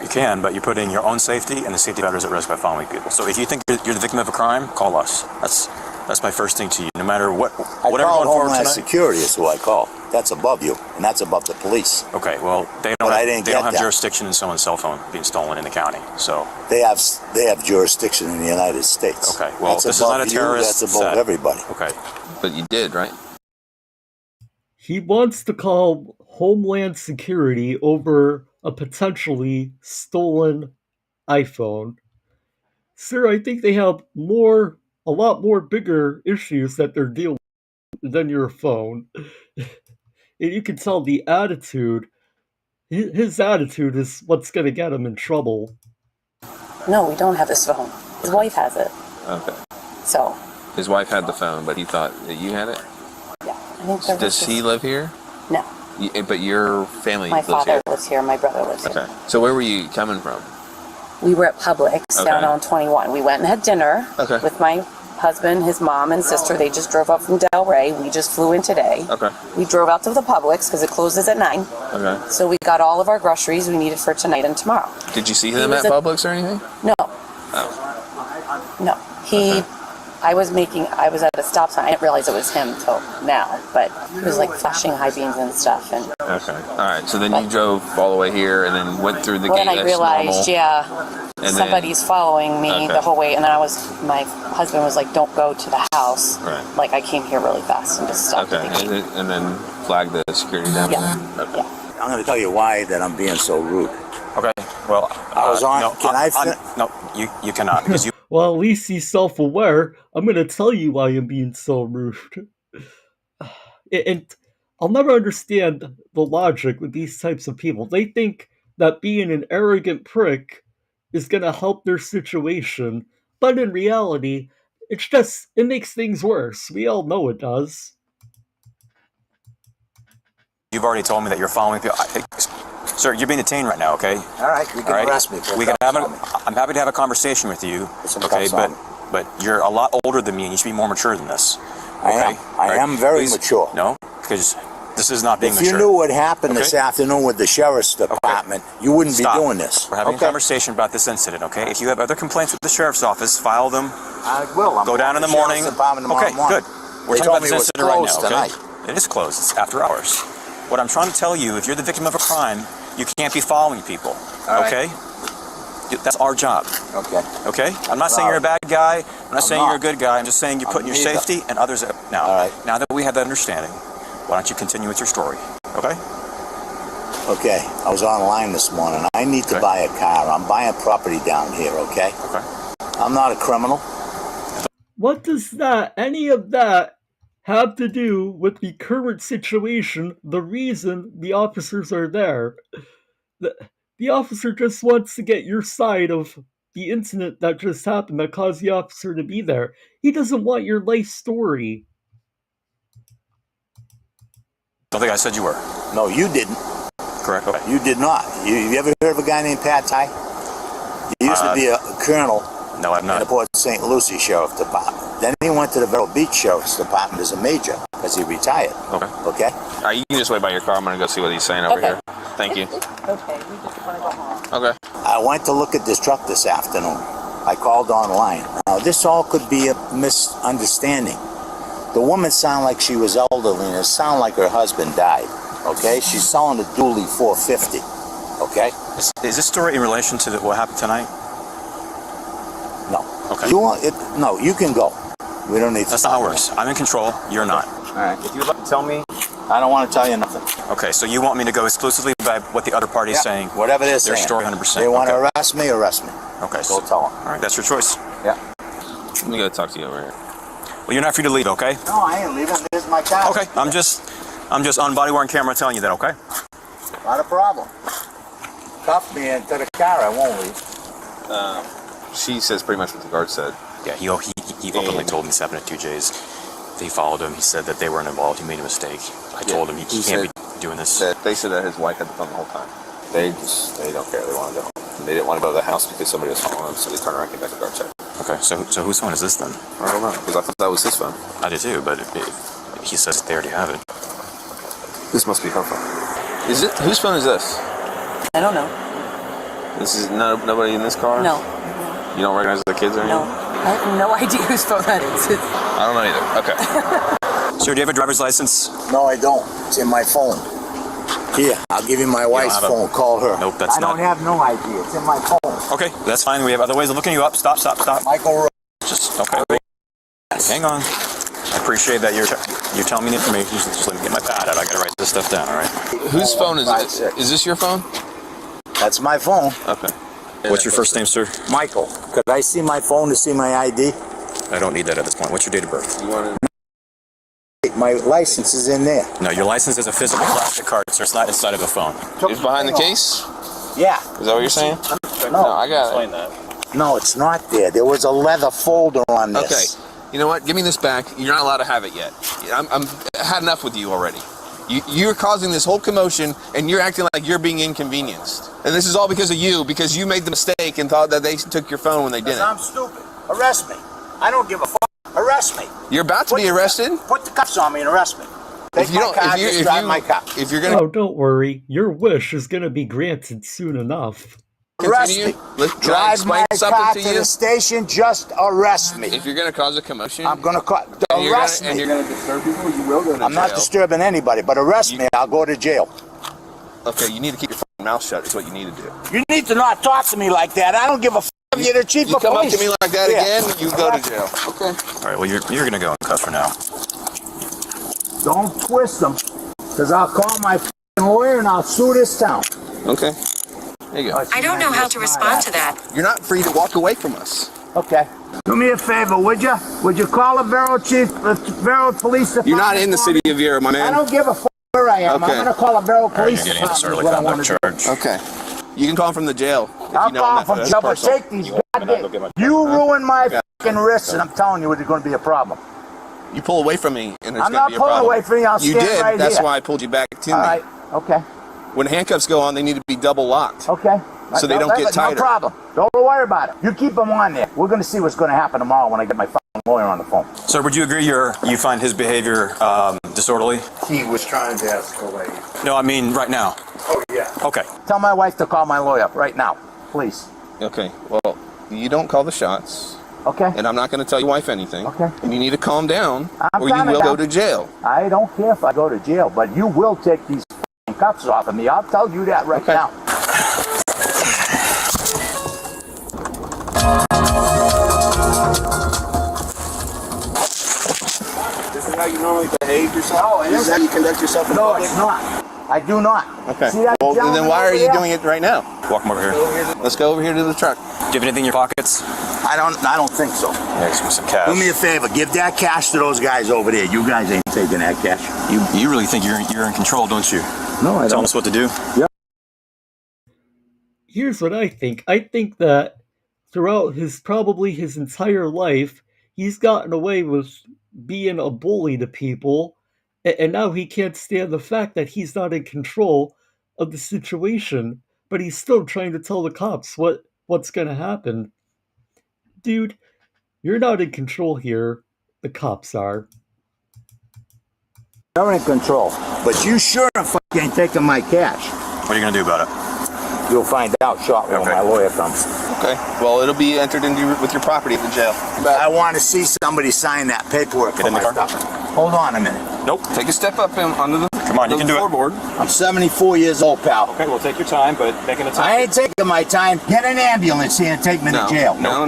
You can, but you're putting your own safety and the safety of others at risk by following people. So if you think you're the victim of a crime, call us. That's my first thing to you. No matter whatever I called going forward Homeland tonight. Security is who I call. That's above you, and that's above the police. Okay, well, they don't have that. jurisdiction in someone's cell phone being stolen in the county. So They have jurisdiction in the United States. okay, well, That's this is above not a you, terrorist. That's above everybody. Okay, but you did, right? He wants to call Homeland Security over a potentially stolen iPhone. Sir, I think they have a lot more bigger issues that they're dealing with than your phone. And you can tell the attitude, his attitude is what's going to get him in trouble. No, we don't have his phone. His wife has it. Okay. So, His wife had the phone, but he thought that you had it? I think there was Does he live here? No. But your family My lives here? father lives here. My brother lives here. Okay. So where were you coming from? We were at Publix down Okay. on 21. We went and had dinner with my husband, his mom, and sister. They just drove up from Delray. We just flew in today. Okay. We drove out to the Publix because it closes at 9. Okay. So we got all of our groceries we needed for tonight and tomorrow. Did you see them at Publix or anything? No, Oh. no. I was at a stop sign. I didn't realize it was him till now, but he was like flashing high beams and stuff. And Okay. All right. So then you drove all the way here and then went through the gate. when I as realized, normal. And somebody's following me Okay. the whole way, and then my husband was like, "Don't go to the house." Right. Like I came here really fast and just stopped. Okay. And then flag the security down. Yeah. Okay. I'm going to tell you why that I'm being so rude. Okay. Well, I was on. No, can I? no, you cannot because you. Well, at least he's self-aware. I'm going to tell you why I'm being so rude. And I'll never understand the logic with these types of people. They think that being an arrogant prick is going to help their situation, but in reality, it makes things worse. We all know it does. You've already told me that you're following people. Sir, you're being detained right now, okay? All right, you can arrest me. I'm happy to have a conversation with you, okay? But you're a lot older than me, and you should be more mature than this. I am very mature. No, because This is not being If mature. you knew what happened this Okay? afternoon with the sheriff's department, you wouldn't Stop. be doing this. We're having a Okay? conversation about this incident, okay? If you have other complaints with the sheriff's office, file them. I will. I'm Go down in the morning. sheriff's department tomorrow Okay, morning. good. We're They talking about told me this it was incident right closed now, okay? tonight. It is closed. It's after hours. What I'm trying to tell you, if you're the victim of a crime, you can't be following people, All right. okay? That's our job. Okay. Okay? I'm not saying you're a bad guy. I'm not saying not. you're a good guy. I'm just saying you're putting your neither. safety and others at. Now, now that we have that understanding, why don't you continue with your story, okay? Okay, I was online this morning. I need to buy a car. I'm buying property down here, okay? Okay. I'm not a criminal. What does any of that, have to do with the current situation, the reason the officers are there? The officer just wants to get your side of the incident that just happened that caused the officer to be there. He doesn't want your life story. Don't think I said you were. No, you didn't. Correct. Okay. You did not. You ever heard of a guy named Pat Ty? He used to be a colonel No, I'm in not. the Port St. Lucie Sheriff Department. Then he went to the Vero Beach Sheriff's Department as a major, because he retired. Okay. Okay? You can just wait by your car. I'm gonna go see what he's saying over here. Thank you. Okay, we just want to go home. Okay. I went to look at this truck this afternoon. I called online. Now, this all could be a misunderstanding. The woman sounded like she was elderly, and it sounded like her husband died. Okay? She's selling a dually 450. Okay? Is this story in relation to what happened tonight? No. Okay. You want it? No, you can go. We don't need to. That's not how it works. I'm in control. You're not. All right. If you'd like to tell me, I don't want to tell you nothing. Okay, so you want me to go exclusively by what the other party is saying? Whatever they're Their saying. story 100%. They want to Okay. arrest me, arrest me. Okay. Go tell them. All right, that's your choice. Yeah. Let me go talk to you over here. Well, you're not free to leave, okay? No, I ain't leaving. This is my car. Okay, I'm just on body worn camera telling you that, okay? Not a problem. Cuff me into the car. I won't leave. She says pretty much what the guard said. Yeah, he openly told me this happened at 2J's. They followed him. He said that they weren't involved. He made a mistake. I told him he can't be doing this. They said that his wife had the phone the whole time. They don't care. They want to go home. They didn't want to go to the house because somebody was following them, so they turned around and came back to guard check. Okay, so whose phone is this then? I don't know, because I thought that was his phone. I did too, but he says they already have it. This must be her phone. Is it? Whose phone is this? I don't know. This is nobody in this car? No. You don't recognize the kids or anything? No. I have no idea whose phone that is. I don't know either. Okay. Sir, do you have a driver's license? No, I don't. It's in my phone. Here, I'll give you my wife's have a- phone. Call her. Nope, that's I don't have no idea. It's in my phone. Okay, that's fine. We have other ways of looking you up. Stop. Michael Rose. Just, okay. Hang on. I appreciate that you're telling me the information. Just let me get my pad out. I gotta write this stuff down, all right? Whose phone is it? Is this your phone? That's my phone. Okay. What's your first name, sir? Michael. Could I see my phone to see my ID? I don't need that at this point. What's your date of birth? My license is in there. No, your license is a physical plastic card, sir. It's not inside of a phone. It's behind the case? Yeah. Is that what you're saying? No, I got Explain it. that. No, it's not there. There was a leather folder on this. Okay. You know what? Give me this back. You're not allowed to have it yet. I'm had enough with you already. You're causing this whole commotion, and you're acting like you're being inconvenienced. And this is all because of you, because you made the mistake and thought that they took your phone when they didn't. I'm stupid. Arrest me. I don't give a fuck. Arrest me. You're about to be arrested? Put the cuffs on me and arrest me. Take my car, just drive my car. If you're gonna Oh, don't worry. Your wish is gonna be granted soon enough. Arrest me. Drive my car to the station, just arrest me. If you're gonna cause a commotion, I'm gonna arrest me. and you're gonna disturb people, you will go to jail. I'm not disturbing anybody, but arrest me, I'll go to jail. Okay, you need to keep your fucking mouth shut. Is what you need to do. You need to not talk to me like that. I don't give a fuck if you're the chief You of come up police. to me like that again, you go to jail. Okay. All right. Well, you're gonna go in cuffs for now. Don't twist them, because I'll call my fucking lawyer and I'll sue this town. Okay. There you go. I don't know how to respond to that. You're not free to walk away from us. Okay. Do me a favor, would you? Would you call the Vero Police Department? You're not in the city of Vero, my I man. don't give a fuck where I am. Okay. I'm gonna call the Vero Police You're getting a Department. disorderly is what I wanna conduct do. charge. Okay. You can call from the jail. If I'll you know call that- from that's jail, but personal. take these goddamn... You ruin my fucking wrists, and I'm telling you, it's going to be a problem. You pull away from me, and it's I'm going not to be a pulling problem. away from you. I'll You stand did. right That's here. why I pulled you back to All me. right. Okay. When handcuffs go on, they need to be double locked. Okay. So they don't get tighter. No problem. Don't worry about it. You keep them on there. We're going to see what's going to happen tomorrow when I get my fucking lawyer on the phone. Sir, would you agree you find his behavior disorderly? He was trying to escalate. No, I mean right now. Oh, yeah. Okay. Tell my wife to call my lawyer up right now, please. Okay, well, you don't call the shots. Okay. And I'm not going to tell your wife anything. Okay. And you need to calm down, I'm or you calming will go down. to jail. I don't care if I go to jail, but you will take these cuffs off of me. I'll tell you that right now. This is how you normally behave yourself? No, this is how you conduct yourself in public? No, it's not. I do not. Okay. See that Well, then gentleman why over are you there? doing it right now? Walk him over here. Let's go over here to the truck. Do you have anything in your pockets? I don't think so. Yeah, some cash. Do me a favor, give that cash to those guys over there. You guys ain't taking that cash. You really think you're in control, don't you? No, I don't. Tell us what to do. Yeah. Here's what I think. I think that throughout probably his entire life, he's gotten away with being a bully to people, and now he can't stand the fact that he's not in control of the situation, but he's still trying to tell the cops what's gonna happen. Dude, you're not in control here. The cops are. You're in control, but you sure the fuck ain't taking my cash. What are you going to do about it? You'll find out shortly when my lawyer comes. Okay. Well, it'll be entered into with your property at the jail. I want to see somebody sign that paperwork for my stuff. Hold on a minute. Nope. Take a step up onto the Come on, you can do floorboard. I'm 74 years old, pal. Okay, well, take your time, but make an attempt. I ain't taking my time. Get an ambulance here and take me to jail. No.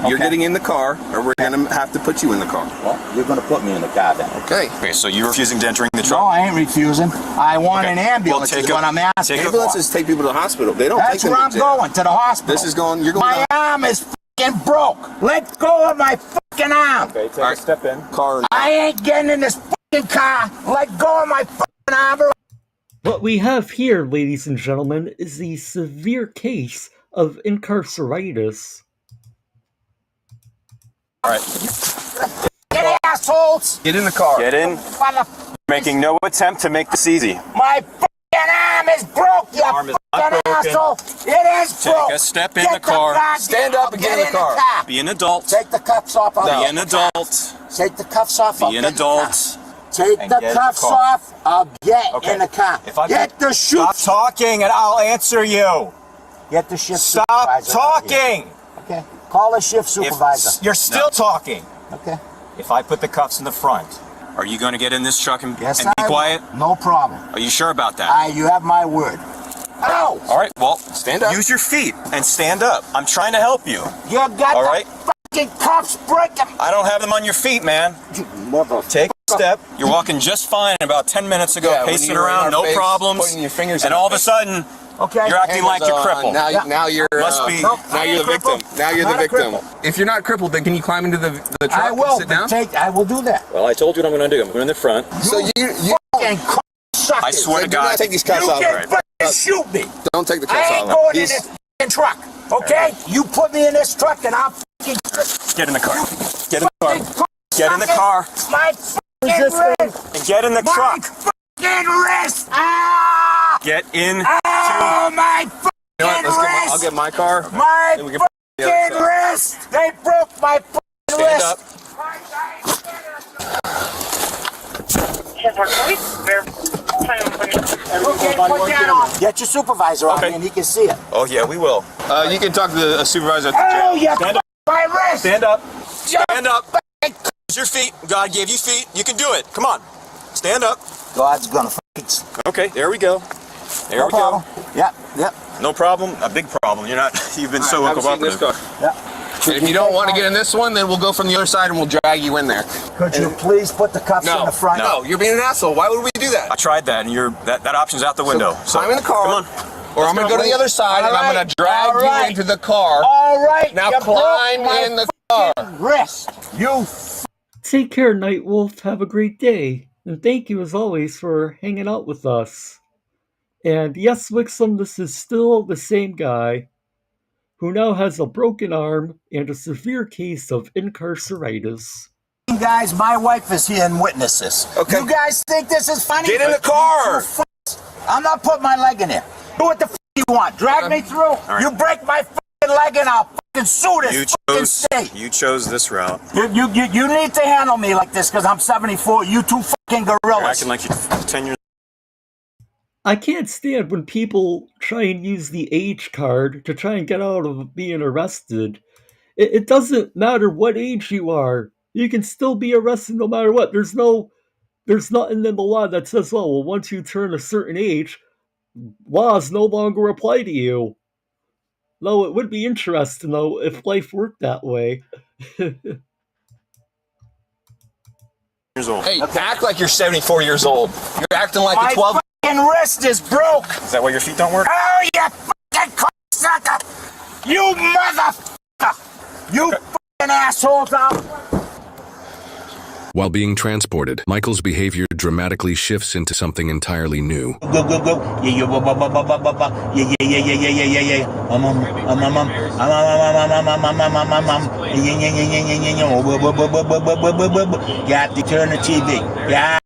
You're getting in the car, or we're going to have to put you in the car. Well, you're going to put me in the car then. Okay. Okay, so you're refusing to enter the truck? No, I ain't refusing. I want an ambulance is what I'm asking. Ambulances take people to the hospital. They don't That's take them where to I'm jail. going, to the hospital. This is going, you're going My arm is fucking broke. Let go of my fucking arm. Okay, take a step in. Car. I ain't getting in this fucking car. Let go of my fucking arm. What we have here, ladies and gentlemen, is the severe case of incarceritis. All right. Get assholes. Get in the car. Get in. Making no attempt to make this easy. My fucking arm is broke, you arm is not fucking broken. asshole. It is broke. Take a step in Get the car. Stand up and get in the car. Be an adult. Take the cuffs off. Be an adult. Take the cuffs off. Be an adult. Take And the get in the cuffs car. off. I'll get Okay. in the car. If I Get the shoot. Stop talking and I'll answer you. Get the shift Stop supervisor. out here. talking. Okay. Call the shift supervisor. You're still talking. Okay. If I put the cuffs in the front, are you going to get in this truck and, Yes, and be I will. quiet? No problem. Are you sure about that? You have my word. Ow! All right, well, Stand up. use your feet and stand up. I'm trying to help you. You got All the right. fucking cuffs. Break them. I don't have them on your feet, man. Take a step. You're walking just fine about 10 minutes ago, Yeah, when pacing you were in around, our no face, problems. pointing your fingers and in all our of a sudden, Okay. you're acting like you're crippled. Now you're Must be. Nope, now I you're ain't the victim. crippled. Now you're I'm the not a victim. cripple. If you're not crippled, then can you climb into the truck I will. and sit down? I will do that. Well, I told you what I'm going to do. I'm going in the front. So you Fucking suckers. I swear to do not God. take these cuffs You off. can fucking shoot me. Don't take the I cuffs ain't off. going in this fucking truck. Okay? You put me in this truck and I'll fucking Get in the car. Get in the car. Get in the car. My fucking wrist. And get in the My truck. fucking wrist. Ah! Get in. Oh, my You know what? fucking I'll wrist. get my car. My Then we can put the other fucking side. wrist. They broke my fucking Stand wrist. up. Okay, put that on. Get your supervisor on me and he can see it. Oh, yeah, we will. You can talk to a supervisor at the Oh, jail. you Stand up. my wrist. Stand up. Stand up. Use your feet. God gave you feet. You can do it. Come on. Stand up. God's gonna fucking. Okay, there we go. There No we problem. go. Yep. No problem. A big problem. You're not. You've been so Have a seat in this uncooperative. car. Yep. And if you don't want to get in this one, then we'll go from the other side and we'll drag you in there. Could you please put the cuffs in the front? No, you're being an asshole. Why would we do that? I tried that, and that option's out the window. So climb in the car. Come on. Or I'm going to go to the other side and I'm going to drag you into the car. All right. Now you climb broke my in the car. wrist. You. Take care, Nightwolf. Have a great day. And thank you, as always, for hanging out with us. And yes, Wixom, this is still the same guy who now has a broken arm and a severe case of incarceritis. Guys, my wife is here and witness this. Okay. You guys think this is funny? Get in the car. I'm not putting my leg in there. Do what the f you want. Drag me through. right. You break my fucking leg and I'll fucking sue this fucking state. You chose this route. You need to handle me like this because I'm 74. You two fucking You're gorillas. acting like you're 10 years. I can't stand when people try and use the age card to try and get out of being arrested. It doesn't matter what age you are. You can still be arrested no matter what. There's nothing in the law that says, oh, well, once you turn a certain age, laws no longer apply to you. Though it would be interesting, though, if life worked that way. Years old. Hey, act like you're 74 years old. You're acting like My a 12. fucking wrist is broke. Is that why your feet don't work? Oh, you fucking cocksucker! You motherfucker! You fucking assholes out! While being transported, Michael's behavior dramatically shifts into something entirely new. Go. Yeah. You have to turn the TV. Yeah.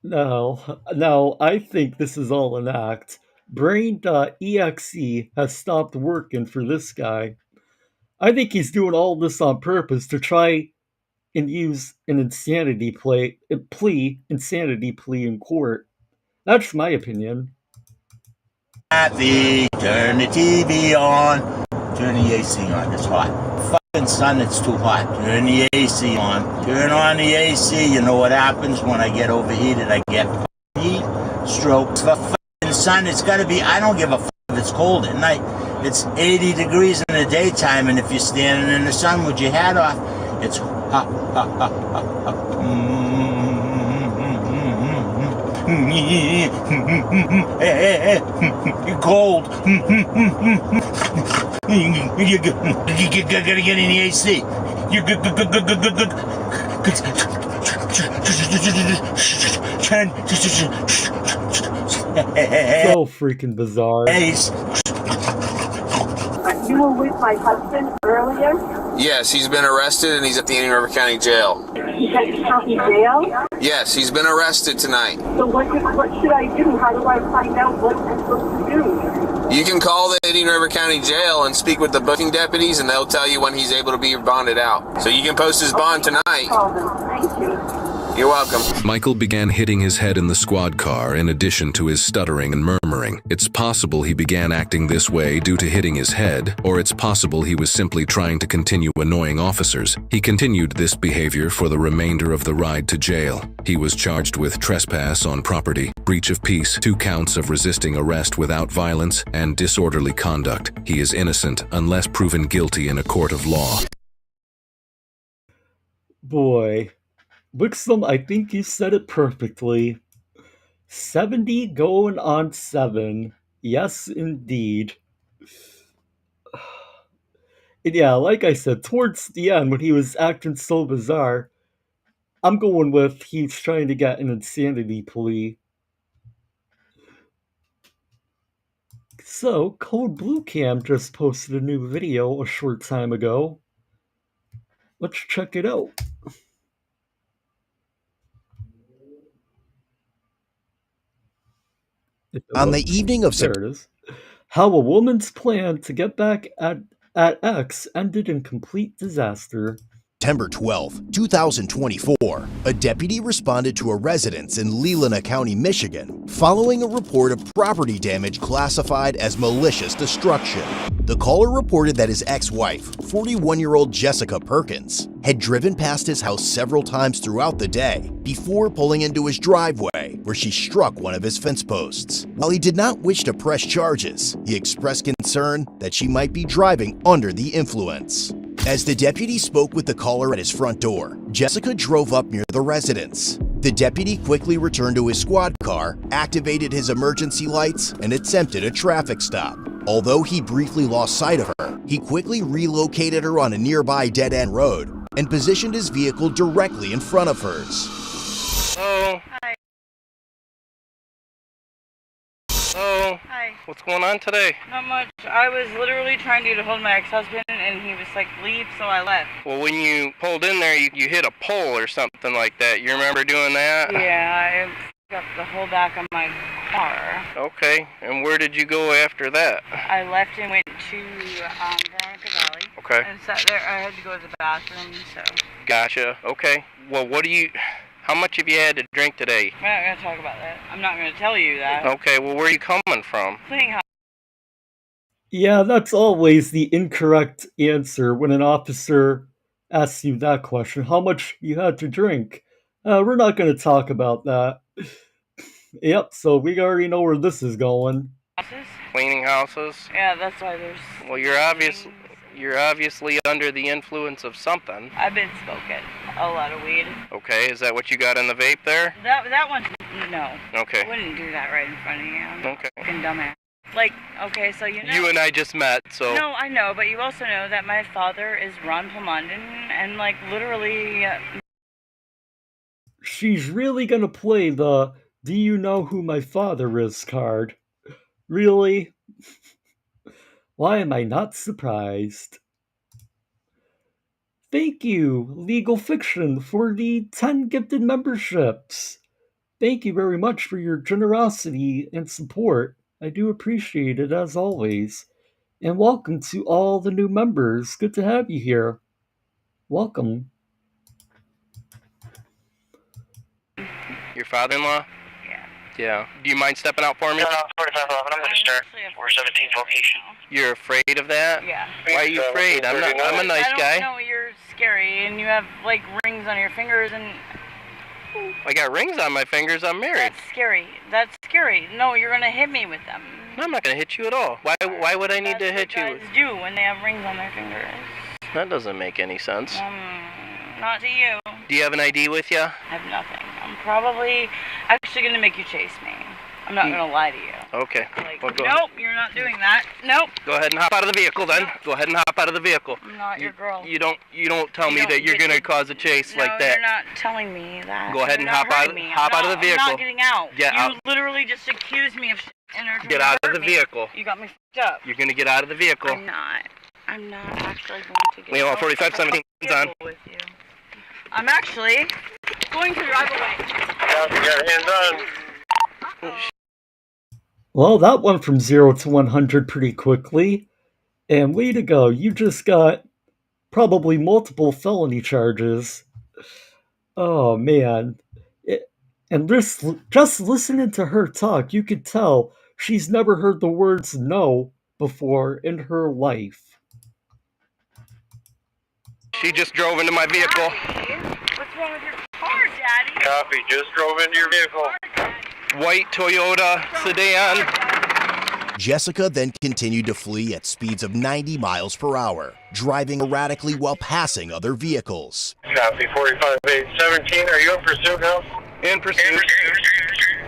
No, I think this is all an act. Brain.exe has stopped working for this guy. I think he's doing all this on purpose to try and use an insanity plea in court. That's my opinion. Turn the TV on. Turn the AC on. It's hot. Fucking sun, it's too hot. Turn the AC on. Turn on the AC. You know what happens when I get overheated? I get heat strokes. The fucking sun, it's gotta be. I don't give a fuck if it's cold at night. It's 80 degrees in the daytime, and if you're standing in the sun with your hat off, it's hot. You're cold. You gotta get in the AC. You So freaking bizarre. You were with my husband earlier? Yes, he's been arrested and he's at the Indian River County Jail. He's at the county jail? Yes, he's been arrested tonight. So what should I do? How do I find out what I'm supposed to do? You can call the Indian River County Jail and speak with the booking deputies, and they'll tell you when he's able to be bonded out. So you can post his bond tonight. Thank you. You're welcome. Michael began hitting his head in the squad car in addition to his stuttering and murmuring. It's possible he began acting this way due to hitting his head, or it's possible he was simply trying to continue annoying officers. He continued this behavior for the remainder of the ride to jail. He was charged with trespass on property, breach of peace, 2 counts of resisting arrest without violence, and disorderly conduct. He is innocent unless proven guilty in a court of law. Boy. Wixom, I think you said it perfectly. 70 going on 7. Yes, indeed. And yeah, like I said, towards the end, when he was acting so bizarre, I'm going with he's trying to get an insanity plea. So, Code Blue Cam just posted a new video a short time ago. Let's check it out. On the evening of There it is. How a woman's plan to get back at X ended in complete disaster. September 12, 2024, a deputy responded to a residence in Leelanau County, Michigan, following a report of property damage classified as malicious destruction. The caller reported that his ex-wife, 41-year-old Jessica Perkins, had driven past his house several times throughout the day before pulling into his driveway, where she struck one of his fence posts. While he did not wish to press charges, he expressed concern that she might be driving under the influence. As the deputy spoke with the caller at his front door, Jessica drove up near the residence. The deputy quickly returned to his squad car, activated his emergency lights, and attempted a traffic stop. Although he briefly lost sight of her, he quickly relocated her on a nearby dead-end road and positioned his vehicle directly in front of hers. Oh. Hi. Oh. Hi. What's going on today? Not much. I was literally trying to get a hold of my ex-husband, and he was like, leave, so I left. Well, when you pulled in there, you hit a pole or something like that. You remember doing that? Yeah, I got the whole back of my car. Okay, and where did you go after that? I left and went to Veronica Valley. Okay. And sat there. I had to go to the bathroom, so. Gotcha. Okay. Well, how much have you had to drink today? We're not going to talk about that. I'm not going to tell you that. Okay, well, where are you coming from? Cleaning house. Yeah, that's always the incorrect answer when an officer asks you that question. How much you had to drink? We're not going to talk about that. Yep, so we already know where this is going. Houses? Cleaning houses? Yeah, that's why there's... Well, you're obviously under the influence of something. I've been smoking a lot of weed. Okay, is that what you got in the vape there? That one, no. Okay. I wouldn't do that right in front of you. Okay. Fucking dumbass. Like, okay, so you know... You and I just met, so... No, I know, but you also know that my father is Ron Plumondon, and, like, literally... She's really gonna play the "Do you know who my father is" card. Really? Why am I not surprised? Thank you, Legal Fiction, for the 10 gifted memberships. Thank you very much for your generosity and support. I do appreciate it as always. And welcome to all the new members. Good to have you here. Welcome. Your father-in-law? Yeah. Yeah. Do you mind stepping out for me? No, 4511, I'm going to start 417 location. You're afraid of that? Yeah. Why are you afraid? I'm a nice guy. I don't know, you're scary, and you have, like, rings on your fingers, and... I got rings on my fingers, I'm married. That's scary. That's scary. No, you're gonna hit me with them. No, I'm not gonna hit you at all. Why would I need to hit you? Guys do when they have rings on their fingers. That doesn't make any sense. Not to you. Do you have an ID with you? I have nothing. I'm probably actually gonna make you chase me. I'm not gonna lie to you. Okay. Like, well, nope, you're not doing that. Nope. Go ahead and hop out of the vehicle then. Nope. Go ahead and hop out of the vehicle. I'm not your girl. You don't tell me that you're gonna cause a chase like that. No, you're not telling me that. Go ahead and hop out of the vehicle. I'm not getting out. Get out. You literally just accused me of shit and are trying Get to out of hurt the me. vehicle. You got me fucked up. You're gonna get out of the vehicle. I'm not actually going to get We out. 4517 on. With you. I'm actually going to drive away. Your hands on. Well, that went from 0 to 100 pretty quickly. And way to go, you just got probably multiple felony charges. Oh, man. And just listening to her talk, you could tell she's never heard the words no before in her life. She just drove into my vehicle. Daddy, what's wrong with your car, Daddy? Copy, just drove into your vehicle. White Toyota sedan. Jessica then continued to flee at speeds of 90 miles per hour, driving erratically while passing other vehicles. Copy, 45817, are you in pursuit now? In pursuit.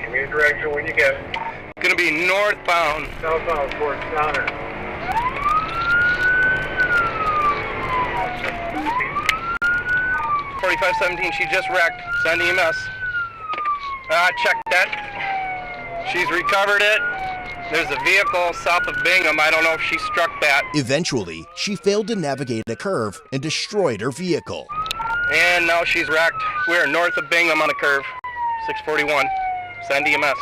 Give me a direction when you get it. Gonna be northbound. Southbound towards Connor. 4517, she just wrecked. Send EMS. Check that. She's recovered it. There's a vehicle south of Bingham. I don't know if she struck that. Eventually, she failed to navigate a curve and destroyed her vehicle. And now she's wrecked. We're north of Bingham on a curve. 641. Send EMS.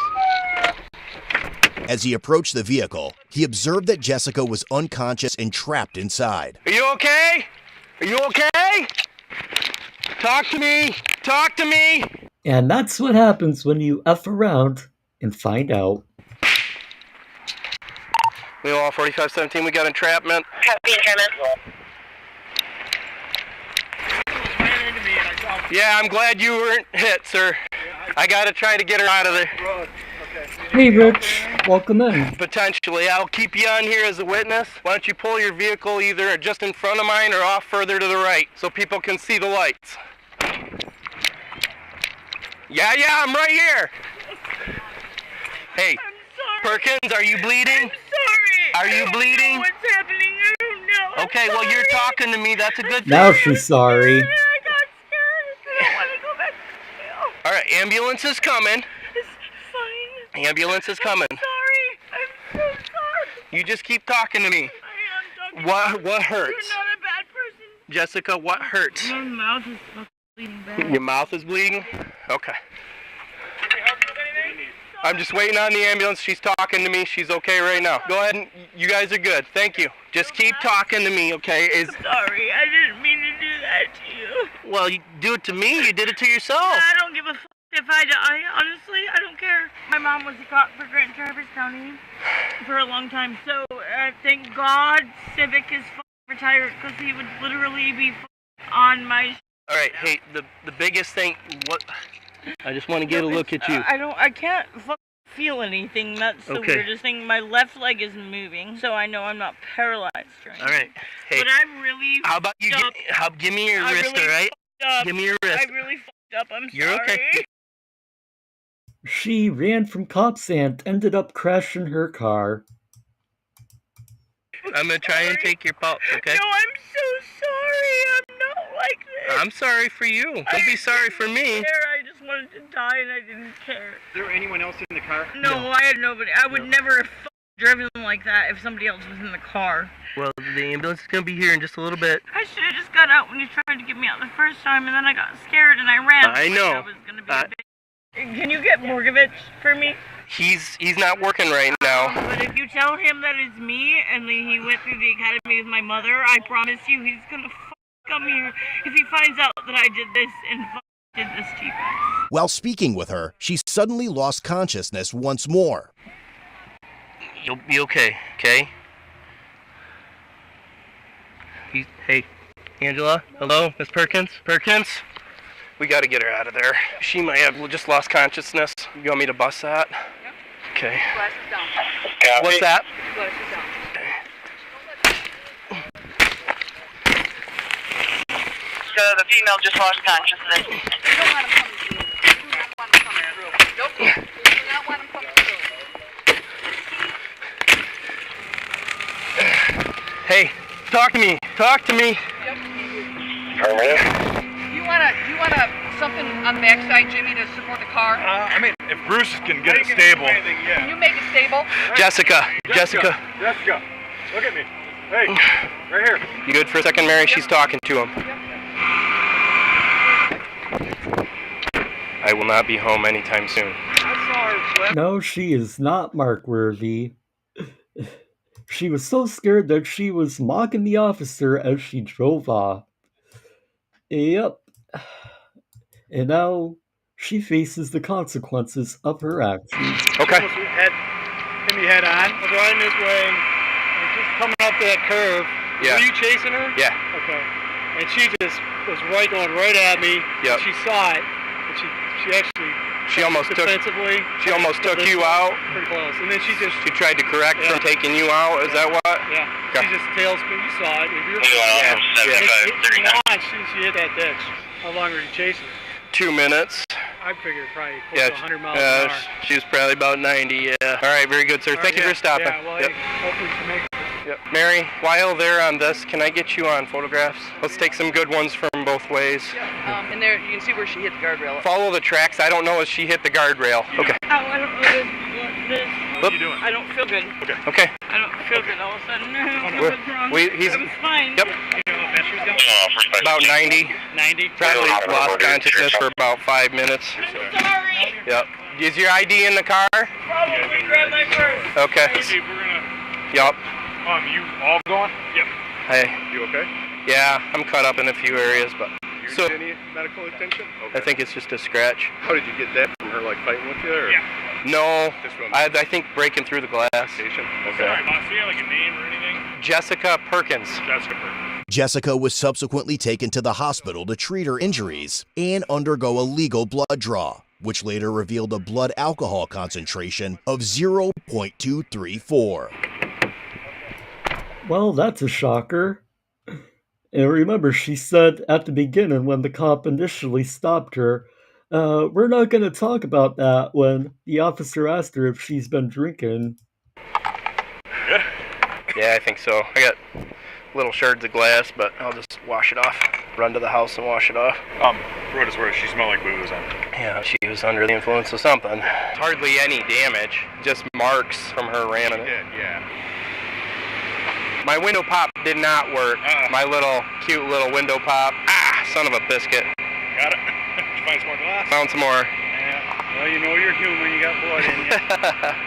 As he approached the vehicle, he observed that Jessica was unconscious and trapped inside. Are you okay? Are you okay? Talk to me! Talk to me! And that's what happens when you F around and find out. We all 4517, we got entrapment. Copy, entrapment. Yeah, I'm glad you weren't hit, sir. I gotta try to get her out of there. Hey, Rich. Welcome in. Potentially. I'll keep you on here as a witness. Why don't you pull your vehicle either just in front of mine or off further to the right so people can see the lights. Yeah, I'm right here. Hey, Perkins, are you bleeding? I'm sorry. Are you bleeding? What's happening? I don't know. Okay, well, you're talking to me. That's a good thing. Now she's sorry. I got scared. I don't want to go back to jail. All right, ambulance is coming. It's fine. Ambulance is coming. I'm sorry. I'm so sorry. You just keep talking to me. I am talking. What hurts? You're not a bad person. Jessica, what hurts? My mouth is bleeding bad. Your mouth is bleeding? Okay. Sorry. I'm just waiting on the ambulance. She's talking to me. She's okay right now. Go ahead and you guys are good. Thank you. Just keep talking to me, okay? Sorry, I didn't mean to do that to you. Well, you do it to me. You did it to yourself. I don't give a fuck if I die. Honestly, I don't care. My mom was a cop for Grand Traverse County for a long time, so thank God Civic is retired because he would literally be on my. All right. Hey, the biggest thing. What? I just want to get a look at you. I can't feel anything. That's the weirdest thing. My left leg is moving, so I know I'm not paralyzed. Right? All right. Hey. But I'm really. How about you give me your wrist, all right? Give me your wrist. I really fucked up. I'm You're sorry. okay. She ran from cops and ended up crashing her car. I'm gonna try and take your pulse, okay? No, I'm so sorry. I'm not like this. I'm sorry for you. Don't be sorry for me. I just wanted to die and I didn't care. Is there anyone else in the car? No, I had nobody. I would never have driven like that if somebody else was in the car. Well, the ambulance is gonna be here in just a little bit. I should have just got out when you tried to get me out the first time, and then I got scared and I ran. I know. That was gonna be a big... Can you get Morgovich for me? He's not working right now. But if you tell him that it's me and he went through the academy with my mother, I promise you he's gonna come here if he finds out that I did this and did this to you guys. While speaking with her, she suddenly lost consciousness once more. You'll be okay, okay? Hey, Angela? Hello, Miss Perkins? Perkins? We gotta get her out of there. She might have just lost consciousness. You want me to bust that? Yep. Okay. Glasses down. What's that? Glasses down. So the female just lost consciousness. You don't want him coming through. You do not want him coming through. Nope. You do not want him coming through. Hey, talk to me. Talk to me. You wanna something on the backside, Jimmy, to support the car? I mean, if Bruce can get it stable. Can you make it stable? Jessica. Jessica, look at me. Hey, right here. You good for a second, Mary? She's talking to him. I will not be home anytime soon. No, she is not Mark-worthy. She was so scared that she was mocking the officer as she drove off. Yep. And now she faces the consequences of her actions. Okay. Hit me head on. I was riding this way, and just coming up that curve. Yeah. Were you chasing her? Yeah. Okay. And she just was going right at me. Yep. She saw it, and she actually. She almost defensively. She almost took you out. Pretty close. And then she tried to correct from taking you out. Is that what? Yeah. Okay. She just tails me. You saw it. If you're she hit that ditch. How long were you chasing her? 2 minutes. I figured probably close to 100 miles an hour. She was probably about 90, yeah. All right, very good, sir. Thank you for stopping. Yeah, well, yep. Hopefully you can make it. Yep. Mary, while they're on this, can I get you on photographs? Let's take some good ones from both ways. And there, you can see where she hit the guardrail. Follow the tracks. I don't know if she hit the guardrail. Okay. I don't know this. What are you doing? I don't feel good. Okay. I don't feel good all of a sudden. I don't know what's wrong. He's I was fine. Yep. About 90. 90? Probably lost consciousness for about 5 minutes. I'm sorry. Yep. Is your ID in the car? Probably grab my purse. Okay. Steve, we're gonna... Yep. You all going? Yep. Hey. You okay? Yeah, I'm cut up in a few areas, but... You need any medical attention? Okay. I think it's just a scratch. How did you get that from her, like, fighting with you, or? Yeah. No, I think breaking through the glass. Okay. Sorry, boss, do you have, like, a name or anything? Jessica Perkins. Jessica Perkins. Jessica was subsequently taken to the hospital to treat her injuries and undergo a legal blood draw, which later revealed a blood alcohol concentration of 0.234. Well, that's a shocker. And remember, she said at the beginning when the cop initially stopped her, we're not going to talk about that, when the officer asked her if she's been drinking. Good? Yeah, I think so. I got little shards of glass, but I'll just wash it off. Run to the house and wash it off. For what it's worth, she smelled like booze. Yeah, she was under the influence of something. Hardly any damage, just marks from her ramming it. Yeah. My window pop did not work. My cute little window pop. Son of a biscuit. Got it? Did you find some more glass? Found some more. Yeah. Well, you know you're human. You got blood in you.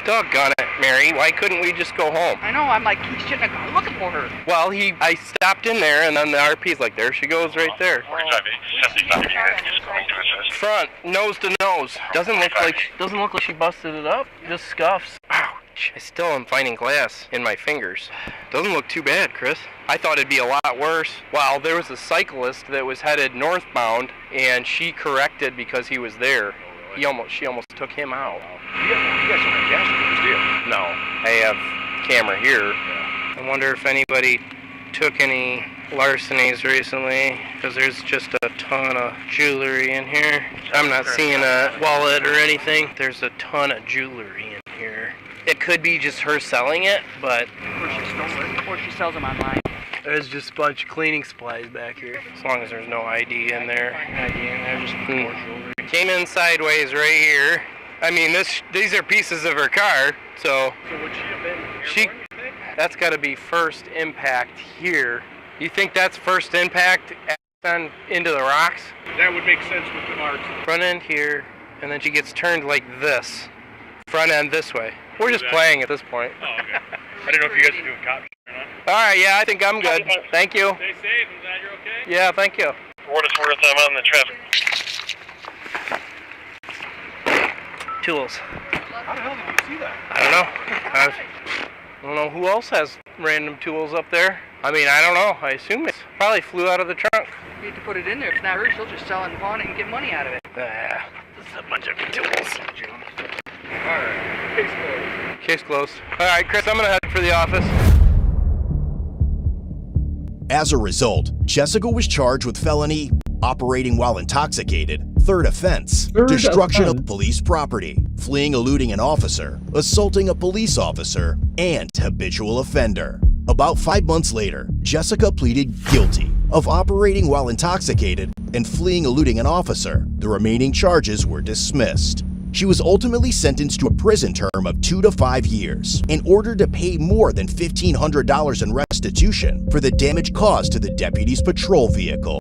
Doggone it, Mary. Why couldn't we just go home? I know. I'm like, he shouldn't have gone looking for her. Well, I stopped in there, and then the RP's like, there she goes right there. 45-8, 75 unit is going to assist. Front, nose to nose. Doesn't look like she busted it up. Just scuffs. Ouch. I still am finding glass in my fingers. Doesn't look too bad, Chris. I thought it'd be a lot worse. Well, there was a cyclist that was headed northbound, and she corrected because he was there. She almost took him out. You guys don't have gas meters, do you? No, I have camera here. Yeah. I wonder if anybody took any larcenies recently, because there's just a ton of jewelry in here. I'm not seeing a wallet or anything. There's a ton of jewelry in here. It could be just her selling it, but... Or she stole it, or she sells them online. There's just a bunch of cleaning supplies back here. As long as there's no ID in there. ID in there, just more jewelry. Came in sideways right here. I mean, these are pieces of her car, so... So would she have been that's got to be first impact here. You think that's first impact into the rocks? That would make sense with the marks. Front end here, and then she gets turned like this. Front end this way. We're just playing at this point. Oh, okay. I didn't know if you guys were doing cop or not. All right, yeah, I think I'm good. Thank you. Stay safe. I'm glad you're okay. Yeah, thank you. For what it's worth, I'm on the traffic. Tools. How the hell did you see that? I don't know. I don't know who else has random tools up there. I mean, I don't know. I assume it probably flew out of the trunk. You need to put it in there. If it's not hers, she'll just sell it and pawn it and get money out of it. This is a bunch of tools. Alright, case closed. Case closed. All right, Chris, I'm going to head for the office. As a result, Jessica was charged with felony, operating while intoxicated, third offense, destruction of police property, fleeing eluding an officer, assaulting a police officer, and habitual offender. About 5 months later, Jessica pleaded guilty of operating while intoxicated and fleeing eluding an officer. The remaining charges were dismissed. She was ultimately sentenced to a prison term of 2 to 5 years and ordered to pay more than $1,500 in restitution for the damage caused to the deputy's patrol vehicle.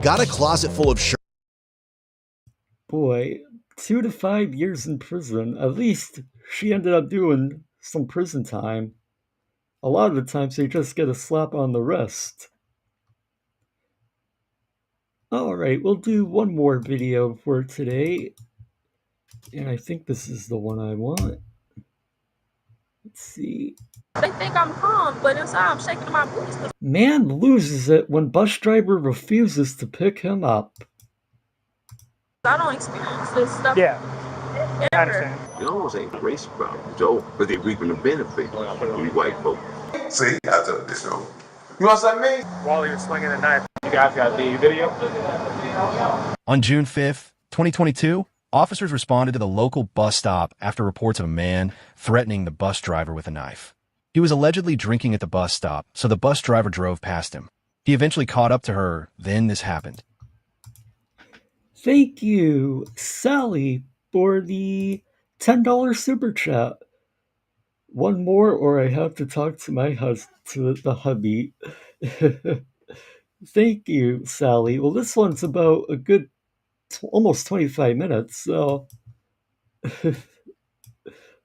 Got a closet full of shirts. Boy, 2 to 5 years in prison. At least she ended up doing some prison time. A lot of the times they just get a slap on the wrist. Alright, we'll do one more video for today. And I think this is the one I want. Let's see. They think I'm calm, but inside I'm shaking my boots. Man loses it when bus driver refuses to pick him up. I don't experience this stuff. Yeah. Ever. I understand. It almost ain't race problem, Joe, but they reaping the benefit. We white folk. See, I told this show. You know what I mean? While he was swinging a knife, you guys got the video? On June 5th, 2022, officers responded to the local bus stop after reports of a man threatening the bus driver with a knife. He was allegedly drinking at the bus stop, so the bus driver drove past him. He eventually caught up to her, then this happened. Thank you, Sally, for the $10 super chat. One more, or I have to talk to the hubby. Thank you, Sally. Well, this one's about a good almost 25 minutes, so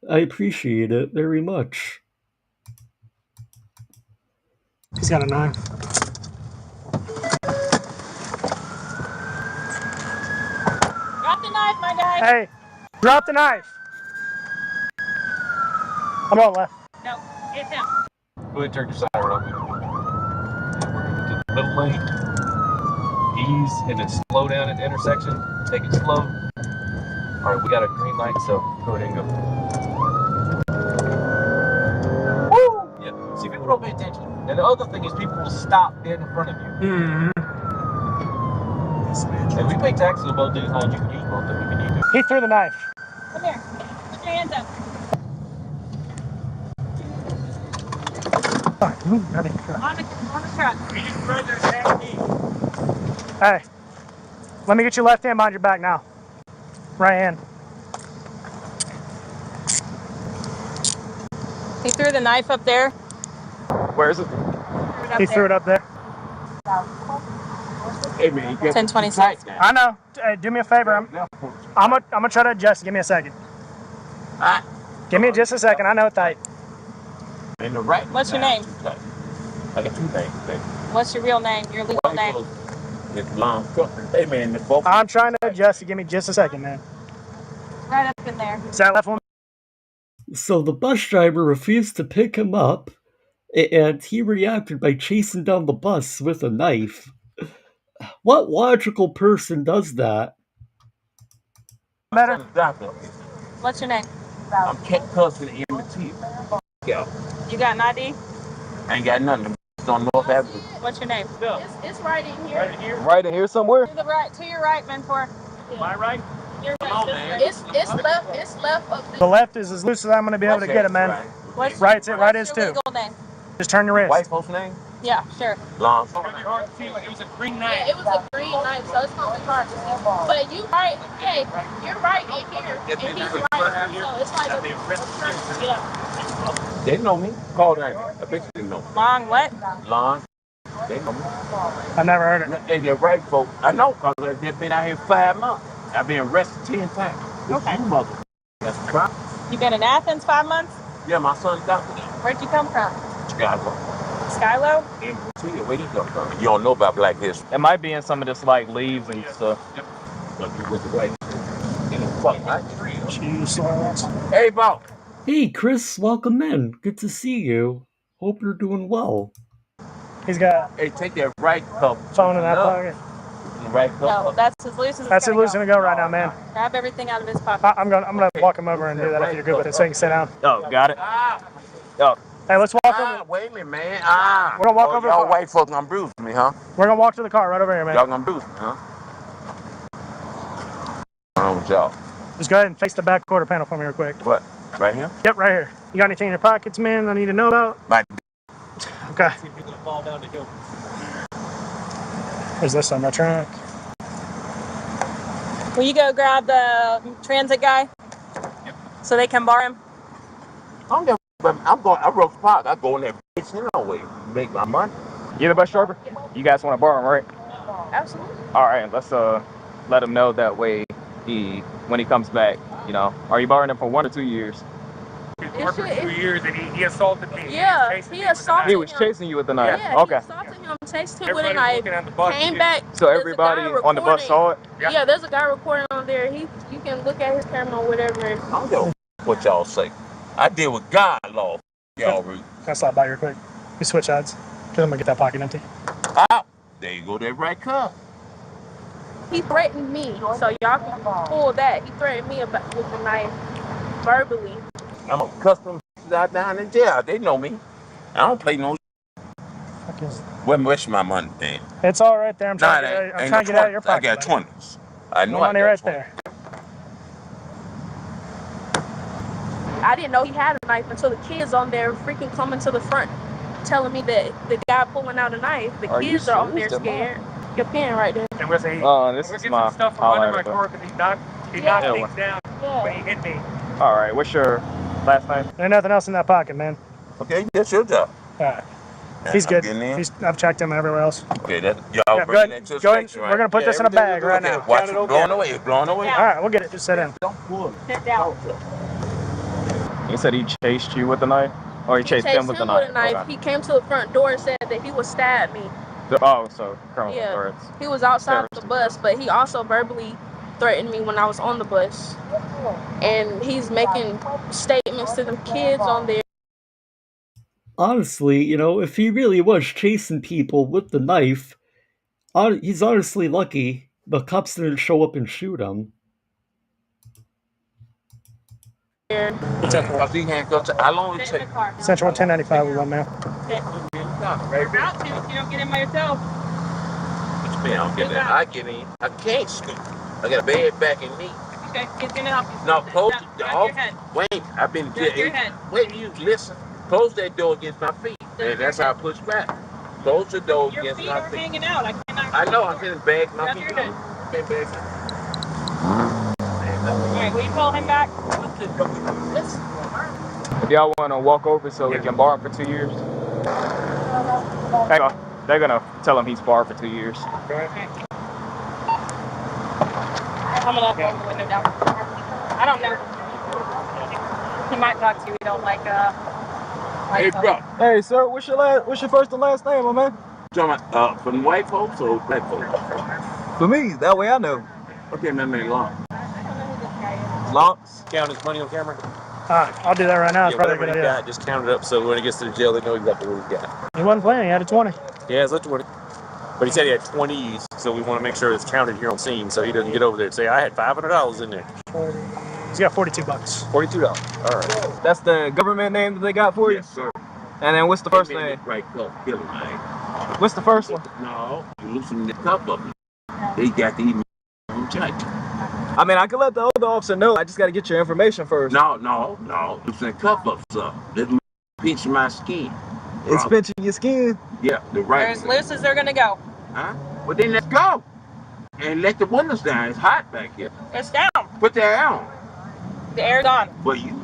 I appreciate it very much. He's got a knife. Drop the knife, my guy. Hey, drop the knife. I'm going left. No, it's him. Go ahead and turn your side open. We're moving to the middle lane. Ease and then slow down at the intersection. Take it slow. All right, we got a green light, so go ahead and go. Woo! Yeah. See, people don't pay attention. And the other thing is people will stop dead in front of you. Mm-hmm. And we pay taxes on both days. You can use both of them if you need to. He threw the knife. Come here. Put your hands up. On the truck. Hey, let me get your left hand behind your back now. Right hand. He threw the knife up there. Where is it? He threw it up there. Hey man, you get 1026. I know. Hey, do me a favor. I'm gonna try to adjust. Give me a second. Give me just a second. I know it's tight. And the right. What's your name? I got two things. What's your real name? Your legal name? It's long. Hey man, the both. I'm trying to adjust. Give me just a second, man. Right up in there. Is that left one? So the bus driver refused to pick him up, and he reacted by chasing down the bus with a knife. What logical person does that? Better. What's your name? I'm cousin M.T. Yeah. You got an ID? I ain't got nothing. It's on North Avenue. What's your name? It's right in here. Right in here? Right in here somewhere? To your right, Mentor. My right? Your Come on, man. It's left. It's left of The left is as loose as I'm gonna be able to get it, man. Right's it. Right is too. legal name? Just turn your wrist. White folks' name? Yeah, sure. Long. It was a green knife. Yeah, it was a green knife, so it's gonna be hard to see. But you right, hey, you're right in here, and he's right here, so it's like a yeah. They know me. Call that. I bet you didn't know. Long what? Long. They know me. I've never heard it. Hey, they're right, folks. I know, because they've been out here 5 months. I've been arrested 10 times. Okay. You mother. That's the crime. You been in Athens 5 months? Yeah, my son's out there. Where'd you come from? Chicago. Skylo? Where you come from? You don't know about black history. It might be in some of this like leaves and stuff. But you was the right. Fuck, right? Jeez. Hey, Bob. Hey, Chris, welcome in. Good to see you. Hope you're doing well. He's got. Hey, take that right cup. Phone in that pocket. Right cup. No, that's as loose as it's That's as gonna loose as gonna go right now, man. Grab everything out of his pocket. I'm gonna walk him over and do that if you're good with it, so you can sit down. Oh, got it. Oh. Hey, let's walk over. Wait a minute, man. We're gonna walk over. Y'all white folks gonna bruise me, huh? We're gonna walk to the car right over here, man. Y'all gonna bruise me, huh? What's wrong with y'all? Just go ahead and face the back quarter panel for me real quick. What? Right here? Yep, right here. You got anything in your pockets, man, I need to know about? My. Okay. Where's this on my trunk? Will you go grab the transit guy? Yep. So they can bar him? I'm going. I Rose Park. I go in there, bitch, anyway. Make my money. You're the bus driver? You guys want to borrow him, right? Absolutely. All right, let's let him know that way. When he comes back, you know, are you borrowing him for 1 or 2 years? He's worked for 2 years and he assaulted me. Yeah, he assaulted him. He was chasing you with the knife. Yeah, okay. he assaulted him, chased him with a knife, came back. So everybody on the bus saw it? Yeah, there's a guy recording on there. You can look at his camera or whatever. I don't know what y'all say. I deal with God law. Y'all rude. Can I stop by real quick? We switch sides. Because I'm going to get that pocket empty. Ah, there you go, that right cup. He threatened me, so y'all can pull that. He threatened me with the knife verbally. I'm a custom out down in jail. They know me. I don't play no. Where's my money, man? It's all right there. I'm trying to get it out of your pocket. I got 20s. I know money right there. I didn't know he had a knife until the kids on there freaking coming to the front telling me that the guy pulling out a knife. The kids are on there scared. Your pen right there. And we're saying, this is my stuff from under my car because he knocked things down when he hit me. All right, what's your last name? There's nothing else in that pocket, man. Okay, that's your job. All right. He's good. I've checked him everywhere else. Okay, y'all bring that to the station, right? We're going to put this in a bag right now. Watch it blowing away. It's blowing away. All right, we'll get it. Just sit down. Don't pull. Sit down. He said he chased you with the knife? Or he chased him with the knife? Okay. He came to the front door and said that he would stab me. So criminal threats. He was outside the bus, but he also verbally threatened me when I was on the bus. And he's making statements to the kids on there. Honestly, if he really was chasing people with the knife, he's honestly lucky the cops didn't show up and shoot him. How long it take? Central 1095 with one now. You're about to if you don't get in by yourself. What you mean I don't get that? I get in. I can't scoot. I got a bed back in me. Okay, he's gonna help you. No, close the your head. Wait, I've been your head. Wait, you listen. Close that door against my feet. And that's how I push back. Close the door Your against feet my are feet. hanging out. I cannot. I know, I'm getting bag my feet. Alright, will you pull him back? If y'all want to walk over so we can bar him for 2 years, they're gonna tell him he's barred for 2 years. I'm gonna open the window down. I don't know. He might talk to you. We don't like Hey, bro. Hey, sir, what's your first and last name, my man? Talking about, from white folks or black folks? For me, that way I know. Okay, my man, Long. Locks. Count his money on camera. I'll do that right now. It's Yeah, probably a whatever good he idea. got, just count it up so when he gets to the jail, they know exactly what he got. He wasn't playing. He had a 20. Yeah, it's a 20. But he said he had 20s, so we want to make sure it's counted here on scene so he doesn't get over there and say, I had $500 in there. He's got $42. $42. All right. That's the government name that they got for you? Yes, sir. And then what's the first name? Right, kill him, man. What's the first one? No, you loosen the cup up. They got the email on check. I mean, I can let the other officer know. I just got to get your information first. No. Loosen the cup up, sir. Let me pinch my skin. It's pinching your skin? Yeah, the right. They're as loose as they're gonna go. Huh? Well, then let's go. And let the windows down. It's hot back here. It's down. Put the air on. The air's on. For you.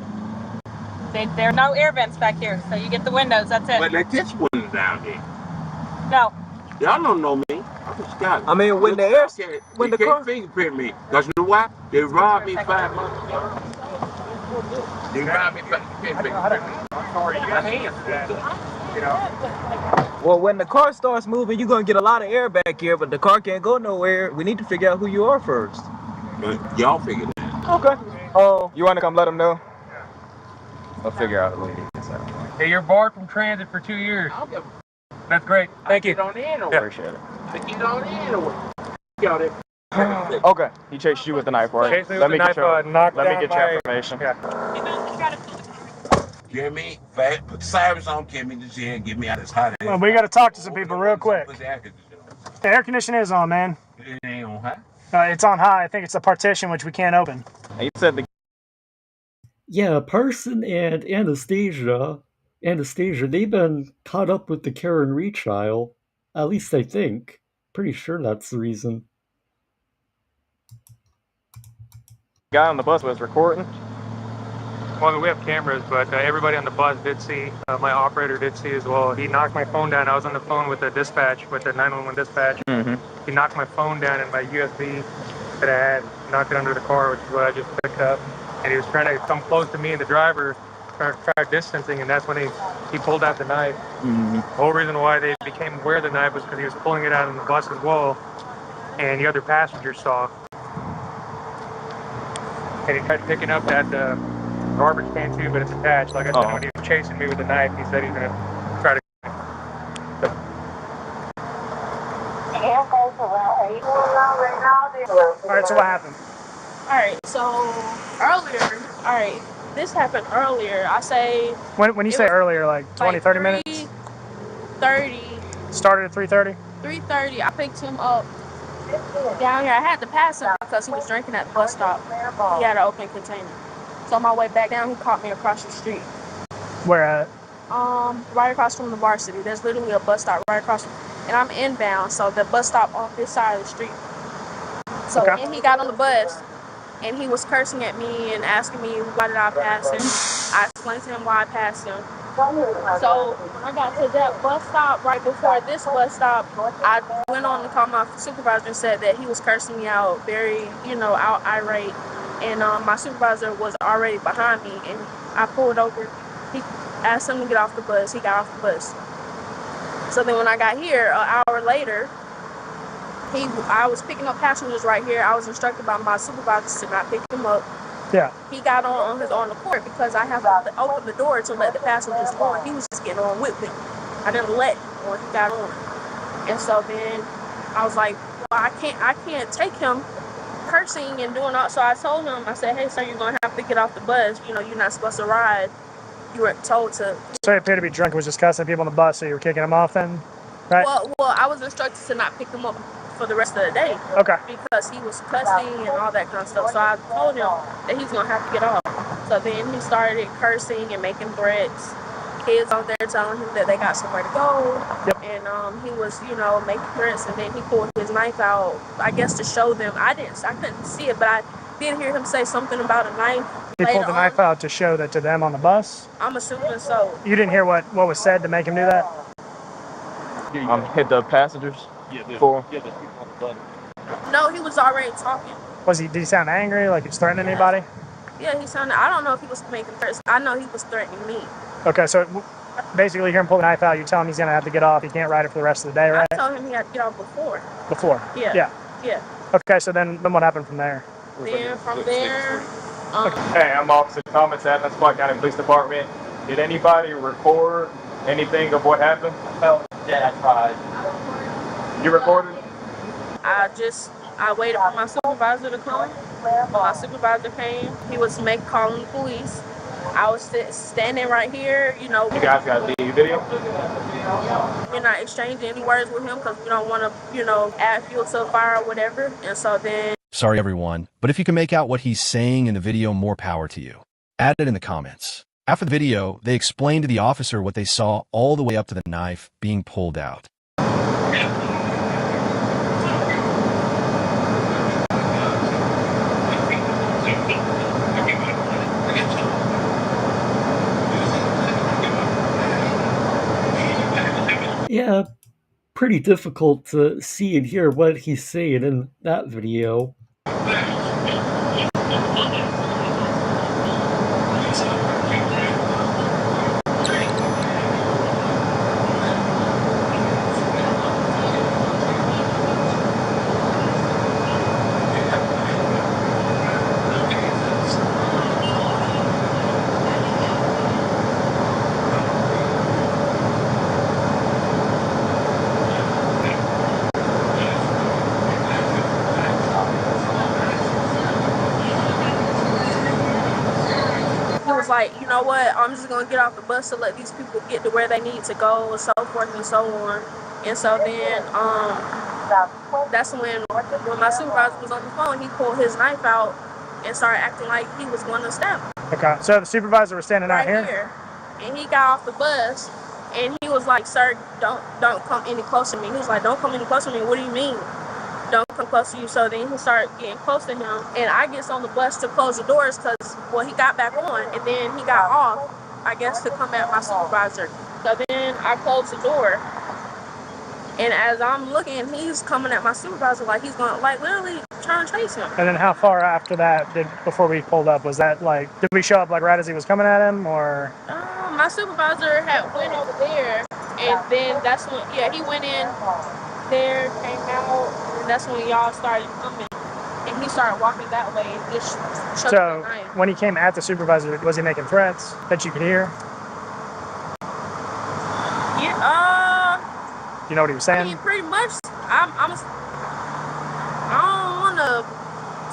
There are no air vents back here, so you get the windows. That's it. But let this window down there. No. Y'all don't know me. I'm a Scott. I mean, when the air, when the car fingerprint me, cause you know why? They robbed me 5 months ago. They robbed me 5 months ago. I'm sorry, you got hands. You know. Well, when the car starts moving, you're gonna get a lot of air back here, but the car can't go nowhere. We need to figure out who you are first. But y'all figure it out. Okay. Oh, you wanna come let them know? I'll figure out who it is. Hey, you're barred from transit for 2 years. That's great. Thank you. Get on in or Appreciate it. get on in or got it. Okay. He chased you with the knife, right? Chased me with the knife, let me get your my- information. Get me, put the sirens on, get me to jail, get me out of this hot air. Well, we got to talk to some people real quick. The air conditioning is on, man. It ain't on high. It's on high. I think it's the partition, which we can't open. He said the Yeah, Parson and Anastasia, they've been caught up with the Karen retrial. At least I think. Pretty sure that's the reason. guy on the bus was recording. Well, we have cameras, but everybody on the bus did see. My operator did see as well. He knocked my phone down. I was on the phone with the dispatch, with the 911 dispatch. He knocked my phone down and my USB that I had, knocked it under the car, which is what I just picked up. And he was trying to come close to me and the driver, trying to track distancing, and that's when he pulled out the knife. The whole reason why they became aware of the knife was because he was pulling it out on the bus as well, and the other passengers saw. And he tried picking up that garbage can too, but it's attached. Like I said, when he was chasing me with the knife, he said he's going to try to... Alright, so what happened? Alright, so earlier, this happened earlier. I say... When you say earlier, like 20, 30 minutes? 3:30. Started at 3:30? 3:30, I picked him up down here. I had to pass him because he was drinking at the bus stop. He had an open container. So on my way back down, he caught me across the street. Where at? Right across from the varsity. There's literally a bus stop right across. And I'm inbound, so the bus stop on this side of the street. So and he got on the bus, and he was cursing at me and asking me why did I pass him. I explained to him why I passed him. So when I got to that bus stop, right before this bus stop, I went on to call my supervisor and said that he was cursing me out, very, irate. And my supervisor was already behind me, and I pulled over. He asked him to get off the bus. He got off the bus. So then when I got here, an hour later, I was picking up passengers right here. I was instructed by my supervisor to not pick them up. Yeah. He got on the court because I have to open the door to let the passengers on. He was just getting on with me. I didn't let him when he got on. And so then I was like, well, I can't take him cursing and doing all. So I told him, I said, hey, sir, you're going to have to get off the bus. You're not supposed to ride. You were told to. So he appeared to be drunk, was just cussing people on the bus, so you were kicking him off then? Right? Well, I was instructed to not pick him up for the rest of the day. Okay. Because he was cussing and all that kind of stuff. So I told him that he's going to have to get off. So then he started cursing and making threats. Kids on there telling him that they got somewhere to go. Yep. And he was, making threats. And then he pulled his knife out, I guess, to show them. I couldn't see it, but I did hear him say something about a knife. He pulled the knife out to show that to them on the bus? I'm assuming so. You didn't hear what was said to make him do that? Hit the passengers for. Yeah, the people on the bus. No, he was already talking. Did he sound angry, like he was threatening anybody? Yeah, he sounded, I don't know if he was making threats. I know he was threatening me. Okay, so basically you're gonna pull the knife out, you tell him he's gonna have to get off, he can't ride it for the rest of the day, right? I told him he had to get off before. Before? Yeah. Okay, so then what happened from there? Then from there, Hey, I'm Officer Thomas, Athens Clark County Police Department. Did anybody record anything of what happened? Oh, yeah, I tried. You recorded? I waited for my supervisor to come. When my supervisor came, he was calling the police. I was standing right here, You guys got the video? We're not exchanging any words with him because we don't want to, add fuel to the fire or whatever. And so then. Sorry, everyone, but if you can make out what he's saying in the video, more power to you. Add it in the comments. After the video, they explained to the officer what they saw all the way up to the knife being pulled out. Yeah, pretty difficult to see and hear what he's saying in that video. He was like, you know what, I'm just going to get off the bus to let these people get to where they need to go and so forth and so on. And so then that's when my supervisor was on the phone, he pulled his knife out and started acting like he was going to stab him. Okay, so the supervisor was standing out here. And he got off the bus and he was like, sir, don't come any closer to me. He was like, don't come any closer to me. What do you mean? Don't come close to you. So then he started getting close to him, and I gets on the bus to close the doors because, he got back on, and then he got off, I guess, to come at my supervisor. So then I closed the door, and as I'm looking, he's coming at my supervisor like he's going, like literally trying to chase him. And then how far after that before we pulled up, was that like, did we show up like right as he was coming at him, or? My supervisor had went over there, and then that's when, he went in there, came out, and that's when y'all started coming. And he started walking that way and just chucked the knife. When he came at the supervisor, was he making threats that you could hear? Yeah, Do you know what he was saying? I mean, pretty much, I don't want to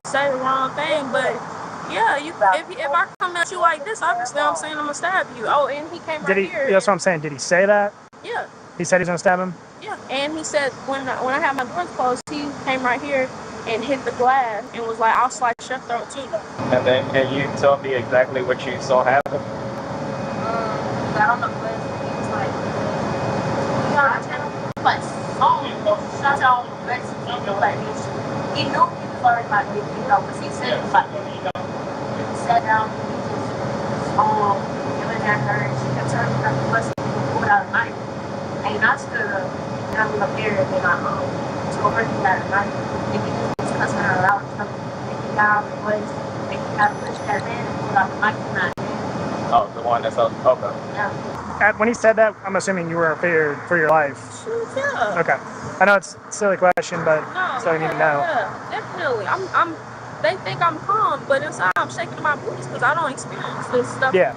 say the wrong thing, but yeah, if I come at you like this, obviously I'm saying I'm going to stab you. Oh, and he came right here. That's what I'm saying. Did he say that? Yeah. He said he's going to stab him? Yeah, and he said when I had my doors closed, he came right here and hit the glass and was like, I'll slice your throat too. And then can you tell me exactly what you saw happen? Got on the glass and he was like, shut y'all, like, he knew he was already like, because he said it was like, he sat down, he went at her and she kept turning back the bus and pulled out a knife. And I stood up and I looked up there and then I told her he had a knife and he was cussing her out and stuff. And he got out of the place and he got pushed that man and pulled out the knife from that man. Oh, the one that's up. Okay. Yeah. When he said that, I'm assuming you were feared for your life. Yeah. Okay. I know it's a silly question, but so you need to know. Yeah, definitely. They think I'm calm, but inside I'm shaking my boots because I don't experience this stuff. Yeah.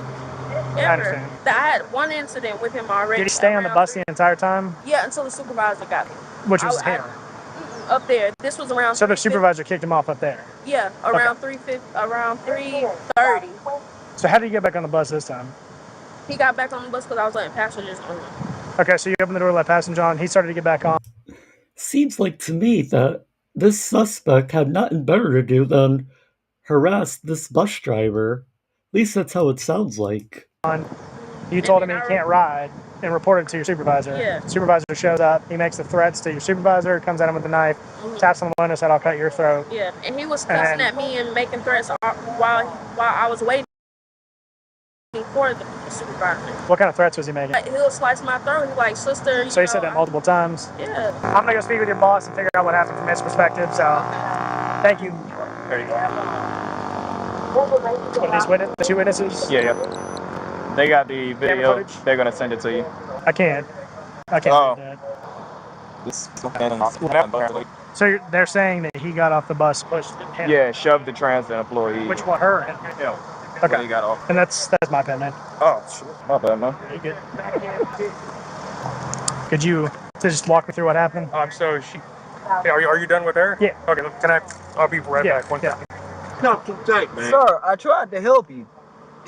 Ever. I understand. I had one incident with him already. Did he stay on the bus the entire time? Yeah, until the supervisor got him. Which was him? Up there. This was around. So the supervisor kicked him off up there? Yeah, around 3:30. So how did he get back on the bus this time? He got back on the bus because I was letting passengers on. Okay, so you opened the door to let passengers on. He started to get back on. Seems like to me that this suspect had nothing better to do than harass this bus driver. At least that's how it sounds like. You told him he can't ride and reported it to your supervisor. Yeah. Supervisor shows up. He makes the threats to your supervisor, comes at him with a knife, taps on the window, said, I'll cut your throat. Yeah, and he was cussing at me and making threats while I was waiting for them. What kind of threats was he making? He'll slice my throat. He's like, sister, you So he know, said that multiple times? Yeah. I'm going to go speak with your boss and figure out what happened from his perspective, so thank you. There you go. What are these the two witnesses? Yeah. They got the video. Footage? They're gonna send it to you. I can't read that. So they're saying that he got off the bus, pushed him. Yeah, shoved the transit employee. Which one? Her? Yeah. Okay. He got off. And that's my pen, man. Oh, shit. My bad, man. You good? Could you just walk me through what happened? So she. Hey, are you done with her? Yeah. Okay. Can I? I'll be right back. One second. Come too tight, man. Sir, I tried to help you.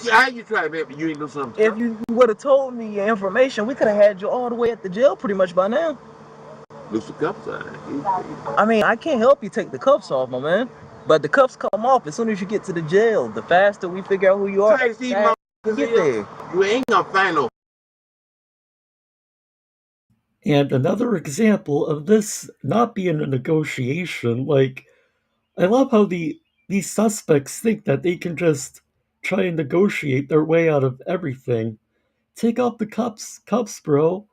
Yeah, how you try to help me? You ain't do something. If you would have told me your information, we could have had you all the way at the jail pretty much by now. Loose the cuffs out. I mean, I can't help you take the cuffs off, my man. But the cuffs come off as soon as you get to the jail. The faster we figure out who you are, Try to see the faster you get there. You ain't gonna find no. And another example of this not being a negotiation, like, I love how these suspects think that they can just try and negotiate their way out of everything. Take off the cuffs, bro.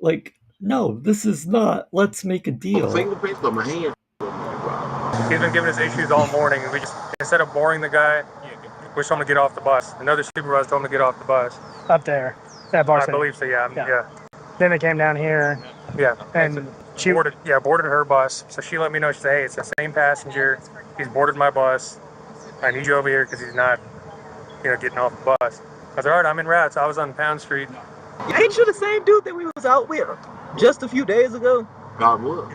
Like, no, this is not, let's make a deal. Fingerprints on my hand. He's been giving us issues all morning, and we just, instead of boring the guy, we told him to get off the bus. Another supervisor told him to get off the bus. Up there, that bar. I believe so. Yeah. Then they came down here. Yeah. And she boarded her bus. So she let me know. She said, "Hey, it's the same passenger. He's boarded my bus. I need you over here because he's not, getting off the bus." I was like, "All right, I'm in route." So I was on Pound Street. Ain't you the same dude that we was out with just a few days ago? God would.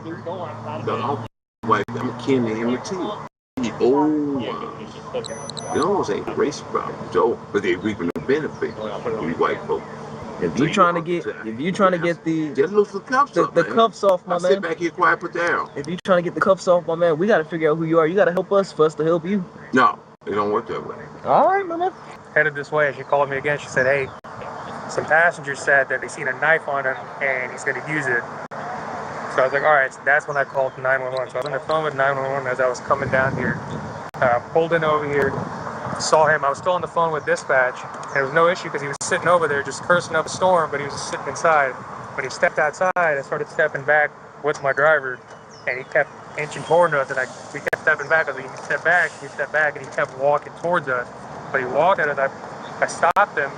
I'm kin to him too. It almost ain't a race problem, Joe, but they're reaping the benefit. We white folks. If you trying to get the just lose the cuffs the cuffs off, my man. Sit back here quiet, put down. If you trying to get the cuffs off, my man, we got to figure out who you are. You got to help us for us to help you. No, it don't work that way. All right, my man. Headed this way, and she called me again. She said, "Hey, some passengers said that they seen a knife on him, and he's going to use it." So I was like, all right, so that's when I called 911. So I was on the phone with 911 as I was coming down here. Pulled in over here, saw him. I was still on the phone with dispatch. And there was no issue because he was sitting over there just cursing up a storm, but he was just sitting inside. When he stepped outside, I started stepping back with my driver, and he kept inching toward us, and we kept stepping back. I was like, he stepped back, and he kept walking towards us. But he walked at us. I stopped him,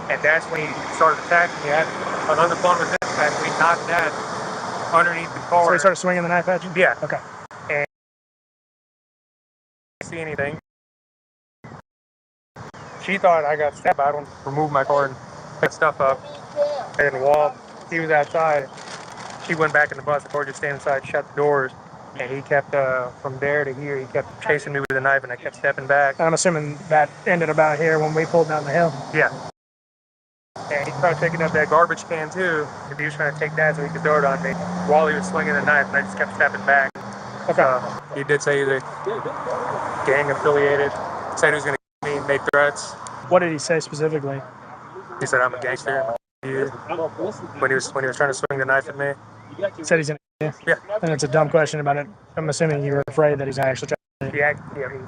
and that's when he started attacking me. I was on the phone with dispatch. We knocked that underneath the car. So he started swinging the knife at you? Yeah. Okay. And I didn't see anything. She thought I got stabbed. I don't remove my car and pick stuff up. And while he was outside, she went back in the bus. The car just stayed inside, shut the doors. And he kept, from there to here, he kept chasing me with a knife, and I kept stepping back. I'm assuming that ended about here when we pulled down the hill. Yeah. And he tried picking up that garbage can too. He was trying to take that so he could throw it on me while he was swinging the knife, and I just kept stepping back. Okay. He did say he was gang affiliated. Said he was going to kill me, made threats. What did he say specifically? He said I'm a gangster. When he was trying to swing the knife at me. He said he's gonna. Yeah. And it's a dumb question about it. I'm assuming you were afraid that he's actually trying. He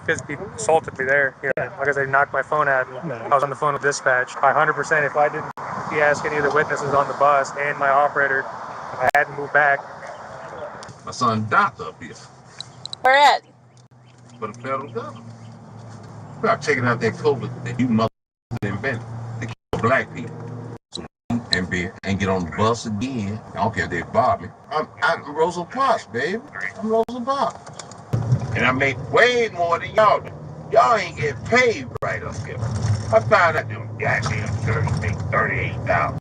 physically assaulted me there. Like I said, he knocked my phone out. And I was on the phone with dispatch. 100%. If I didn't ask any of the witnesses on the bus and my operator, if I hadn't moved back. My son Doc up here. Where at? For the federal government. We are taking out that COVID that you mother invented to kill black people. So and get on the bus again. I don't care if they bob me. I'm Rosa Parks, baby. I'm Rosa Parks. And I make way more than y'all do. Y'all ain't getting paid right up here. I found out them goddamn 38,000.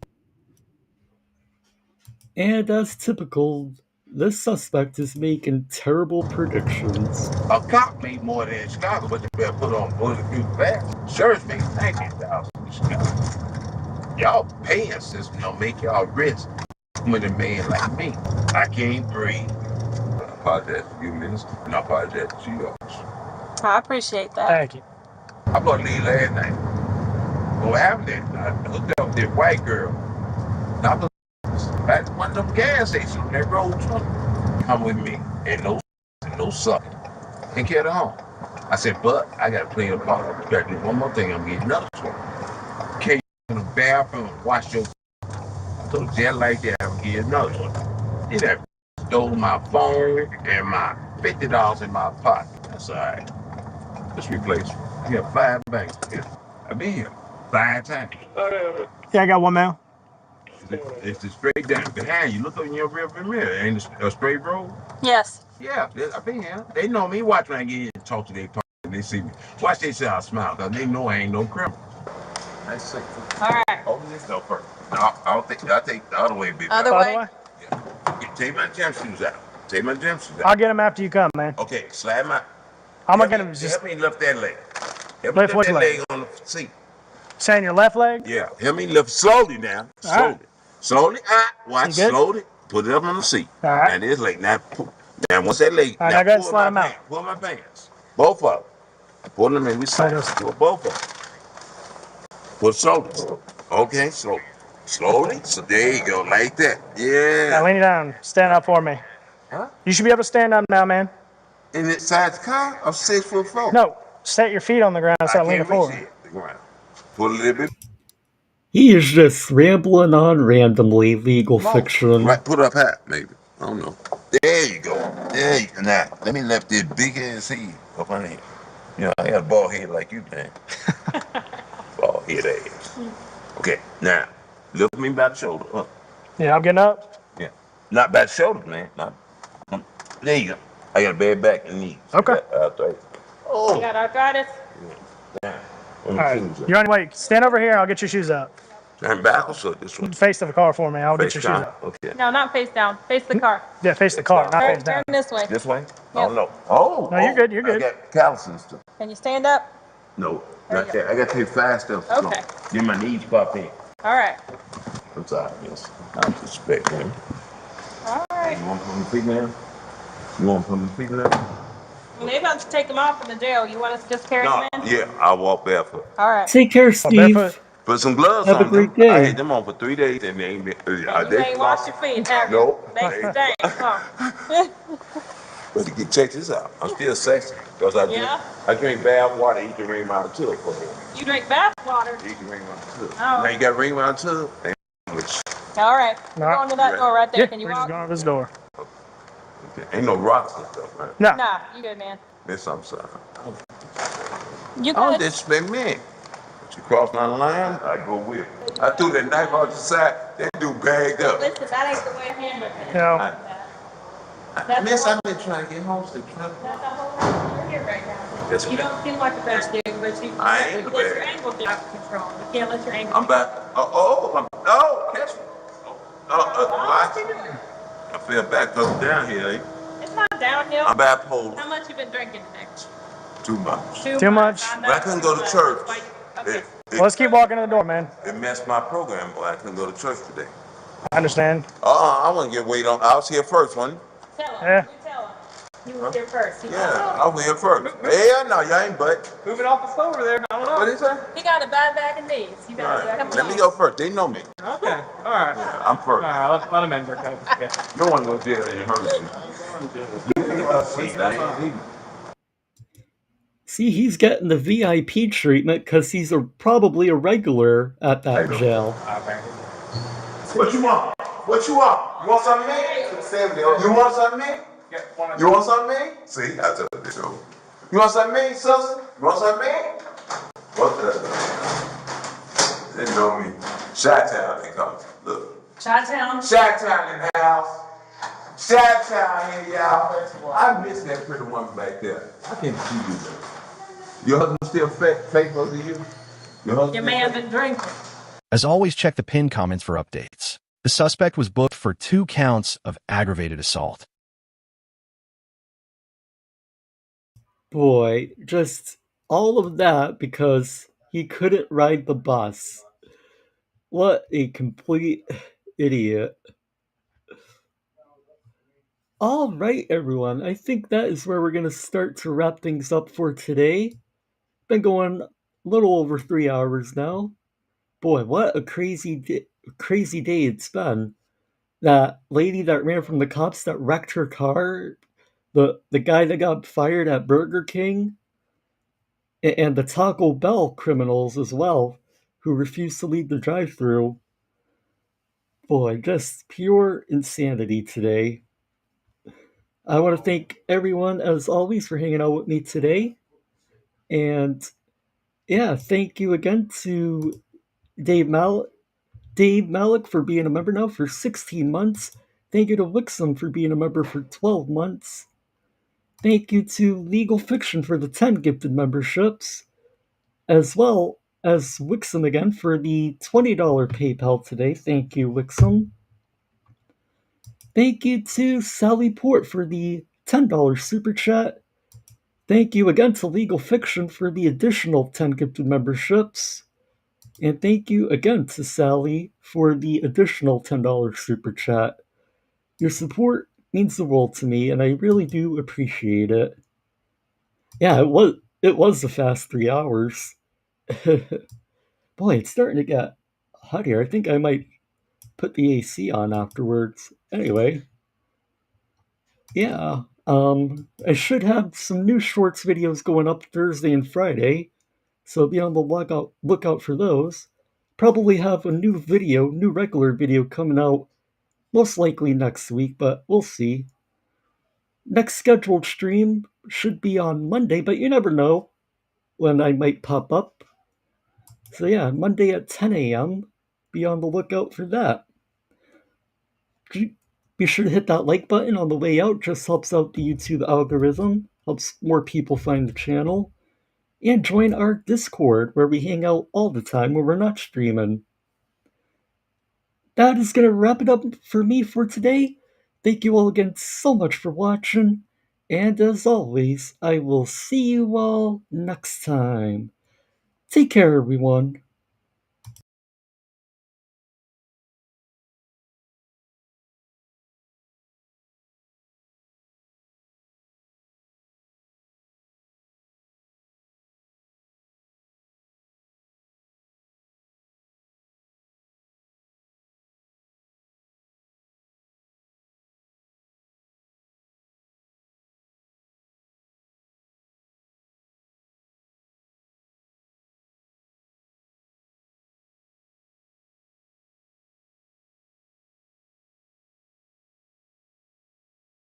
And as typical, this suspect is making terrible predictions. A cop made more than in Chicago, but they better put on bulletproof vests. Sheriff's making 90,000 in Chicago. Y'all paying system don't make y'all rich with a man like me. I can't breathe. I apologize to you, Minister, and I apologize to you, officer. I appreciate that. Thank you. I bought to leave last night. What happened there? I hooked up with this white girl. I was at one of them gas stations, that road truck. Come with me. And no sucking. Take care of the home. I said, but I got to play the part. You got to do one more thing. I'm getting another one. in the bathroom and wash your. I told just like that, I'm gonna give you another one. He that stole my phone and my $50 in my pocket. That's all right. Let's replace it. I got 5 banks here. I've been here 5 times. Yeah, I got one now. It's the straight down behind you. Look up in your rearview mirror. Ain't it a straight road? Yes. Yeah, I've been here. They know me. Watch when I get here and talk to their talk. They see me. Watch they say I smile, because they know I ain't no criminal. That's sick. All right. Open this door first. No, I'll take the other way, baby. Other way. Take my gym shoes out. Take my gym shoes out. I'll get them after you come, man. Okay, slide my. I'm gonna get them. Help me lift that leg. Help me Lift lift which that leg? leg on the seat. Saying your left leg? Yeah, help me lift slowly now. Slowly. All right. Slowly. Watch You good? slowly. Put it up on the seat. All right. Now this leg. Now once that leg. All right, now now go ahead and pull slide my them out. pants. Pull my pants. Both of them. Pull them in. We slide. Pull both of them. Put shoulders. Okay, slowly. So there you go, like that. Yeah. Now lean down. Stand up for me. Huh? You should be able to stand up now, man. Inside the car? I'm 6'4". No, set your feet on the ground and start leaning forward. The ground. Pull a little bit. He is just rambling on randomly, legal fiction. Right, put it up high, maybe. I don't know. There you go. There you go. Now, let me lift this big ass head up on here. You know, I got a bald head like you, man. Bald head ass. Okay, now, lift me by the shoulder up. Yeah, I'm getting up. Yeah. Not by the shoulder, man. There you go. I got a bad back and knees. Okay. You got arthritis? Now, All right. You're on your way. Stand over here. I'll get your shoes up. Turn backwards or this way? Face to the car for me. I'll get your shoes down. up. Okay. No, not face down. Face the car. Yeah, face the car, not face Turn down. this way. This way? I don't know. Oh. No, you're good. You're good. I got calluses too. Can you stand up? No, not that. I got to take 5 steps. Okay. Get my knees pop in. All right. I'm sorry, yes. I respect him. All right. You want to put my feet down? You want to put my feet down? Maybe I'll just take them off in the jail. You want us to just carry them in? Yeah, I'll walk barefoot. All right. Take care, Steve. Put some gloves Have a on great them. I day. had them on for 3 days and they ain't been. You ain't washed your feet, have you? Nope. Makes a day, huh? But check this out. I'm still sexy because I drink bath water, eat the ring out of tub for me. You drink bath water? Eat the ring out of tub. Oh. Now you got ring out of tub? All right. We're going to that door right there. Yeah, Can you we're walk? just going to this door. Okay. Ain't no rocks and stuff, right? No. Nah, you good, man. Miss, I'm sorry. You Don't good? disrespect me. But you cross my line, I go with it. I threw that knife out the side, that dude bagged up. Listen, that ain't the way to handle it. No. Miss, I've been trying to get home since That's the whole reason you're here right now. Yes, You ma'am. don't seem like the best dude, but you I ain't the let your best. ankles get out of control. You can't let your ankles. I'm back. Catch me. Watch. I fell back up down here, eh? It's not downhill. I'm bipolar. How much you been drinking today? Too much. Too much. But I couldn't go to church. Okay. Well, let's keep walking to the door, man. It messed my program, boy. I couldn't go to church today. I understand. I wouldn't get weight on. I was here first, wasn't Tell him. Yeah. You tell him. You was here first. I? Yeah, I was here first. Hell no, y'all ain't but. Moving off the floor over there. I don't know. What is that? He got a bad back and knees. You All better right. Let me go first. They know me. Okay. All right. Yeah, I'm first. All right. Let him in. Okay. No one goes there and hurt me. See, he's getting the VIP treatment because he's probably a regular at that jail. What you want? What you want? You want something, man? You want something, man? You want something, man? See, I told you so. You want something, man, sister? You want something, man? What the? They know me. Chi-Town, they call me. Look. Chi-Town? Chi-Town in the house. Chi-Town here, y'all. I miss that pretty woman back there. I can't see you there. Your husband still faithful to you? Your man been drinking. As always, check the pinned comments for updates. The suspect was booked for 2 counts of aggravated assault. Boy, just all of that because he couldn't ride the bus. What a complete idiot. All right, everyone. I think that is where we're going to start to wrap things up for today. Been going a little over 3 hours now. Boy, what a crazy day it's been. That lady that ran from the cops that wrecked her car, the guy that got fired at Burger King, and the Taco Bell criminals as well, who refused to leave the drive-thru. Boy, just pure insanity today. I want to thank everyone, as always, for hanging out with me today. And yeah, thank you again to Dave Malik for being a member now for 16 months. Thank you to Wixom for being a member for 12 months. Thank you to Legal Fiction for the 10 gifted memberships, as well as Wixom again for the $20 PayPal today. Thank you, Wixom. Thank you to Sally Port for the $10 super chat. Thank you again to Legal Fiction for the additional 10 gifted memberships. And thank you again to Sally for the additional $10 super chat. Your support means the world to me, and I really do appreciate it. Yeah, it was a fast 3 hours. Boy, it's starting to get hot here. I think I might put the AC on afterwards. Anyway, yeah. I should have some new shorts videos going up Thursday and Friday, so be on the lookout for those. Probably have a new regular video coming out most likely next week, but we'll see. Next scheduled stream should be on Monday, but you never know when I might pop up. So yeah, Monday at 10 a.m. Be on the lookout for that. Be sure to hit that like button on the way out, just helps out the YouTube algorithm, helps more people find the channel. And join our Discord where we hang out all the time when we're not streaming. That is going to wrap it up for me for today. Thank you all again so much for watching. And as always, I will see you all next time. Take care, everyone.